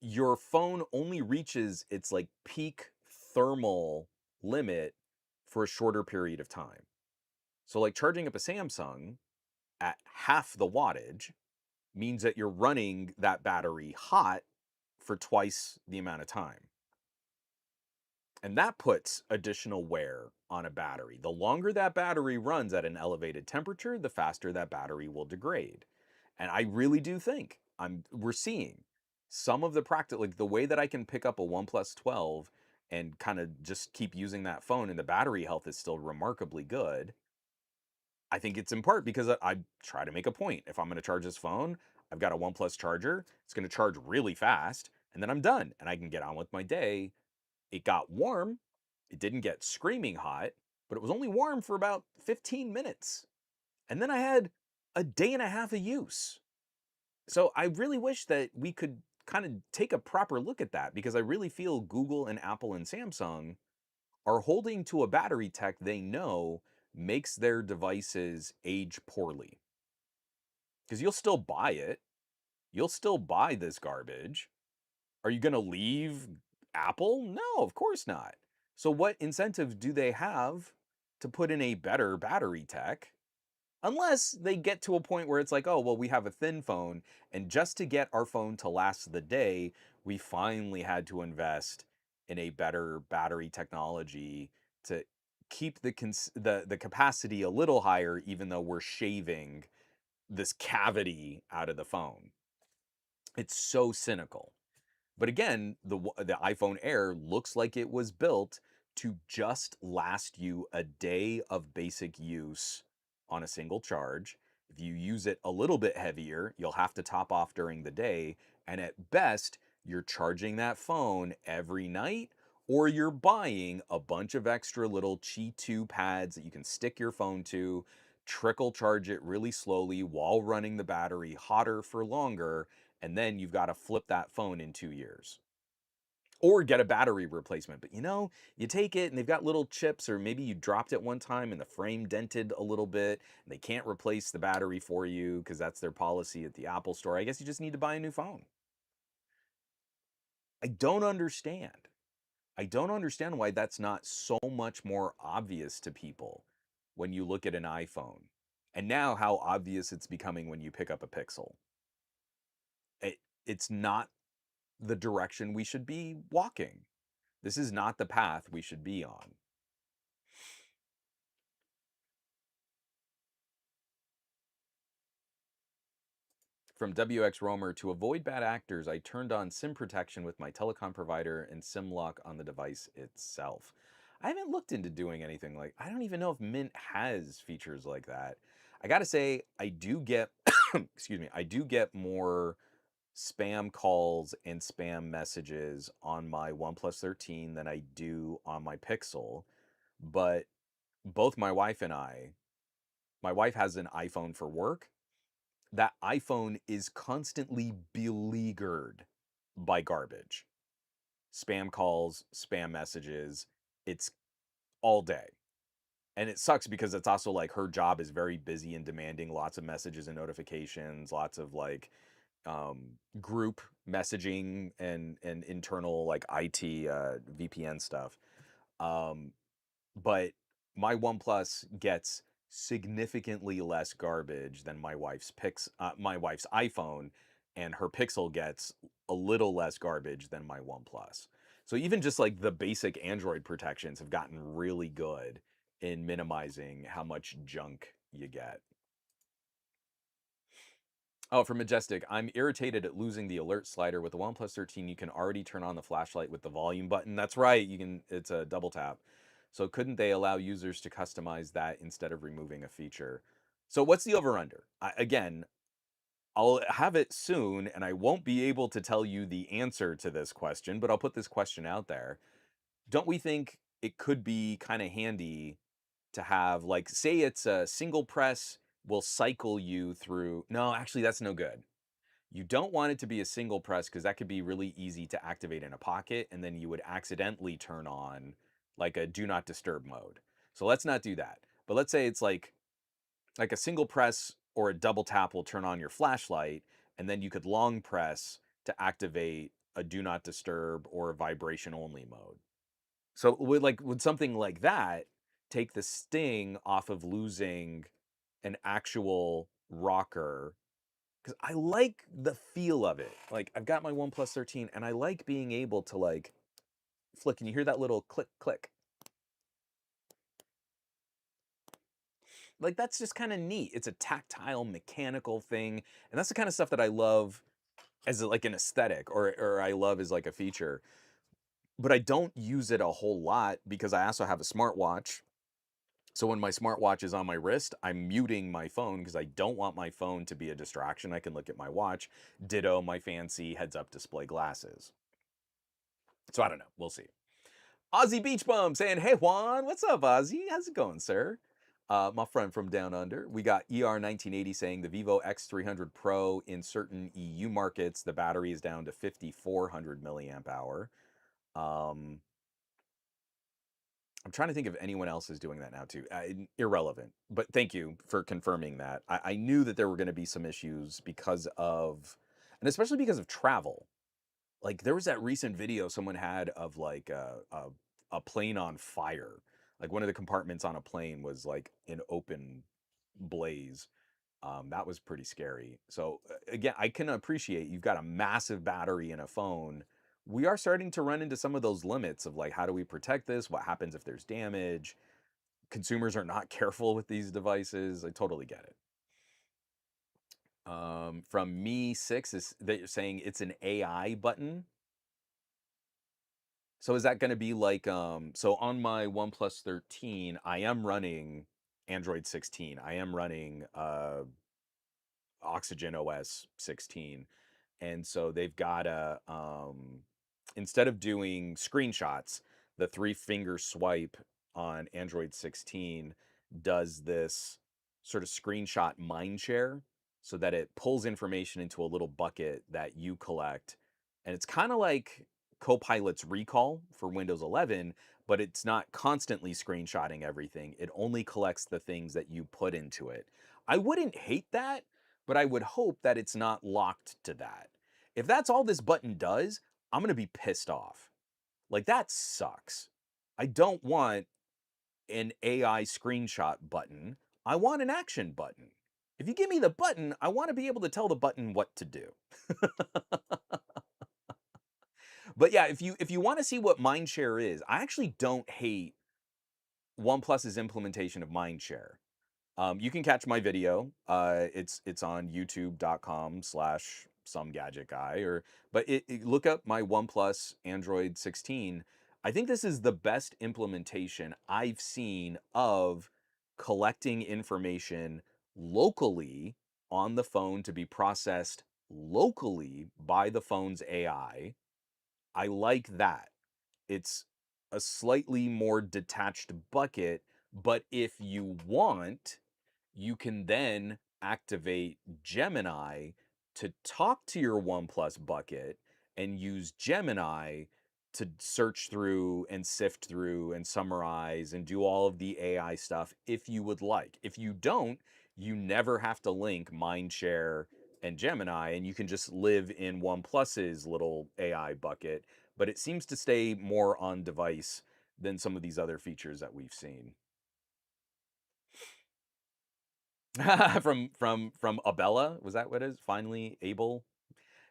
A: your phone only reaches its like peak thermal limit for a shorter period of time. So like charging up a Samsung at half the wattage means that you're running that battery hot for twice the amount of time. And that puts additional wear on a battery. The longer that battery runs at an elevated temperature, the faster that battery will degrade. And I really do think we're seeing some of the practice, like the way that I can pick up a OnePlus 12 and kind of just keep using that phone and the battery health is still remarkably good. I think it's in part because I try to make a point. If I'm going to charge this phone, I've got a OnePlus charger. It's going to charge really fast and then I'm done and I can get on with my day. It got warm. It didn't get screaming hot, but it was only warm for about 15 minutes. And then I had a day and a half of use. So I really wish that we could kind of take a proper look at that because I really feel Google and Apple and Samsung are holding to a battery tech they know makes their devices age poorly. Because you'll still buy it, you'll still buy this garbage. Are you going to leave Apple? No, of course not. So, what incentive do they have to put in a better battery tech? Unless they get to a point where it's like, oh, well, we have a thin phone, and just to get our phone to last the day, we finally had to invest in a better battery technology to keep the capacity a little higher, even though we're shaving this cavity out of the phone. It's so cynical. But again, the iPhone Air looks like it was built to just last you a day of basic use on a single charge. If you use it a little bit heavier, you'll have to top off during the day. And at best, you're charging that phone every night, or you're buying a bunch of extra little Qi 2 pads that you can stick your phone to, trickle charge it really slowly while running the battery hotter for longer, and then you've got to flip that phone in 2 years or get a battery replacement. But you take it and they've got little chips, or maybe you dropped it one time and the frame dented a little bit and they can't replace the battery for you because that's their policy at the Apple store. I guess you just need to buy a new phone. I don't understand. I don't understand why that's not so much more obvious to people when you look at an iPhone. And now how obvious it's becoming when you pick up a Pixel. It's not the direction we should be walking. This is not the path we should be on. From WX Roamer, to avoid bad actors, I turned on SIM protection with my telecom provider and SIM lock on the device itself. I haven't looked into doing anything like I don't even know if Mint has features like that. I got to say I do get excuse me, I do get more spam calls and spam messages on my OnePlus 13 than I do on my Pixel, but both my wife has an iPhone for work. That iPhone is constantly beleaguered by garbage, spam calls, spam messages. It's all day. And it sucks because it's also like her job is very busy and demanding, lots of messages and notifications, lots of like group messaging and internal like IT VPN stuff. Um, but my OnePlus gets significantly less garbage than my wife's iPhone, and her Pixel gets a little less garbage than my OnePlus. So even just like the basic Android protections have gotten really good in minimizing how much junk you get. Oh, for Majestic, I'm irritated at losing the alert slider. With the OnePlus 13, you can already turn on the flashlight with the volume button. That's right, you can. It's a double tap. So couldn't they allow users to customize that instead of removing a feature? So what's the over under? Again, I'll have it soon, and I won't be able to tell you the answer to this question, but I'll put this question out there. Don't we think it could be kind of handy to have, like, say it's a single press will cycle you through? No, actually, that's no good. You don't want it to be a single press because that could be really easy to activate in a pocket, and then you would accidentally turn on like a do not disturb mode. So let's not do that. But let's say it's like a single press or a double tap will turn on your flashlight, and then you could long press to activate a do not disturb or a vibration only mode. So would something like that take the sting off of losing an actual rocker? Because I like the feel of it. Like I've got my OnePlus 13 and I like being able to like flick and you hear that little click click. Like that's just kind of neat. It's a tactile mechanical thing. And that's the kind of stuff that I love as like an aesthetic, or I love as like a feature. But I don't use it a whole lot because I also have a smartwatch. So when my smartwatch is on my wrist, I'm muting my phone because I don't want my phone to be a distraction. I can look at my watch. Ditto my fancy heads-up display glasses. So I don't know. We'll see. Aussie Beach Bum saying, "Hey Juan, what's up, Aussie? How's it going, sir?" My friend from down under. We got ER1980 saying the Vivo X300 Pro in certain EU markets, the battery is down to 5,400 milliamp hour. I'm trying to think if anyone else is doing that now too. Irrelevant, but thank you for confirming that. I knew that there were going to be some issues because of, and especially because of travel. Like there was that recent video someone had of like a plane on fire. Like one of the compartments on a plane was like an open blaze. That was pretty scary. So again, I can appreciate you've got a massive battery in a phone. We are starting to run into some of those limits of like, how do we protect this? What happens if there's damage? Consumers are not careful with these devices. I totally get it. From me six is that you're saying it's an AI button. So is that gonna be like, so on my OnePlus 13, I am running Android 16. I am running, Oxygen OS 16. And so they've got a instead of doing screenshots, the three finger swipe on Android 16 does this sort of screenshot mind share so that it pulls information into a little bucket that you collect. And it's kind of like Copilot's recall for Windows 11, but it's not constantly screenshotting everything. It only collects the things that you put into it. I wouldn't hate that, but I would hope that it's not locked to that. If that's all this button does, I'm going to be pissed off. Like, that sucks. I don't want an AI screenshot button. I want an action button. If you give me the button, I want to be able to tell the button what to do. But yeah, if you want to see what Mindshare is, I actually don't hate OnePlus's implementation of Mindshare. You can catch my video. It's on youtube.com/ some gadget guy or but look up my OnePlus Android 16. I think this is the best implementation I've seen of collecting information locally on the phone to be processed locally by the phone's AI. I like that. It's a slightly more detached bucket, but if you want, you can then activate Gemini to talk to your OnePlus bucket and use Gemini to search through and sift through and summarize and do all of the AI stuff if you would like. If you don't, you never have to link Mindshare and Gemini, and you can just live in OnePlus's little AI bucket, but it seems to stay more on device than some of these other features that we've seen. From Abella, was that what it is? Finally, Abel.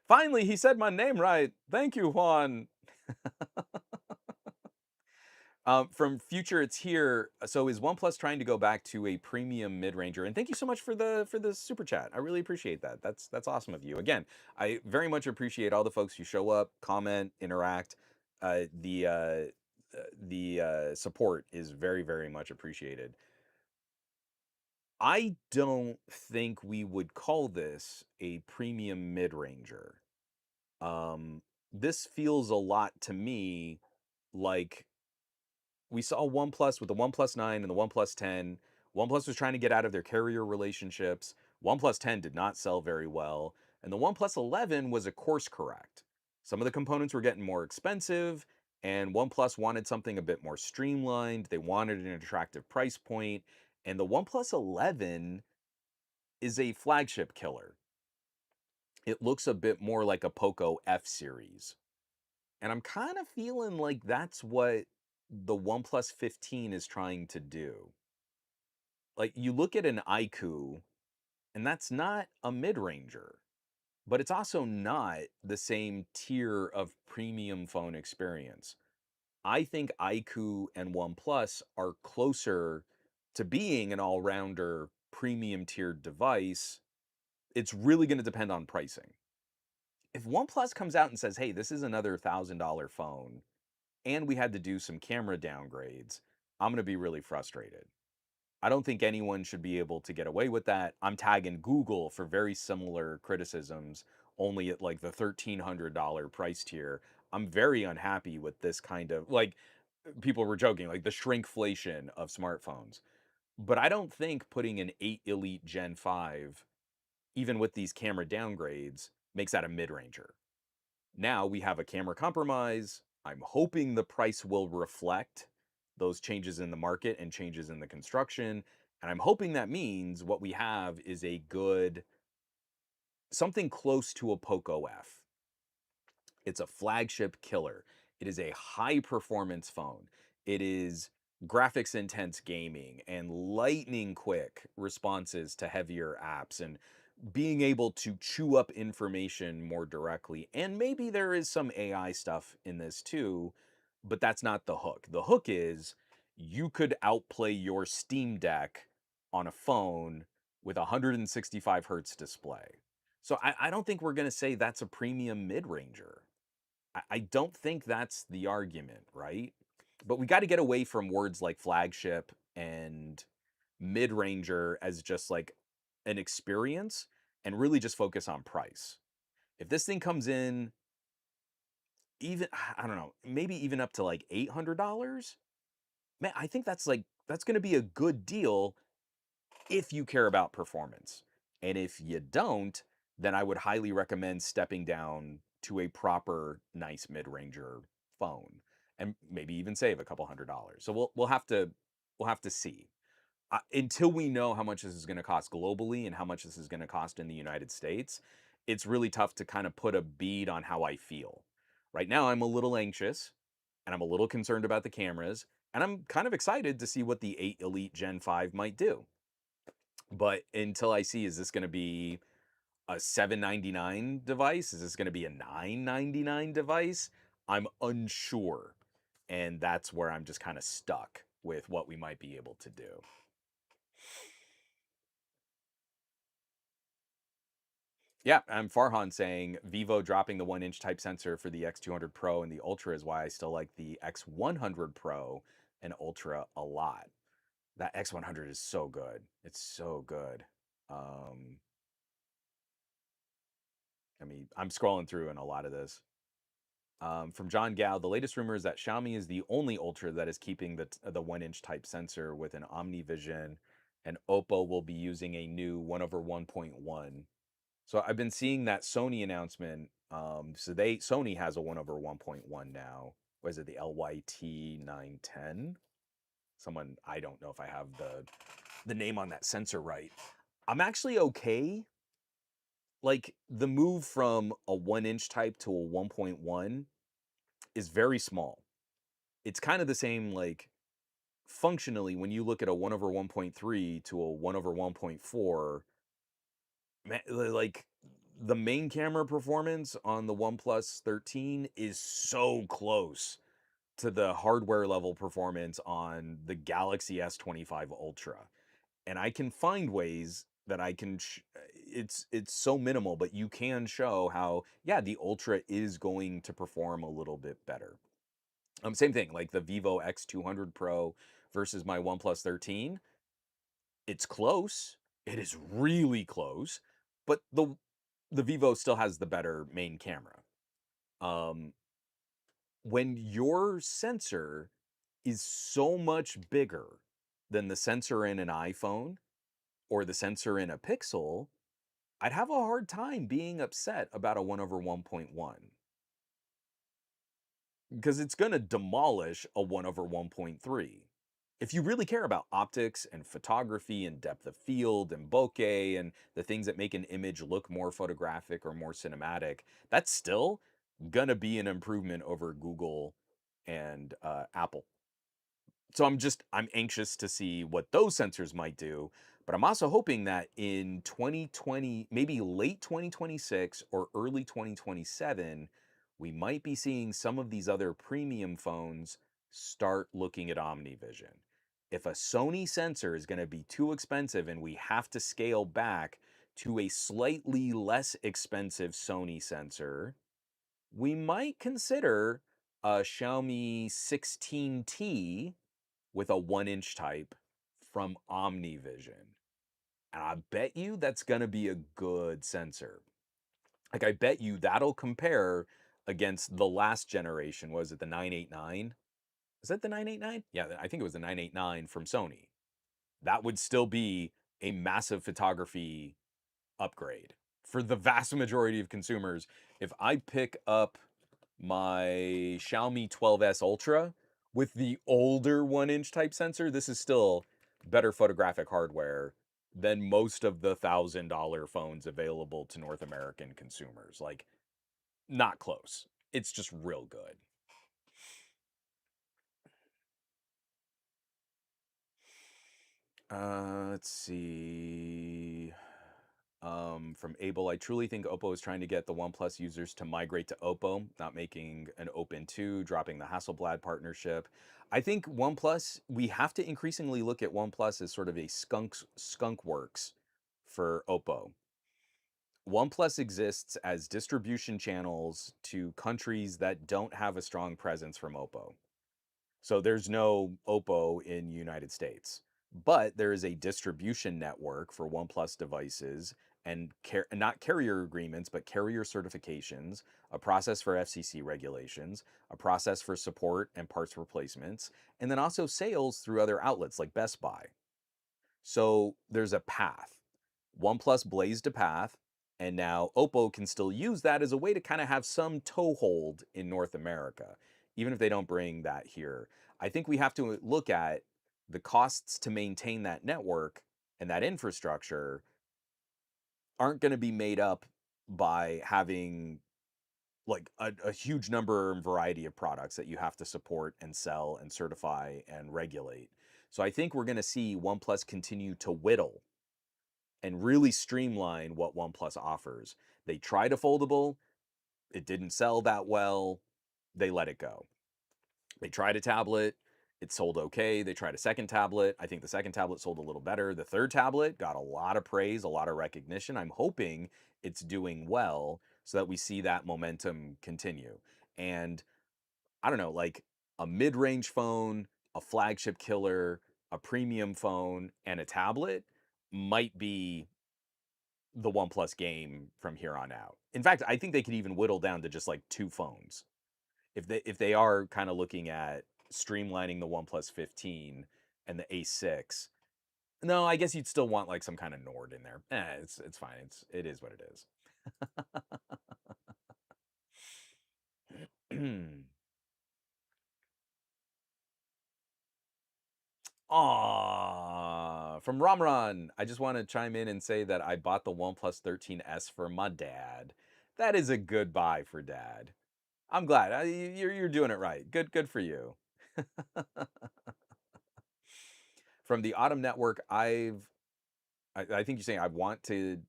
A: Finally, he said my name right. Thank you, Juan. From Future, it's here. So is OnePlus trying to go back to a premium mid-ranger? And thank you so much for the super chat. I really appreciate that. That's awesome of you. Again, I very much appreciate all the folks who show up, comment, interact. The support is very very much appreciated. I don't think we would call this a premium mid-ranger. Um, this feels a lot to me like we saw OnePlus with the OnePlus 9 and the OnePlus 10. OnePlus was trying to get out of their carrier relationships. OnePlus 10 did not sell very well, and the OnePlus 11 was a course correct. Some of the components were getting more expensive, and OnePlus wanted something a bit more streamlined. They wanted an attractive price point, and the OnePlus 11 is a flagship killer. It looks a bit more like a Poco F series. And I'm kind of feeling like that's what the OnePlus 15 is trying to do. Like you look at an iQOO, and that's not a mid-ranger, but it's also not the same tier of premium phone experience. I think iQOO and OnePlus are closer to being an all-rounder premium tiered device. It's really going to depend on pricing. If OnePlus comes out and says, "Hey, this is another $1,000 phone, and we had to do some camera downgrades," I'm going to be really frustrated. I don't think anyone should be able to get away with that. I'm tagging Google for very similar criticisms, only at like the $1,300 price tier. I'm very unhappy with this kind of like people were joking, like the shrinkflation of smartphones. But I don't think putting an 8 Elite Gen 5, even with these camera downgrades, makes that a mid ranger. Now we have a camera compromise. I'm hoping the price will reflect those changes in the market and changes in the construction. And I'm hoping that means what we have is a good, something close to a Poco F. It's a flagship killer. It is a high performance phone. It is graphics intense gaming and lightning quick responses to heavier apps and being able to chew up information more directly. And maybe there is some AI stuff in this too, but that's not the hook. The hook is you could outplay your Steam Deck on a phone with a 165 hertz display. So I don't think we're going to say that's a premium mid ranger. I don't think that's the argument, right? But we got to get away from words like flagship and mid-ranger as just like an experience and really just focus on price. If this thing comes in even I don't know, maybe even up to like $800, man, I think that's going to be a good deal if you care about performance. And if you don't, then I would highly recommend stepping down to a proper nice mid-ranger phone and maybe even save a couple $100. So we'll have to see. Until we know how much this is going to cost globally and how much this is going to cost in the United States, it's really tough to kind of put a bead on how I feel. Right now, I'm a little anxious and I'm a little concerned about the cameras, and I'm kind of excited to see what the 8 Elite Gen 5 might do. But until I see, is this going to be a 799 device? Is this going to be a 999 device? I'm unsure. And that's where I'm just kind of stuck with what we might be able to do. Yeah, I'm Farhan saying Vivo dropping the 1-inch type sensor for the X200 Pro and the Ultra is why I still like the X100 Pro and Ultra a lot. That X100 is so good. It's so good. Um, I mean, I'm scrolling through in a lot of this. From John Gow, the latest rumor is that Xiaomi is the only Ultra that is keeping the 1-inch type sensor with an OmniVision, and Oppo will be using a new 1/1.1. So I've been seeing that Sony announcement. So Sony has a 1/1.1 now. What is it? The LYT 910. Someone, I don't know if I have the name on that sensor right. I'm actually okay. Like the move from a 1-inch type to a 1.1 is very small. It's kind of the same, like functionally when you look at a 1/1.3 to a 1/1.4, like the main camera performance on the OnePlus 13 is so close to the hardware level performance on the Galaxy S25 Ultra. And I can find ways that I can it's so minimal, but you can show how yeah, the Ultra is going to perform a little bit better. Same thing, like the Vivo X200 Pro versus my OnePlus 13. It's close. It is really close, but the Vivo still has the better main camera. Um, when your sensor is so much bigger than the sensor in an iPhone or the sensor in a Pixel, I'd have a hard time being upset about a 1/1.1 because it's going to demolish a 1/1.3. If you really care about optics and photography and depth of field and bokeh and the things that make an image look more photographic or more cinematic, that's still gonna be an improvement over Google and Apple. So I'm anxious to see what those sensors might do, but I'm also hoping that in 2020, maybe late 2026 or early 2027, we might be seeing some of these other premium phones start looking at OmniVision. If a Sony sensor is going to be too expensive and we have to scale back to a slightly less expensive Sony sensor, we might consider a Xiaomi 16T with a 1-inch type from OmniVision. And I bet you that's going to be a good sensor. Like, I bet you that'll compare against the last generation. Was it the 989? Is that the 989? Yeah, I think it was the 989 from Sony. That would still be a massive photography upgrade for the vast majority of consumers. If I pick up my Xiaomi 12S Ultra with the older 1-inch type sensor, this is still better photographic hardware than most of the $1,000 phones available to North American consumers. Like, not close. It's just real good. Let's see. From Abel, I truly think Oppo is trying to get the OnePlus users to migrate to Oppo, not making an Open 2, dropping the Hasselblad partnership. I think OnePlus, we have to increasingly look at OnePlus as sort of a skunk works for Oppo. OnePlus exists as distribution channels to countries that don't have a strong presence from Oppo. So there's no Oppo in United States, but there is a distribution network for OnePlus devices and not carrier agreements, but carrier certifications, a process for FCC regulations, a process for support and parts replacements, and then also sales through other outlets like Best Buy. So there's a path. OnePlus blazed a path, and now Oppo can still use that as a way to kind of have some toehold in North America, even if they don't bring that here. I think we have to look at the costs to maintain that network and that infrastructure aren't going to be made up by having like a huge number and variety of products that you have to support and sell and certify and regulate. So I think we're going to see OnePlus continue to whittle and really streamline what OnePlus offers. They tried a foldable, it didn't sell that well, they let it go. They tried a tablet, it sold okay. They tried a second tablet. I think the second tablet sold a little better. The third tablet got a lot of praise, a lot of recognition. I'm hoping it's doing well so that we see that momentum continue. And I don't know, like a mid range phone, a flagship killer, a premium phone, and a tablet might be the OnePlus game from here on out. In fact, I think they could even whittle down to just like two phones. If they are kind of looking at streamlining the OnePlus 15 and the A6. No, I guess you'd still want like some kind of Nord in there. It's fine. It is what it is. Aw, from Ramran, I just want to chime in and say that I bought the OnePlus 13S for my dad. That is a good buy for dad. I'm glad. You're doing it right. Good for you. From the Autumn Network, I think you're saying I went to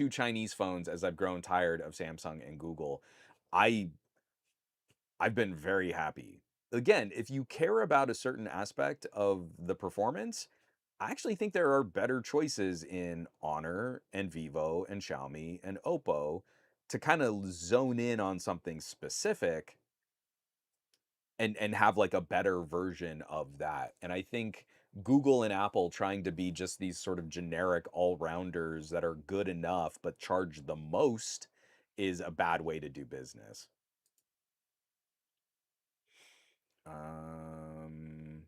A: Chinese phones as I've grown tired of Samsung and Google. I I've been very happy. Again, if you care about a certain aspect of the performance, I actually think there are better choices in Honor and Vivo and Xiaomi and Oppo to kind of zone in on something specific and have like a better version of that. And I think Google and Apple trying to be just these sort of generic all-rounders that are good enough but charge the most is a bad way to do business. Um,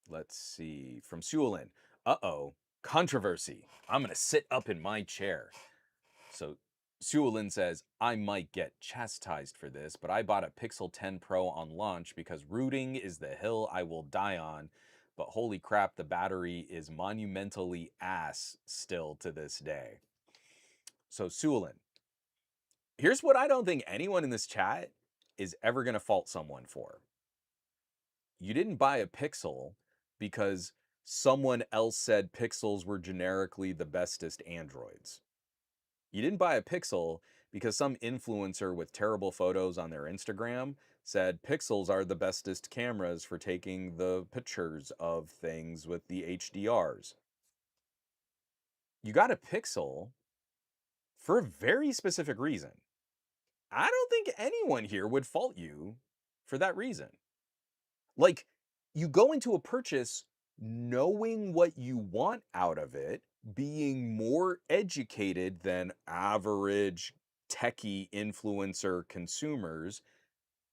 A: let's see. From Suolin. Uh-oh. Controversy. I'm gonna sit up in my chair. So Suolin says, I might get chastised for this, but I bought a Pixel 10 Pro on launch because rooting is the hill I will die on. But holy crap, the battery is monumentally ass still to this day. So Suolin, here's what I don't think anyone in this chat is ever going to fault someone for. You didn't buy a Pixel because someone else said Pixels were generically the bestest Androids. You didn't buy a Pixel because some influencer with terrible photos on their Instagram said Pixels are the bestest cameras for taking the pictures of things with the HDRs. You got a Pixel for a very specific reason. I don't think anyone here would fault you for that reason. Like, you go into a purchase knowing what you want out of it, being more educated than average techie influencer consumers,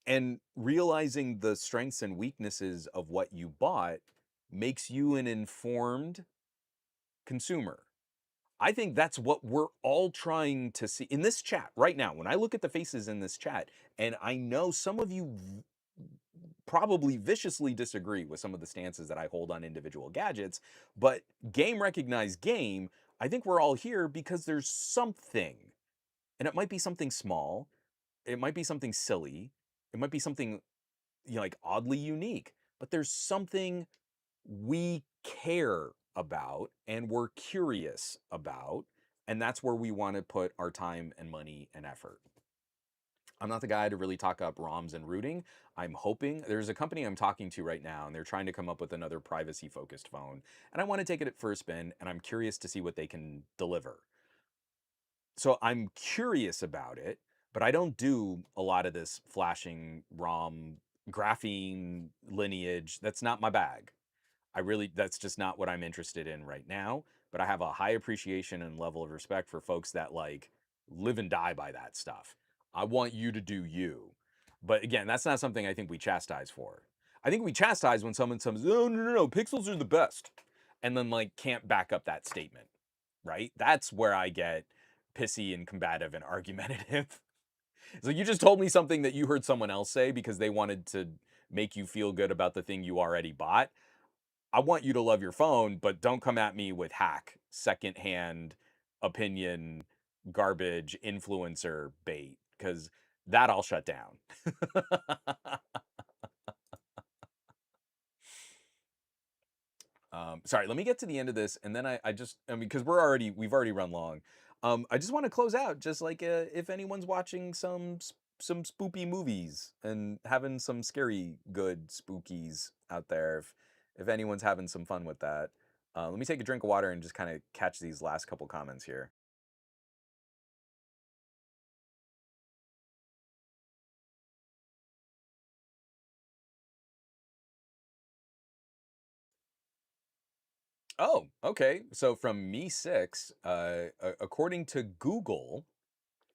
A: and realizing the strengths and weaknesses of what you bought makes you an informed consumer. I think that's what we're all trying to see in this chat right now. When I look at the faces in this chat, and I know some of you probably viciously disagree with some of the stances that I hold on individual gadgets, but game recognized game, I think we're all here because there's something, and it might be something small, it might be something silly, it might be something like oddly unique, but there's something we care about and we're curious about, and that's where we want to put our time and money and effort. I'm not the guy to really talk up ROMs and rooting. I'm hoping there's a company I'm talking to right now, and they're trying to come up with another privacy focused phone. And I want to take it for a spin, and I'm curious to see what they can deliver. So I'm curious about it, but I don't do a lot of this flashing ROM graphene lineage. That's not my bag. That's just not what I'm interested in right now. But I have a high appreciation and level of respect for folks that like live and die by that stuff. I want you to do you. But again, that's not something I think we chastise for. I think we chastise when someone says, "Oh no, pixels are the best," and then like can't back up that statement, right? That's where I get pissy and combative and argumentative. So you just told me something that you heard someone else say because they wanted to make you feel good about the thing you already bought. I want you to love your phone, but don't come at me with hack, secondhand opinion, garbage, influencer bait, because that I'll shut down. Sorry, let me get to the end of this, and then I mean, because we've already run long. I just want to close out, just like if anyone's watching some spoopy movies and having some scary good spookies out there, if anyone's having some fun with that, let me take a drink of water and just kind of catch these last couple comments here. Oh, okay. So from me six, according to Google,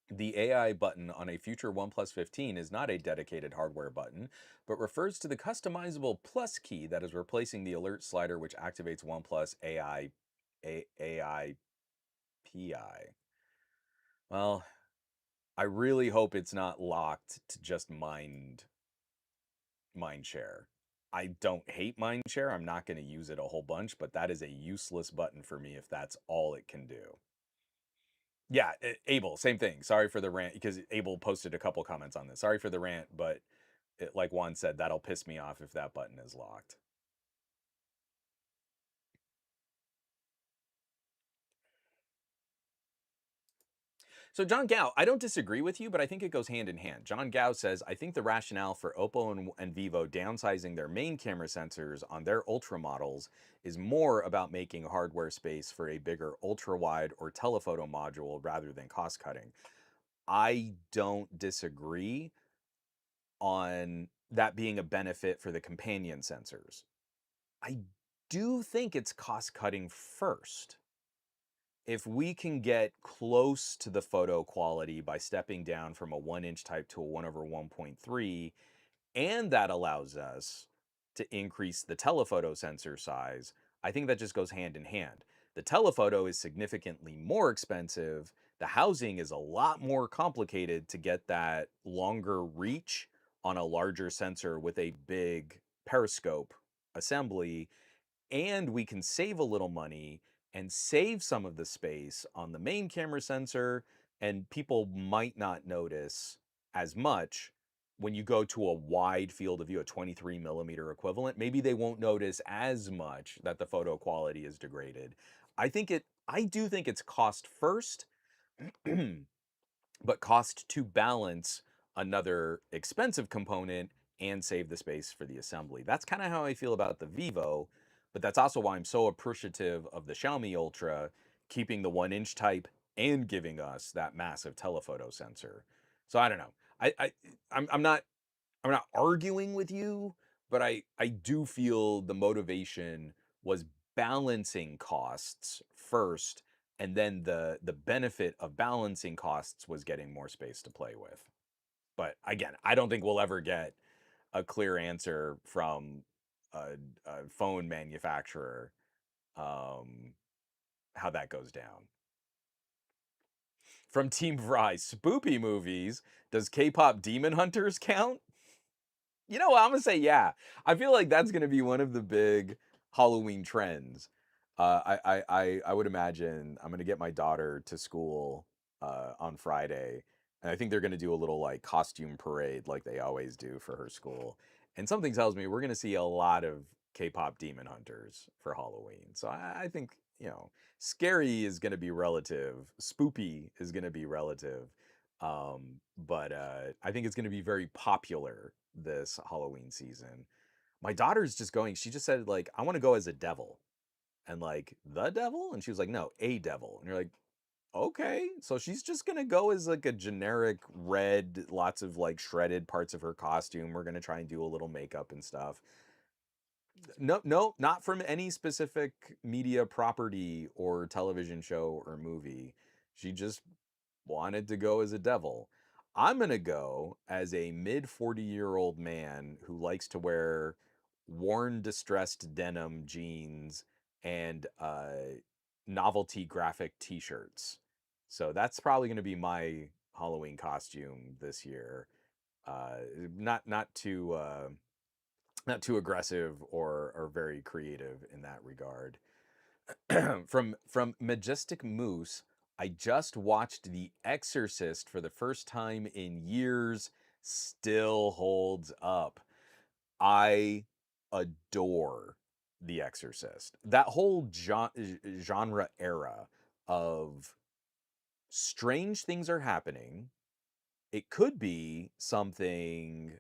A: the AI button on a future OnePlus 15 is not a dedicated hardware button, but refers to the customizable plus key that is replacing the alert slider which activates OnePlus AI PI. Well, I really hope it's not locked to just mind share. I don't hate mind share. I'm not going to use it a whole bunch, but that is a useless button for me if that's all it can do. Yeah, Abel, same thing. Sorry for the rant because Abel posted a couple comments on this. Sorry for the rant, but like Juan said, that'll piss me off if that button is locked. So John Gao, I don't disagree with you, but I think it goes hand in hand. John Gao says, I think the rationale for Oppo and Vivo downsizing their main camera sensors on their ultra models is more about making hardware space for a bigger ultra wide or telephoto module rather than cost cutting. I don't disagree on that being a benefit for the companion sensors. I do think it's cost cutting first. If we can get close to the photo quality by stepping down from a 1 inch type to a 1 over 1.3, and that allows us to increase the telephoto sensor size, I think that just goes hand in hand. The telephoto is significantly more expensive. The housing is a lot more complicated to get that longer reach on a larger sensor with a big periscope assembly, and we can save a little money and save some of the space on the main camera sensor, and people might not notice as much when you go to a wide field of view, a 23 millimeter equivalent. Maybe they won't notice as much that the photo quality is degraded. I do think it's cost first, but cost to balance another expensive component and save the space for the assembly. That's kind of how I feel about the Vivo, but that's also why I'm so appreciative of the Xiaomi Ultra keeping the 1 inch type and giving us that massive telephoto sensor. So I don't know. I'm not arguing with you, but I do feel the motivation was balancing costs first, and then the benefit of balancing costs was getting more space to play with. But again, I don't think we'll ever get a clear answer from a phone manufacturer, um, how that goes down. From Team Fry, spoopy movies. Does K-pop Demon Hunters count? You know what? I'm gonna say yeah. I feel like that's gonna be one of the big Halloween trends. I would imagine I'm gonna get my daughter to school on Friday, and I think they're gonna do a little like costume parade like they always do for her school. And something tells me we're gonna see a lot of K-pop Demon Hunters for Halloween. So I think scary is gonna be relative, spoopy is gonna be relative. But I think it's going to be very popular this Halloween season. My daughter's just going, she just said, like, I want to go as a devil. And like, the devil? And she was like, no, a devil. And you're like, okay. So she's just going to go as like a generic red, lots of like shredded parts of her costume. We're going to try and do a little makeup and stuff. No, no, not from any specific media property or television show or movie. She just wanted to go as a devil. I'm going to go as a mid 40-year-old man who likes to wear worn, distressed denim jeans and novelty graphic t shirts. So that's probably going to be my Halloween costume this year. Uh, not too. Not too aggressive or very creative in that regard. From Majestic Moose, I just watched The Exorcist for the first time in years. Still holds up. I adore The Exorcist. That whole genre era of strange things are happening. It could be something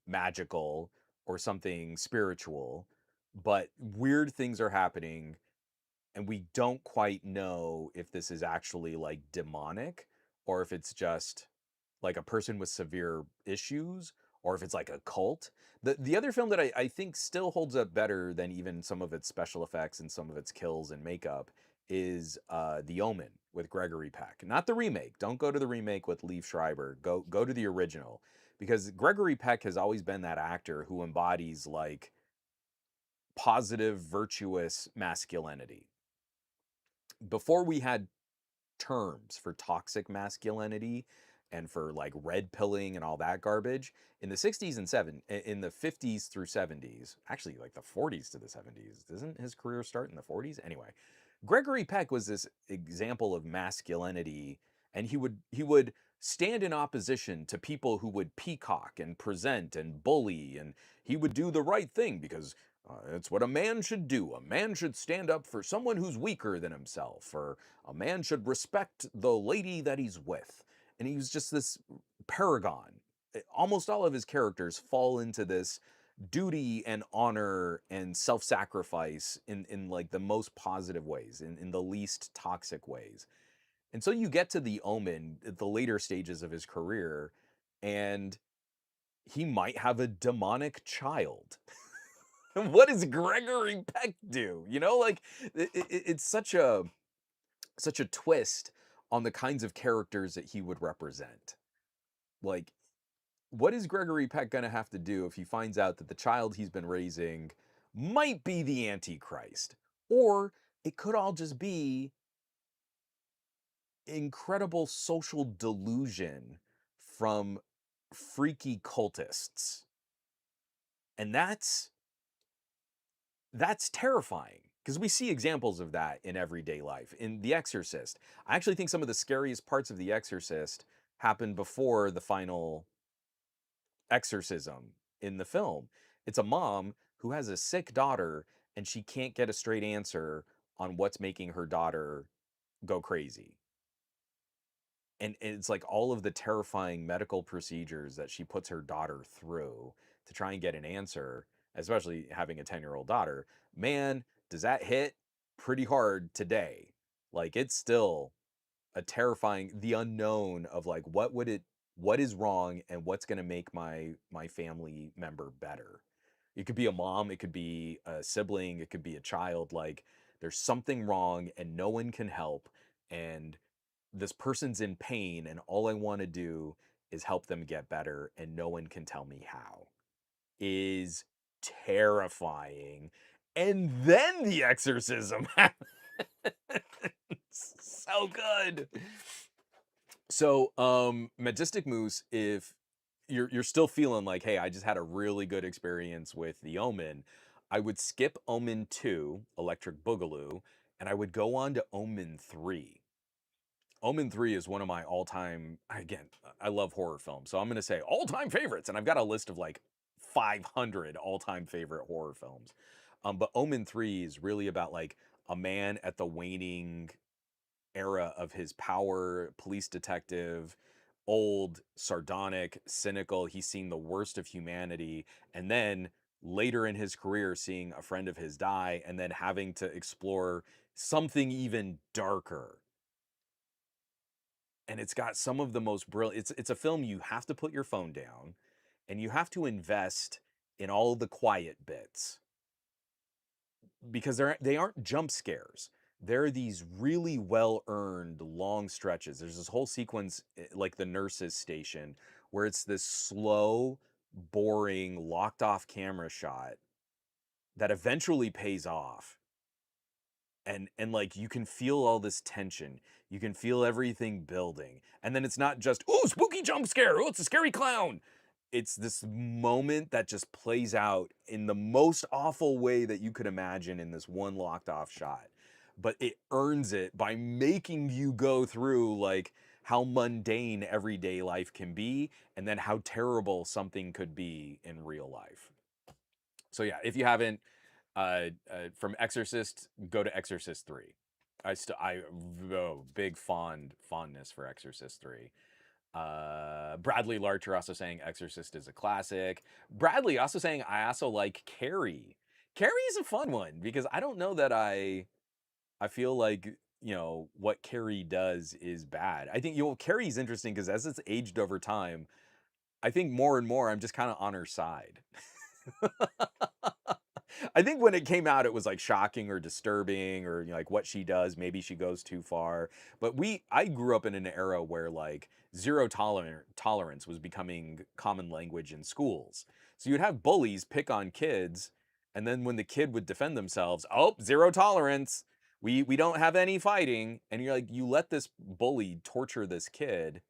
A: magical or something spiritual, but weird things are happening, and we don't quite know if this is actually like demonic or if it's just like a person with severe issues or if it's like a cult. The other film that I think still holds up better than even some of its special effects and some of its kills and makeup is The Omen with Gregory Peck. Not the remake. Don't go to the remake with Liev Schreiber. Go to the original, because Gregory Peck has always been that actor who embodies like positive, virtuous masculinity. Before we had terms for toxic masculinity and for like red pilling and all that garbage in the 60s and in the 50s through 70s, actually like the 40s to the 70s. Doesn't his career start in the 40s? Anyway, Gregory Peck was this example of masculinity, and he would stand in opposition to people who would peacock and present and bully, and he would do the right thing because it's what a man should do. A man should stand up for someone who's weaker than himself, or a man should respect the lady that he's with. And he was just this paragon. Almost all of his characters fall into this duty and honor and self-sacrifice in like the most positive ways, in the least toxic ways. And so you get to The Omen at the later stages of his career, and he might have a demonic child. What does Gregory Peck do? You know, like it's such a twist on the kinds of characters that he would represent. Like, what is Gregory Peck going to have to do if he finds out that the child he's been raising might be the Antichrist? Or it could all just be incredible social delusion from freaky cultists. And that's terrifying because we see examples of that in everyday life. In The Exorcist, I actually think some of the scariest parts of The Exorcist happen before the final exorcism in the film. It's a mom who has a sick daughter and she can't get a straight answer on what's making her daughter go crazy. And it's like all of the terrifying medical procedures that she puts her daughter through to try and get an answer, especially having a 10-year-old daughter. Man, does that hit pretty hard today. Like, it's still a terrifying, the unknown of like what is wrong and what's going to make my family member better. It could be a mom, it could be a sibling, it could be a child. Like, there's something wrong and no one can help, and this person's in pain, and all I want to do is help them get better, and no one can tell me how. Is terrifying. And then the exorcism happens. So good. So, Majestic Moose, if you're still feeling like, hey, I just had a really good experience with The Omen, I would skip Omen 2, Electric Boogaloo, and I would go on to Omen 3. Omen 3 is one of my all-time, again, I love horror films, so I'm going to say all-time favorites, and I've got a list of like 500 all-time favorite horror films. But Omen 3 is really about like a man at the waning era of his power, police detective, old, sardonic, cynical. He's seen the worst of humanity. And then later in his career, seeing a friend of his die and then having to explore something even darker. And it's got some of the most brilliant, it's a film you have to put your phone down and you have to invest in all the quiet bits because they aren't jump scares. They're these really well earned long stretches. There's this whole sequence, like the nurse's station, where it's this slow, boring, locked off camera shot that eventually pays off. And like you can feel all this tension. You can feel everything building. And then it's not just, oh, spooky jump scare. Oh, it's a scary clown. It's this moment that just plays out in the most awful way that you could imagine in this one locked off shot. But it earns it by making you go through like how mundane everyday life can be and then how terrible something could be in real life. So yeah, if you haven't, from Exorcist, go to Exorcist 3. Big fondness for Exorcist 3. Bradley Larcher also saying Exorcist is a classic. Bradley also saying I also like Carrie. Carrie is a fun one because I don't know that I feel like, what Carrie does is bad. I think, Carrie's interesting because as it's aged over time, I think more and more I'm just kind of on her side. I think when it came out, it was like shocking or disturbing, or like what she does. Maybe she goes too far. But I grew up in an era where like tolerance was becoming common language in schools. So you'd have bullies pick on kids, and then when the kid would defend themselves, oh, zero tolerance. We don't have any fighting, and you're like, you let this bully torture this kid,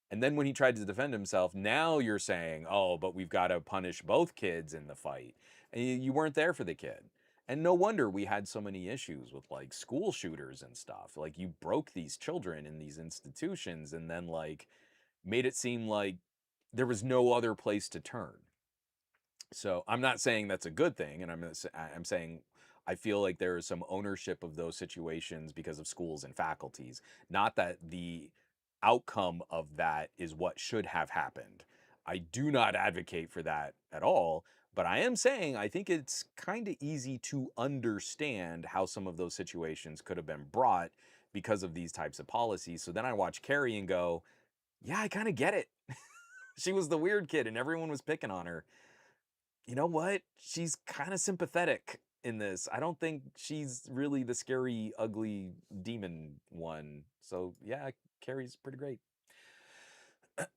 A: and then when he tried to defend himself, now you're saying, oh, but we've got to punish both kids in the fight. And you weren't there for the kid. And no wonder we had so many issues with like school shooters and stuff. Like you broke these children in these institutions and then like made it seem like there was no other place to turn. So I'm not saying that's a good thing, and I'm saying I feel like there is some ownership of those situations because of schools and faculties. Not that the outcome of that is what should have happened. I do not advocate for that at all, but I am saying I think it's kind of easy to understand how some of those situations could have been brought because of these types of policies. So then I watch Carrie and go, yeah, I kind of get it. She was the weird kid and everyone was picking on her. You know what? She's kind of sympathetic in this. I don't think she's really the scary, ugly demon one. So yeah, Carrie's pretty great.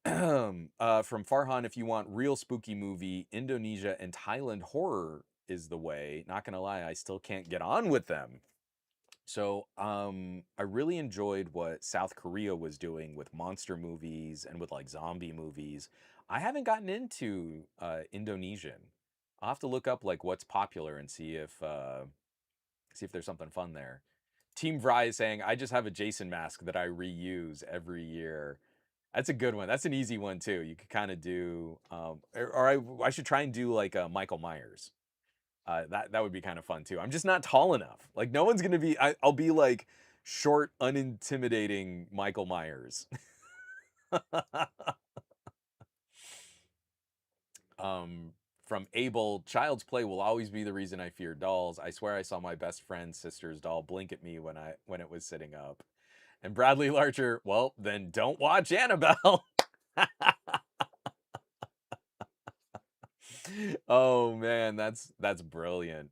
A: From Farhan, if you want real spooky movie, Indonesia and Thailand horror is the way. Not gonna lie, I still can't get on with them. So I really enjoyed what South Korea was doing with monster movies and with like zombie movies. I haven't gotten into Indonesian. I'll have to look up like what's popular and see if there's something fun there. Team Vry is saying, I just have a Jason mask that I reuse every year. That's a good one. That's an easy one too. You could kind of do, I should try and do like Michael Myers. That would be kind of fun too. I'm just not tall enough. Like no one's gonna be. I'll be like short, unintimidating Michael Myers. um, from Abel, child's play will always be the reason I fear dolls. I swear I saw my best friend's sister's doll blink at me when it was sitting up. And Bradley Larcher, well, then don't watch Annabelle. Oh man, that's brilliant.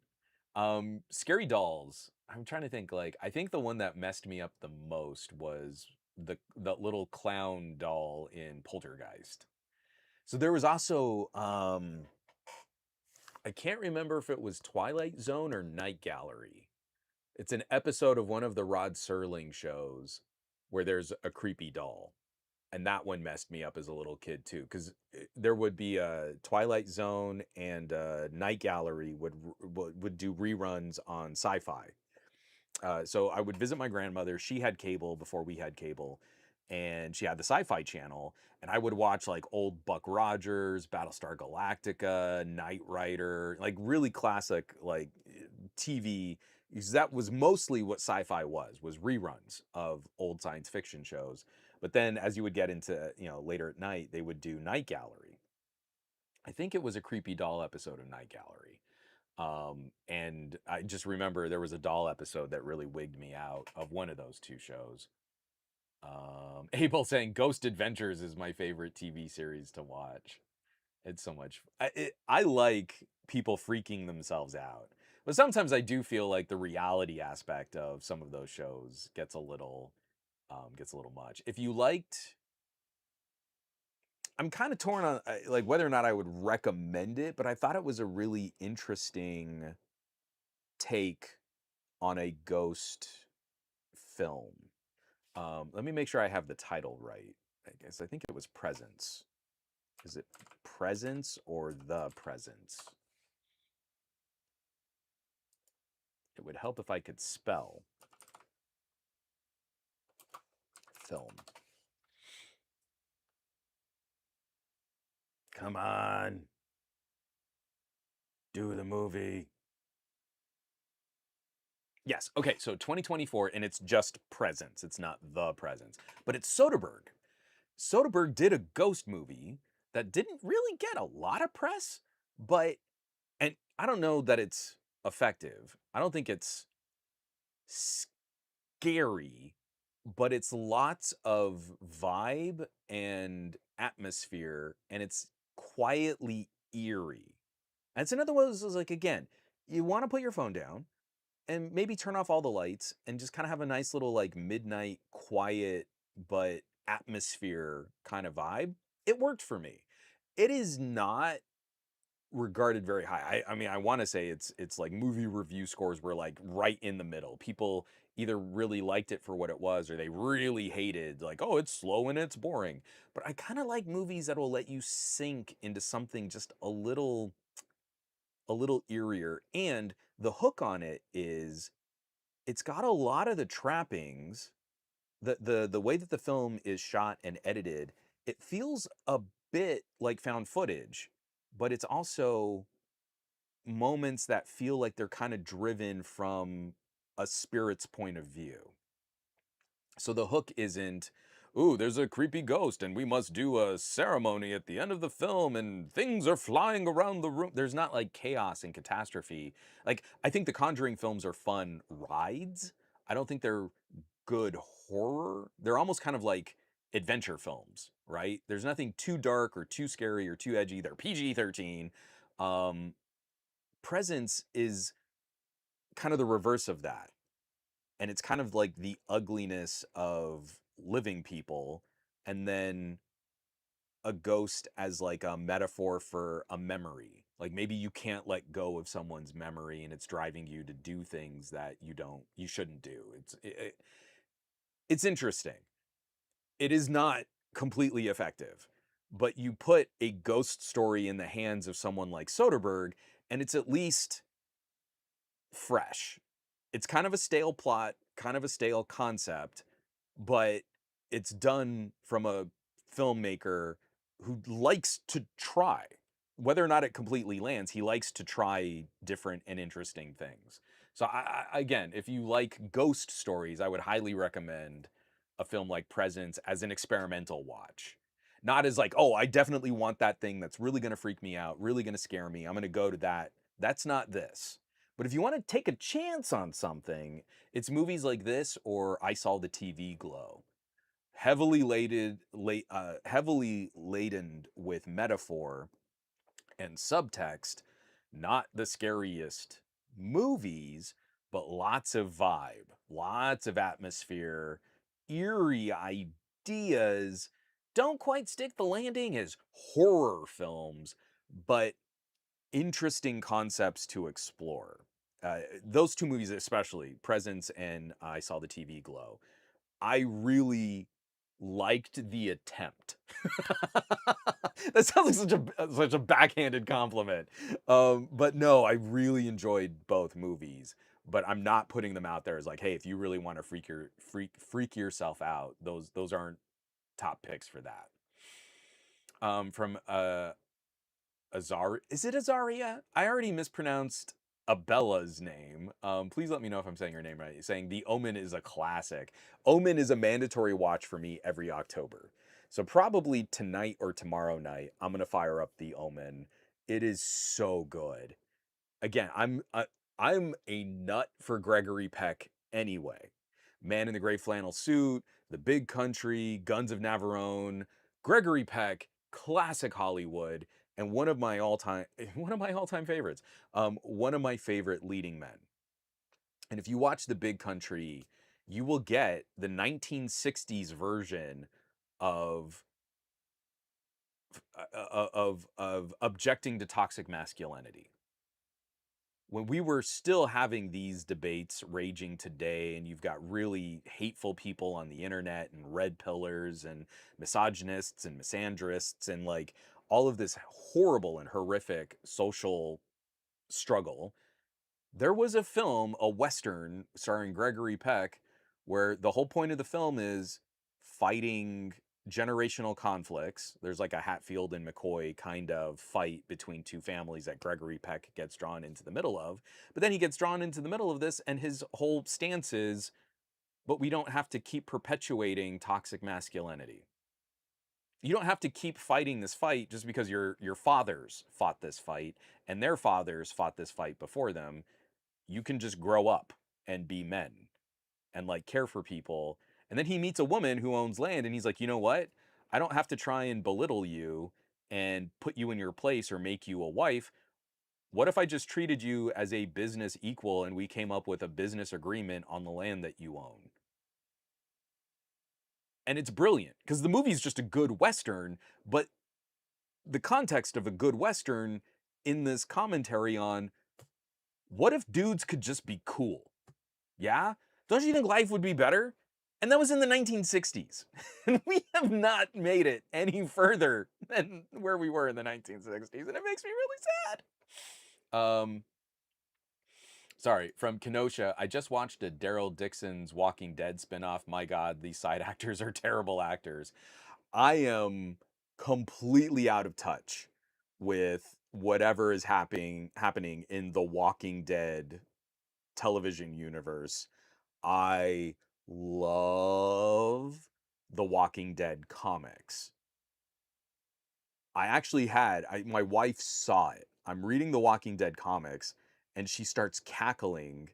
A: Scary dolls. I'm trying to think, like, I think the one that messed me up the most was the little clown doll in Poltergeist. So there was also I can't remember if it was Twilight Zone or Night Gallery. It's an episode of one of the Rod Serling shows where there's a creepy doll. And that one messed me up as a little kid too, because there would be a Twilight Zone and Night Gallery would do reruns on Sci-Fi. So I would visit my grandmother. She had cable before we had cable, and she had the Sci-Fi channel. And I would watch like old Buck Rogers, Battlestar Galactica, Knight Rider, like really classic like TV because that was mostly what sci-fi was reruns of old science fiction shows. But then as you would get into, later at night, they would do Night Gallery. I think it was a creepy doll episode of Night Gallery. And I just remember there was a doll episode that really wigged me out of one of those two shows. Abel saying Ghost Adventures is my favorite TV series to watch. It's so much. I like people freaking themselves out, but sometimes I do feel like the reality aspect of some of those shows gets a little much. If you liked, I'm kind of torn on like whether or not I would recommend it, but I thought it was a really interesting take on a ghost film. Let me make sure I have the title right. I think it was Presence. Is it Presence or The Presence? It would help if I could spell film. Come on. Do the movie. Yes. Okay. So 2024, and it's just Presence. It's not The Presence, but it's Soderbergh. Soderbergh did a ghost movie that didn't really get a lot of press, but, and I don't know that it's effective. I don't think it's scary, but it's lots of vibe and atmosphere, and it's quietly eerie. And it's another one of those, like, again, you want to put your phone down and maybe turn off all the lights and just kind of have a nice little, like, midnight quiet but atmosphere kind of vibe. It worked for me. It is not regarded very high. I mean, I want to say it's like movie review scores were like right in the middle. People either really liked it for what it was or they really hated, like, oh, it's slow and it's boring. But I kind of like movies that will let you sink into something just a little eerier. And the hook on it is it's got a lot of the trappings, the way that the film is shot and edited, it feels a bit like found footage, but it's also moments that feel like they're kind of driven from a spirit's point of view. So the hook isn't, ooh, there's a creepy ghost and we must do a ceremony at the end of the film and things are flying around the room. There's not like chaos and catastrophe. Like, I think the Conjuring films are fun rides. I don't think they're good horror. They're almost kind of like adventure films, right? There's nothing too dark or too scary or too edgy. They're PG-13. Um, Presence is kind of the reverse of that. And it's kind of like the ugliness of living people, and then a ghost as like a metaphor for a memory. Like maybe you can't let go of someone's memory and it's driving you to do things that you shouldn't do. It's interesting. It is not completely effective, but you put a ghost story in the hands of someone like Soderbergh and it's at least fresh. It's kind of a stale plot, kind of a stale concept, but it's done from a filmmaker who likes to try. Whether or not it completely lands, he likes to try different and interesting things. So again, if you like ghost stories, I would highly recommend a film like Presence as an experimental watch. Not as like, oh, I definitely want that thing that's really going to freak me out, really going to scare me. I'm going to go to that. That's not this. But if you want to take a chance on something, it's movies like this or I Saw the TV Glow. Heavily laden with metaphor and subtext, not the scariest movies, but lots of vibe, lots of atmosphere, eerie ideas. Don't quite stick the landing as horror films, but interesting concepts to explore. Those two movies, especially Presence and I Saw the TV Glow, I really liked the attempt. That sounds like such a backhanded compliment. But no, I really enjoyed both movies. But I'm not putting them out there as like, hey, if you really want to freak yourself out, those aren't top picks for that. From Azar, is it Azaria? I already mispronounced Abella's name. Please let me know if I'm saying her name right. Saying The Omen is a classic. Omen is a mandatory watch for me every October. So probably tonight or tomorrow night, I'm gonna fire up The Omen. It is so good. Again, I'm a nut for Gregory Peck anyway. Man in the Gray Flannel Suit, The Big Country, Guns of Navarone, Gregory Peck, classic Hollywood, and one of my all-time favorites. One of my favorite leading men. And if you watch The Big Country, you will get the 1960s version of of objecting to toxic masculinity. When we were still having these debates raging today, and you've got really hateful people on the internet and red pillars and misogynists and misandrists and like all of this horrible and horrific social struggle, there was a film, a Western starring Gregory Peck, where the whole point of the film is fighting generational conflicts. There's like a Hatfield and McCoy kind of fight between two families that Gregory Peck gets drawn into the middle of. But then he gets drawn into the middle of this, and his whole stance is, but we don't have to keep perpetuating toxic masculinity. You don't have to keep fighting this fight just because your fathers fought this fight and their fathers fought this fight before them. You can just grow up and be men and like care for people. And then he meets a woman who owns land, and he's like, you know what? I don't have to try and belittle you and put you in your place or make you a wife. What if I just treated you as a business equal and we came up with a business agreement on the land that you own? And it's brilliant because the movie's just a good Western, but the context of a good Western in this commentary on what if dudes could just be cool? Yeah? Don't you think life would be better? And that was in the 1960s. And we have not made it any further than where we were in the 1960s. And it makes me really sad. Sorry, from Kenosha, I just watched a Daryl Dixon's Walking Dead spinoff. My God, these side actors are terrible actors. I am completely out of touch with whatever is happening in the Walking Dead television universe. I love the Walking Dead comics. I actually my wife saw it. I'm reading the Walking Dead comics and she starts cackling.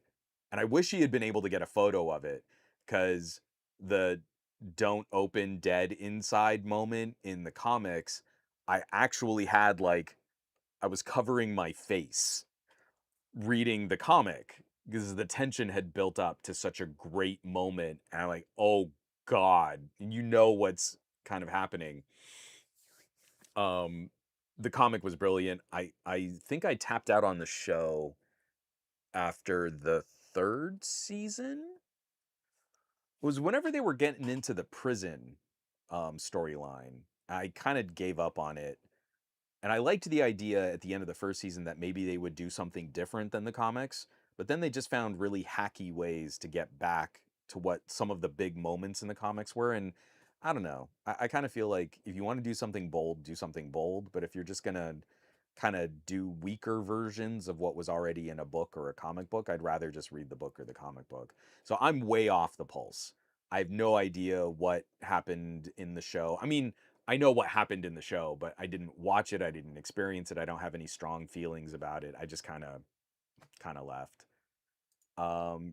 A: And I wish she had been able to get a photo of it because the don't open dead inside moment in the comics, I actually had like, I was covering my face reading the comic because the tension had built up to such a great moment. And I'm like, oh God, you know what's kind of happening. Um, the comic was brilliant. I think I tapped out on the show after the third season. It was whenever they were getting into the prison storyline. I kind of gave up on it. And I liked the idea at the end of the first season that maybe they would do something different than the comics, but then they just found really hacky ways to get back to what some of the big moments in the comics were. And I don't know. I kind of feel like if you want to do something bold, do something bold. But if you're just going to kind of do weaker versions of what was already in a book or a comic book, I'd rather just read the book or the comic book. So I'm way off the pulse. I have no idea what happened in the show. I mean, I know what happened in the show, but I didn't watch it. I didn't experience it. I don't have any strong feelings about it. I just kind of left.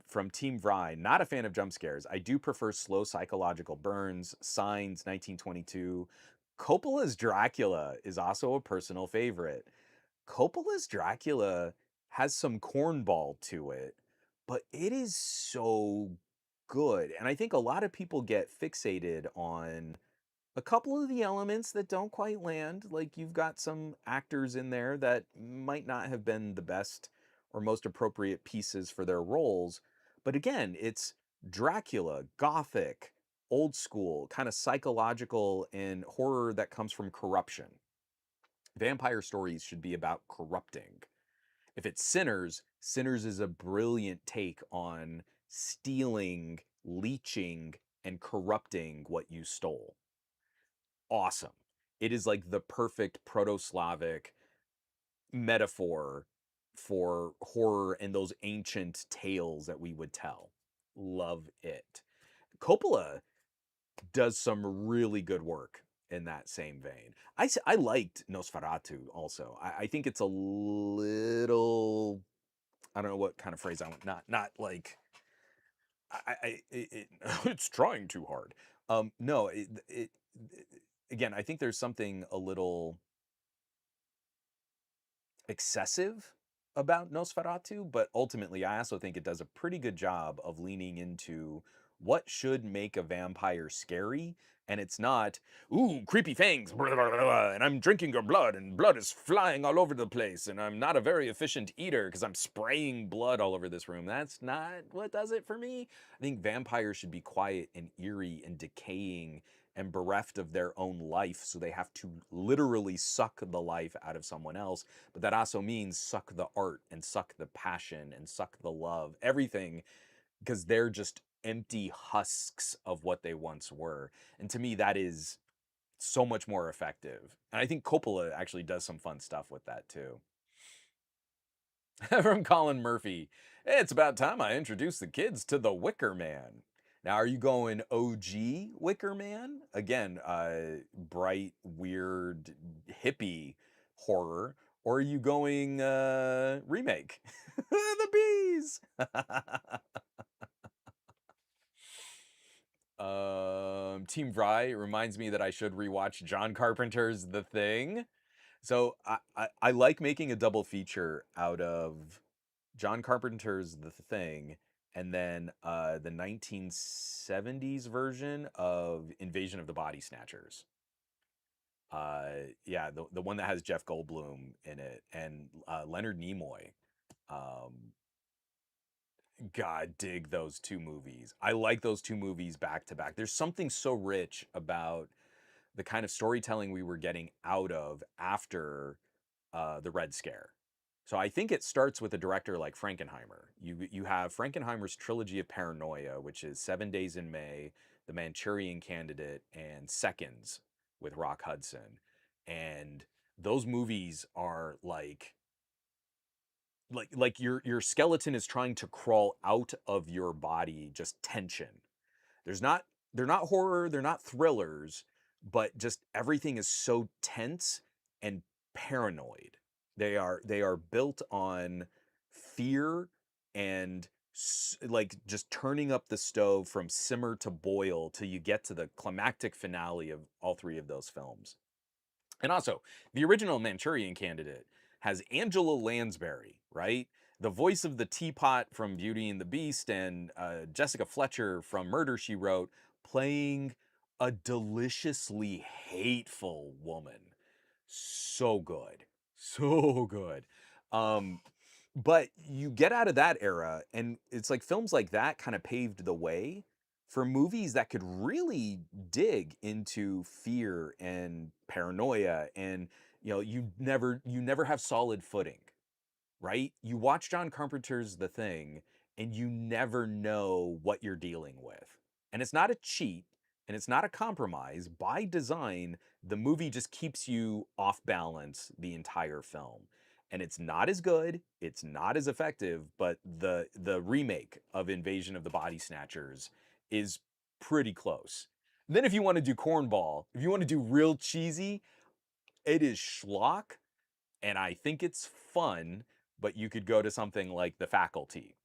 A: From Team Vry, not a fan of jump scares. I do prefer slow psychological burns. Signs, 1922. Coppola's Dracula is also a personal favorite. Coppola's Dracula has some cornball to it, but it is so good. And I think a lot of people get fixated on a couple of the elements that don't quite land. Like you've got some actors in there that might not have been the best or most appropriate pieces for their roles. But again, it's Dracula, gothic, old school, kind of psychological and horror that comes from corruption. Vampire stories should be about corrupting. If it's Sinners, Sinners is a brilliant take on stealing, leeching, and corrupting what you stole. Awesome. It is like the perfect proto-Slavic metaphor for horror and those ancient tales that we would tell. Love it. Coppola does some really good work in that same vein. I liked Nosferatu also. I think it's a little, I don't know what kind of phrase I want. Not like it's trying too hard. No, again, I think there's something a little excessive about Nosferatu, but ultimately, I also think it does a pretty good job of leaning into what should make a vampire scary. And it's not, ooh, creepy fangs, blah, blah, blah, blah, and I'm drinking your blood, and blood is flying all over the place, and I'm not a very efficient eater because I'm spraying blood all over this room. That's not what does it for me. I think vampires should be quiet and eerie and decaying and bereft of their own life, so they have to literally suck the life out of someone else, but that also means suck the art and suck the passion and suck the love, everything, because they're just empty husks of what they once were. And to me, that is so much more effective. And I think Coppola actually does some fun stuff with that too. From Colin Murphy, "Hey, it's about time I introduced the kids to the Wicker Man." Now, are you going OG Wicker Man? Again, bright, weird, hippie horror, or are you going remake? The bees. Team Fry reminds me that I should rewatch John Carpenter's The Thing. So I like making a double feature out of John Carpenter's The Thing, and then the 1970s version of Invasion of the Body Snatchers. Yeah, the one that has Jeff Goldblum in it and Leonard Nimoy. Um, God, dig those two movies. I like those two movies back to back. There's something so rich about the kind of storytelling we were getting out of after the Red Scare. So I think it starts with a director like Frankenheimer. You have Frankenheimer's trilogy of paranoia, which is 7 Days in May, The Manchurian Candidate, and Seconds with Rock Hudson. And those movies are like your skeleton is trying to crawl out of your body, just tension. There's not they're not horror, they're not thrillers, but just everything is so tense and paranoid. They are built on fear and like just turning up the stove from simmer to boil till you get to the climactic finale of all three of those films. And also, the original Manchurian Candidate has Angela Lansbury, right? The voice of the teapot from Beauty and the Beast, and Jessica Fletcher from Murder, She Wrote, playing a deliciously hateful woman. So good. So good. Um, but you get out of that era, and it's like films like that kind of paved the way for movies that could really dig into fear and paranoia, and you never have solid footing, right? You watch John Carpenter's The Thing and you never know what you're dealing with. And it's not a cheat and it's not a compromise. By design, the movie just keeps you off balance the entire film. And it's not as good, it's not as effective, but the remake of Invasion of the Body Snatchers is pretty close. Then if you want to do cornball, if you want to do real cheesy, it is schlock, and I think it's fun, but you could go to something like The Faculty,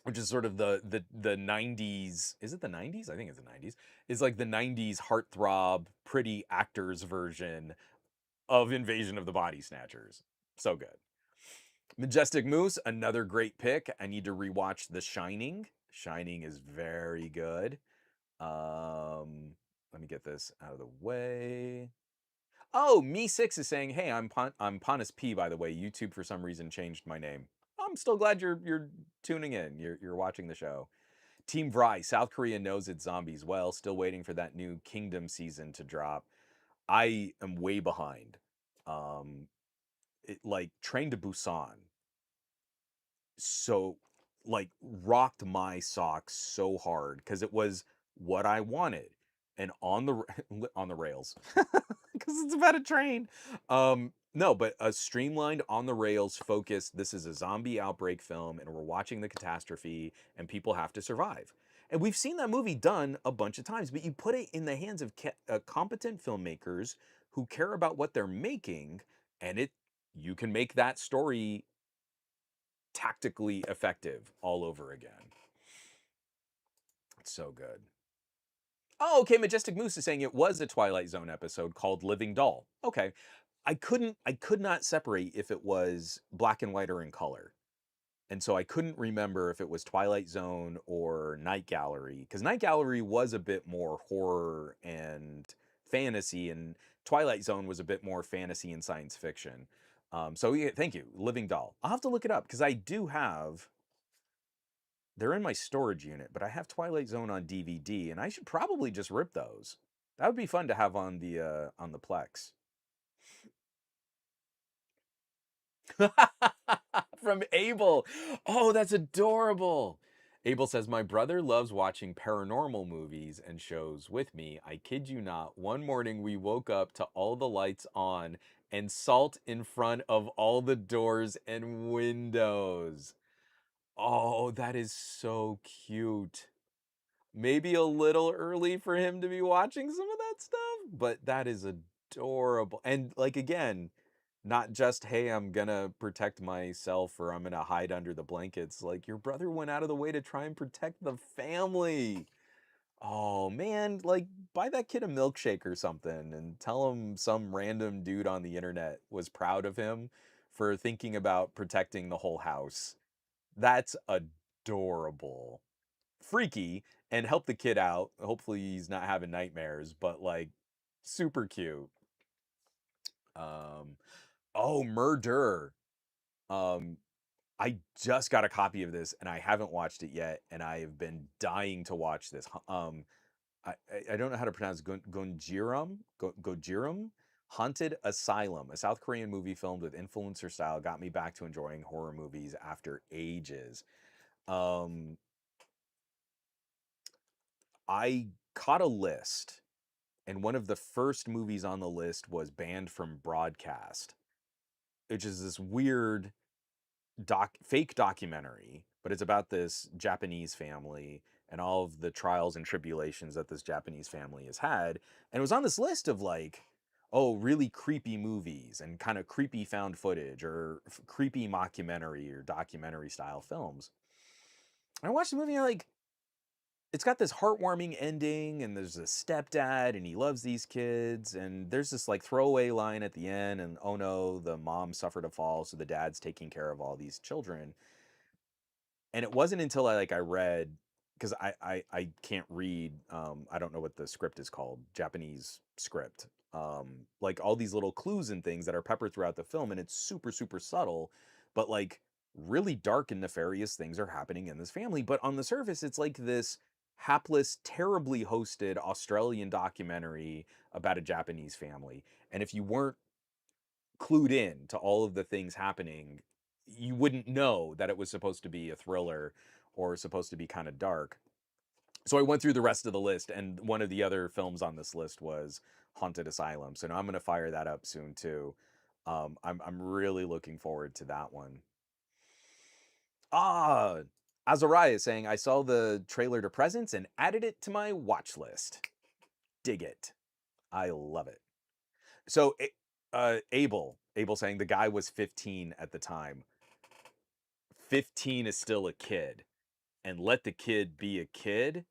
A: which is sort of the 90s. Is it the 90s? I think it's the 90s. Is like the 90s heartthrob, pretty actors version of Invasion of the Body Snatchers. So good. Majestic Moose, another great pick. I need to rewatch The Shining. Shining is very good. Let me get this out of the way. Oh, Me6 is saying, "Hey, I'm Ponus P, by the way. YouTube for some reason changed my name. I'm still glad you're tuning in. You're watching the show." Team Vry, South Korea knows its zombies well. Still waiting for that new Kingdom season to drop. I am way behind. Um, like Train to Busan, so like rocked my socks so hard because it was what I wanted, and on the on the rails because it's about a train. No, but a streamlined, on the rails focused, this is a zombie outbreak film, and we're watching the catastrophe, and people have to survive. And we've seen that movie done a bunch of times, but you put it in the hands of competent filmmakers who care about what they're making, and you can make that story tactically effective all over again. It's so good. Oh, okay. Majestic Moose is saying it was a Twilight Zone episode called Living Doll. Okay. I could not separate if it was black and white or in color. And so I couldn't remember if it was Twilight Zone or Night Gallery, because Night Gallery was a bit more horror and fantasy, and Twilight Zone was a bit more fantasy and science fiction. So yeah, thank you, Living Doll. I'll have to look it up because I do have. They're in my storage unit, but I have Twilight Zone on DVD, and I should probably just rip those. That would be fun to have on the Plex. From Abel. Oh, that's adorable. Abel says, my brother loves watching paranormal movies and shows with me. I kid you not. One morning we woke up to all the lights on and salt in front of all the doors and windows. Oh, that is so cute. Maybe a little early for him to be watching some of that stuff, but that is adorable. And like again, not just, hey, I'm gonna protect myself or I'm gonna hide under the blankets. Like your brother went out of the way to try and protect the family. Oh man, like buy that kid a milkshake or something and tell him some random dude on the internet was proud of him for thinking about protecting the whole house. That's adorable. Freaky, and help the kid out. Hopefully he's not having nightmares, but like super cute. Um oh, Murder. Um I just got a copy of this and I haven't watched it yet and I have been dying to watch this. I don't know how to pronounce Gojiram Haunted Asylum, a South Korean movie filmed with influencer style, got me back to enjoying horror movies after ages. Um I caught a list, and one of the first movies on the list was Banned from Broadcast, which is this weird fake documentary, but it's about this Japanese family and all of the trials and tribulations that this Japanese family has had. And it was on this list of like, oh, really creepy movies and kind of creepy found footage or creepy mockumentary or documentary style films. And I watched the movie and like, it's got this heartwarming ending and there's a stepdad and he loves these kids and there's this like throwaway line at the end and oh no, the mom suffered a fall so the dad's taking care of all these children. And it wasn't until I read, because I can't read, I don't know what the script is called, Japanese script, like all these little clues and things that are peppered throughout the film, and it's super super subtle, but like really dark and nefarious things are happening in this family. But on the surface, it's like this hapless, terribly hosted Australian documentary about a Japanese family. And if you weren't clued in to all of the things happening, you wouldn't know that it was supposed to be a thriller or supposed to be kind of dark. So I went through the rest of the list, and one of the other films on this list was Haunted Asylum. So now I'm going to fire that up soon too. I'm really looking forward to that one. Ah, Azariah is saying I saw the trailer to Presents and added it to my watch list. Dig it. I love it. So Abel saying the guy was 15 at the time. 15 is still a kid, and let the kid be a kid.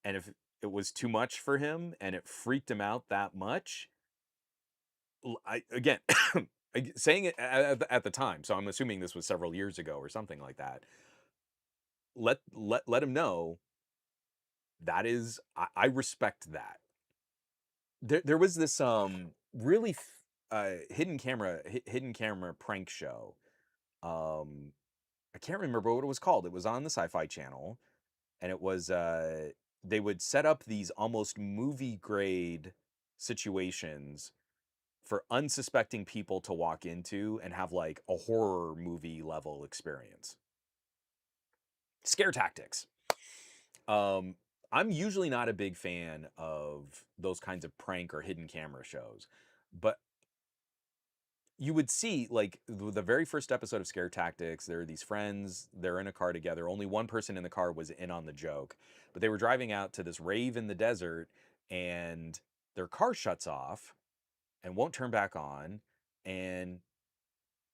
A: And if it was too much for him and it freaked him out that much, again, saying it at the time, so I'm assuming this was several years ago or something like that. Let him know that is, I respect that. There was this really hidden camera prank show. I can't remember what it was called. It was on the Sci-Fi Channel, and it was they would set up these almost movie grade situations for unsuspecting people to walk into and have like a horror movie level experience. Scare tactics. Um, I'm usually not a big fan of those kinds of prank or hidden camera shows, but you would see like the very first episode of Scare Tactics, there are these friends, they're in a car together. Only one person in the car was in on the joke, but they were driving out to this rave in the desert, and their car shuts off and won't turn back on, and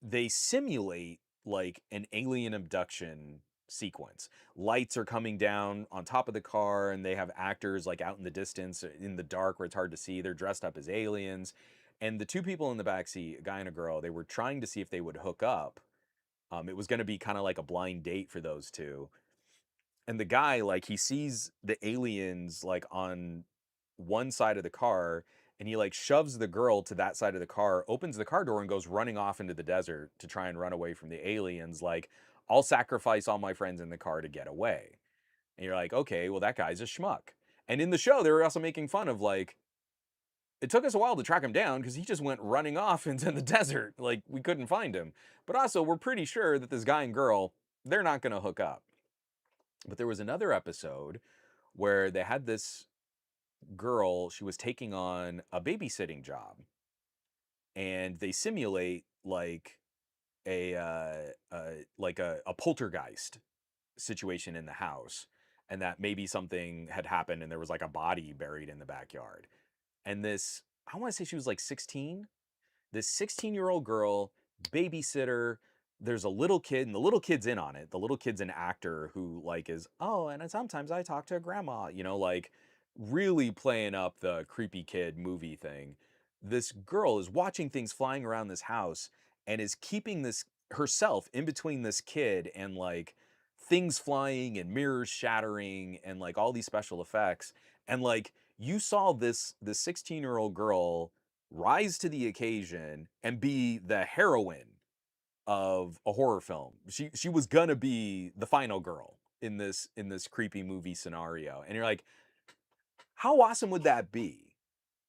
A: they simulate like an alien abduction sequence. Lights are coming down on top of the car, and they have actors like out in the distance in the dark where it's hard to see. They're dressed up as aliens. And the two people in the backseat, a guy and a girl, they were trying to see if they would hook up. It was going to be kind of like a blind date for those two. And the guy, like, he sees the aliens like on one side of the car, and he like shoves the girl to that side of the car, opens the car door, and goes running off into the desert to try and run away from the aliens. Like, I'll sacrifice all my friends in the car to get away. And you're like, okay, well, that guy's a schmuck. And in the show, they were also making fun of like, it took us a while to track him down because he just went running off into the desert. Like, we couldn't find him. But also, we're pretty sure that this guy and girl, they're not going to hook up. But there was another episode where they had this girl, she was taking on a babysitting job, and they simulate a a poltergeist situation in the house, and that maybe something had happened and there was like a body buried in the backyard. And this, I want to say she was like 16, this 16-year-old girl, babysitter. There's a little kid, and the little kid's in on it. The little kid's an actor who like is, oh, and sometimes I talk to grandma, like really playing up the creepy kid movie thing. This girl is watching things flying around this house and is keeping this herself in between this kid and like things flying and mirrors shattering and like all these special effects. And like you saw this 16-year-old girl rise to the occasion and be the heroine of a horror film. She was gonna be the final girl in this creepy movie scenario. And you're like, how awesome would that be?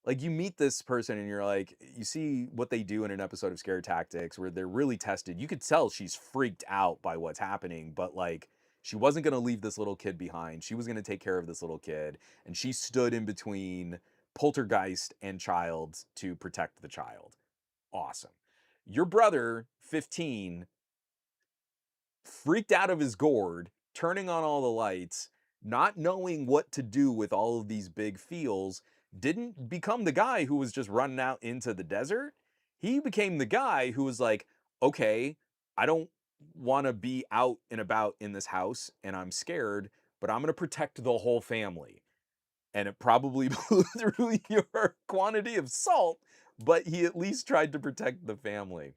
A: Like, you meet this person and you're like, you see what they do in an episode of Scare Tactics where they're really tested. You could tell she's freaked out by what's happening, but like she wasn't going to leave this little kid behind. She was going to take care of this little kid, and she stood in between poltergeist and child to protect the child. Awesome. Your brother, 15, freaked out of his gourd, turning on all the lights, not knowing what to do with all of these big feels, didn't become the guy who was just running out into the desert. He became the guy who was like, okay, I don't want to be out and about in this house and I'm scared, but I'm going to protect the whole family. And it probably blew through your quantity of salt, but he at least tried to protect the family.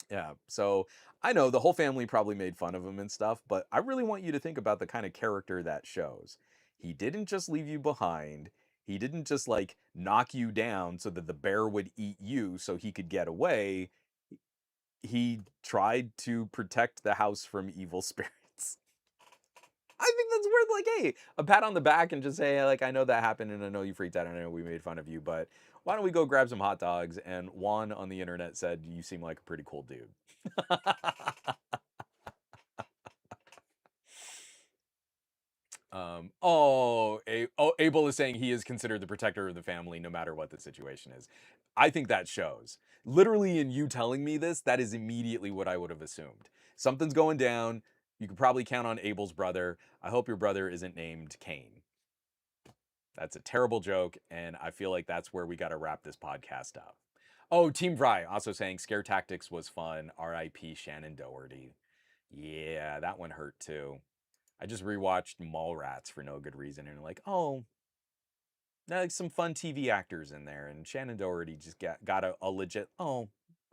A: Yeah. So I know the whole family probably made fun of him and stuff, but I really want you to think about the kind of character that shows. He didn't just leave you behind. He didn't just like knock you down so that the bear would eat you so he could get away. He tried to protect the house from evil spirits. I think that's worth like, hey, a pat on the back and just say, like, I know that happened and I know you freaked out and I know we made fun of you, but why don't we go grab some hot dogs? And Juan on the internet said, you seem like a pretty cool dude. Abel is saying he is considered the protector of the family no matter what the situation is. I think that shows. Literally, in you telling me this, that is immediately what I would have assumed. Something's going down. You could probably count on Abel's brother. I hope your brother isn't named Cain. That's a terrible joke, and I feel like that's where we got to wrap this podcast up. Oh, Team Fry also saying Scare Tactics was fun. R.I.P. Shannon Doherty. Yeah, that one hurt too. I just rewatched Mallrats for no good reason, and like, oh, like some fun TV actors in there, and Shannon Doherty just got a legit. Oh,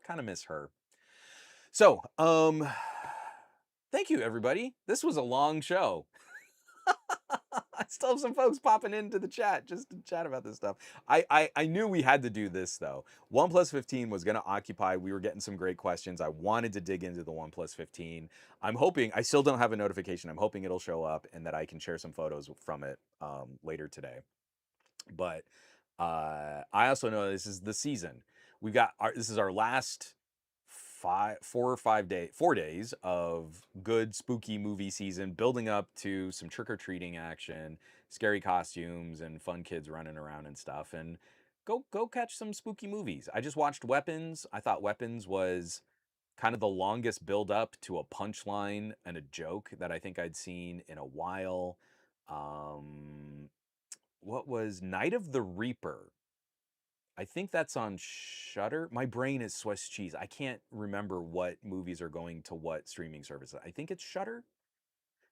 A: kind of miss her. So, thank you everybody. This was a long show. I still have some folks popping into the chat just to chat about this stuff. I knew we had to do this though. OnePlus 15 was going to occupy. We were getting some great questions. I wanted to dig into the OnePlus 15. I'm hoping, I still don't have a notification. I'm hoping it'll show up and that I can share some photos from it later today. But I also know this is the season. This is our last 4 days of good spooky movie season, building up to some trick or treating action, scary costumes, and fun kids running around and stuff. And go catch some spooky movies. I just watched Weapons. I thought Weapons was kind of the longest build up to a punchline and a joke that I think I'd seen in a while. Um, what was Night of the Reaper? I think that's on Shutter. My brain is Swiss cheese. I can't remember what movies are going to what streaming service. I think it's Shutter.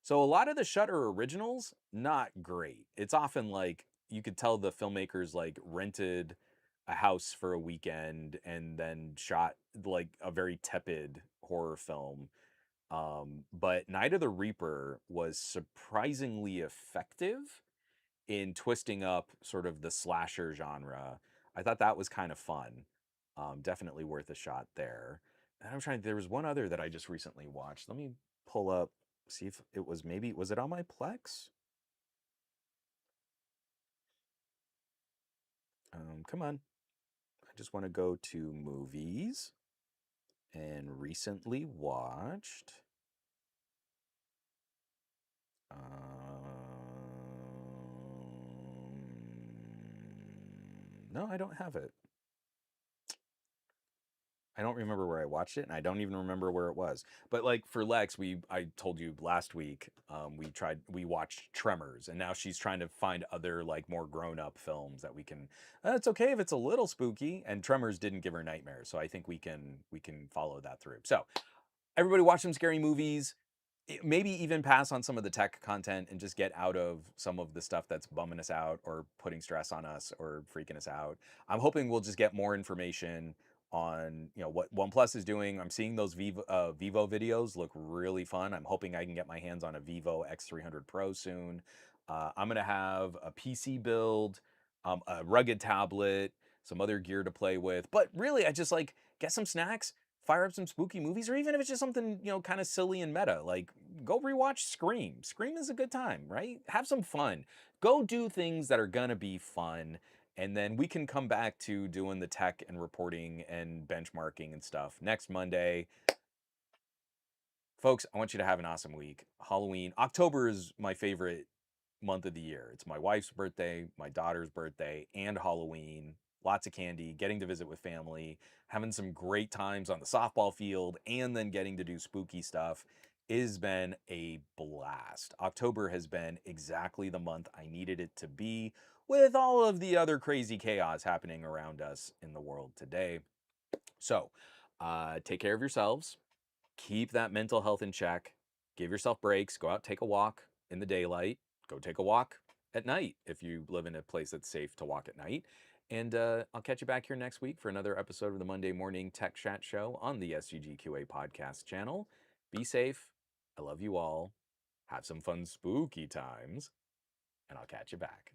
A: So a lot of the Shutter originals, not great. It's often like you could tell the filmmakers like rented a house for a weekend and then shot like a very tepid horror film. But Night of the Reaper was surprisingly effective in twisting up sort of the slasher genre. I thought that was kind of fun. Definitely worth a shot there. And I'm trying, there was one other that I just recently watched. Let me pull up, see if it was maybe, was it on my Plex? Come on. I just want to go to movies and recently watched. No, I don't have it. I don't remember where I watched it, and I don't even remember where it was. But like for Lex, I told you last week, we watched Tremors, and now she's trying to find other like more grown up films that we can. It's okay if it's a little spooky, and Tremors didn't give her nightmares, so I think we can follow that through. So everybody watch some scary movies. Maybe even pass on some of the tech content and just get out of some of the stuff that's bumming us out or putting stress on us or freaking us out. I'm hoping we'll just get more information on what OnePlus is doing. I'm seeing those Vivo videos look really fun. I'm hoping I can get my hands on a Vivo X300 Pro soon. I'm gonna have a PC build, a rugged tablet, some other gear to play with. But really, I just like get some snacks, fire up some spooky movies, or even if it's just something, kind of silly and meta, like go rewatch Scream. Scream is a good time, right? Have some fun. Go do things that are gonna be fun. And then we can come back to doing the tech and reporting and benchmarking and stuff next Monday. Folks, I want you to have an awesome week. Halloween, October is my favorite month of the year. It's my wife's birthday, my daughter's birthday, and Halloween. Lots of candy, getting to visit with family, having some great times on the softball field, and then getting to do spooky stuff. It has been a blast. October has been exactly the month I needed it to be, with all of the other crazy chaos happening around us in the world today. So, take care of yourselves. Keep that mental health in check. Give yourself breaks. Go out, take a walk in the daylight. Go take a walk at night if you live in a place that's safe to walk at night. And I'll catch you back here next week for another episode of the Monday Morning Tech Chat Show on the SGGQA podcast channel. Be safe. I love you all. Have some fun, spooky times. And I'll catch you back.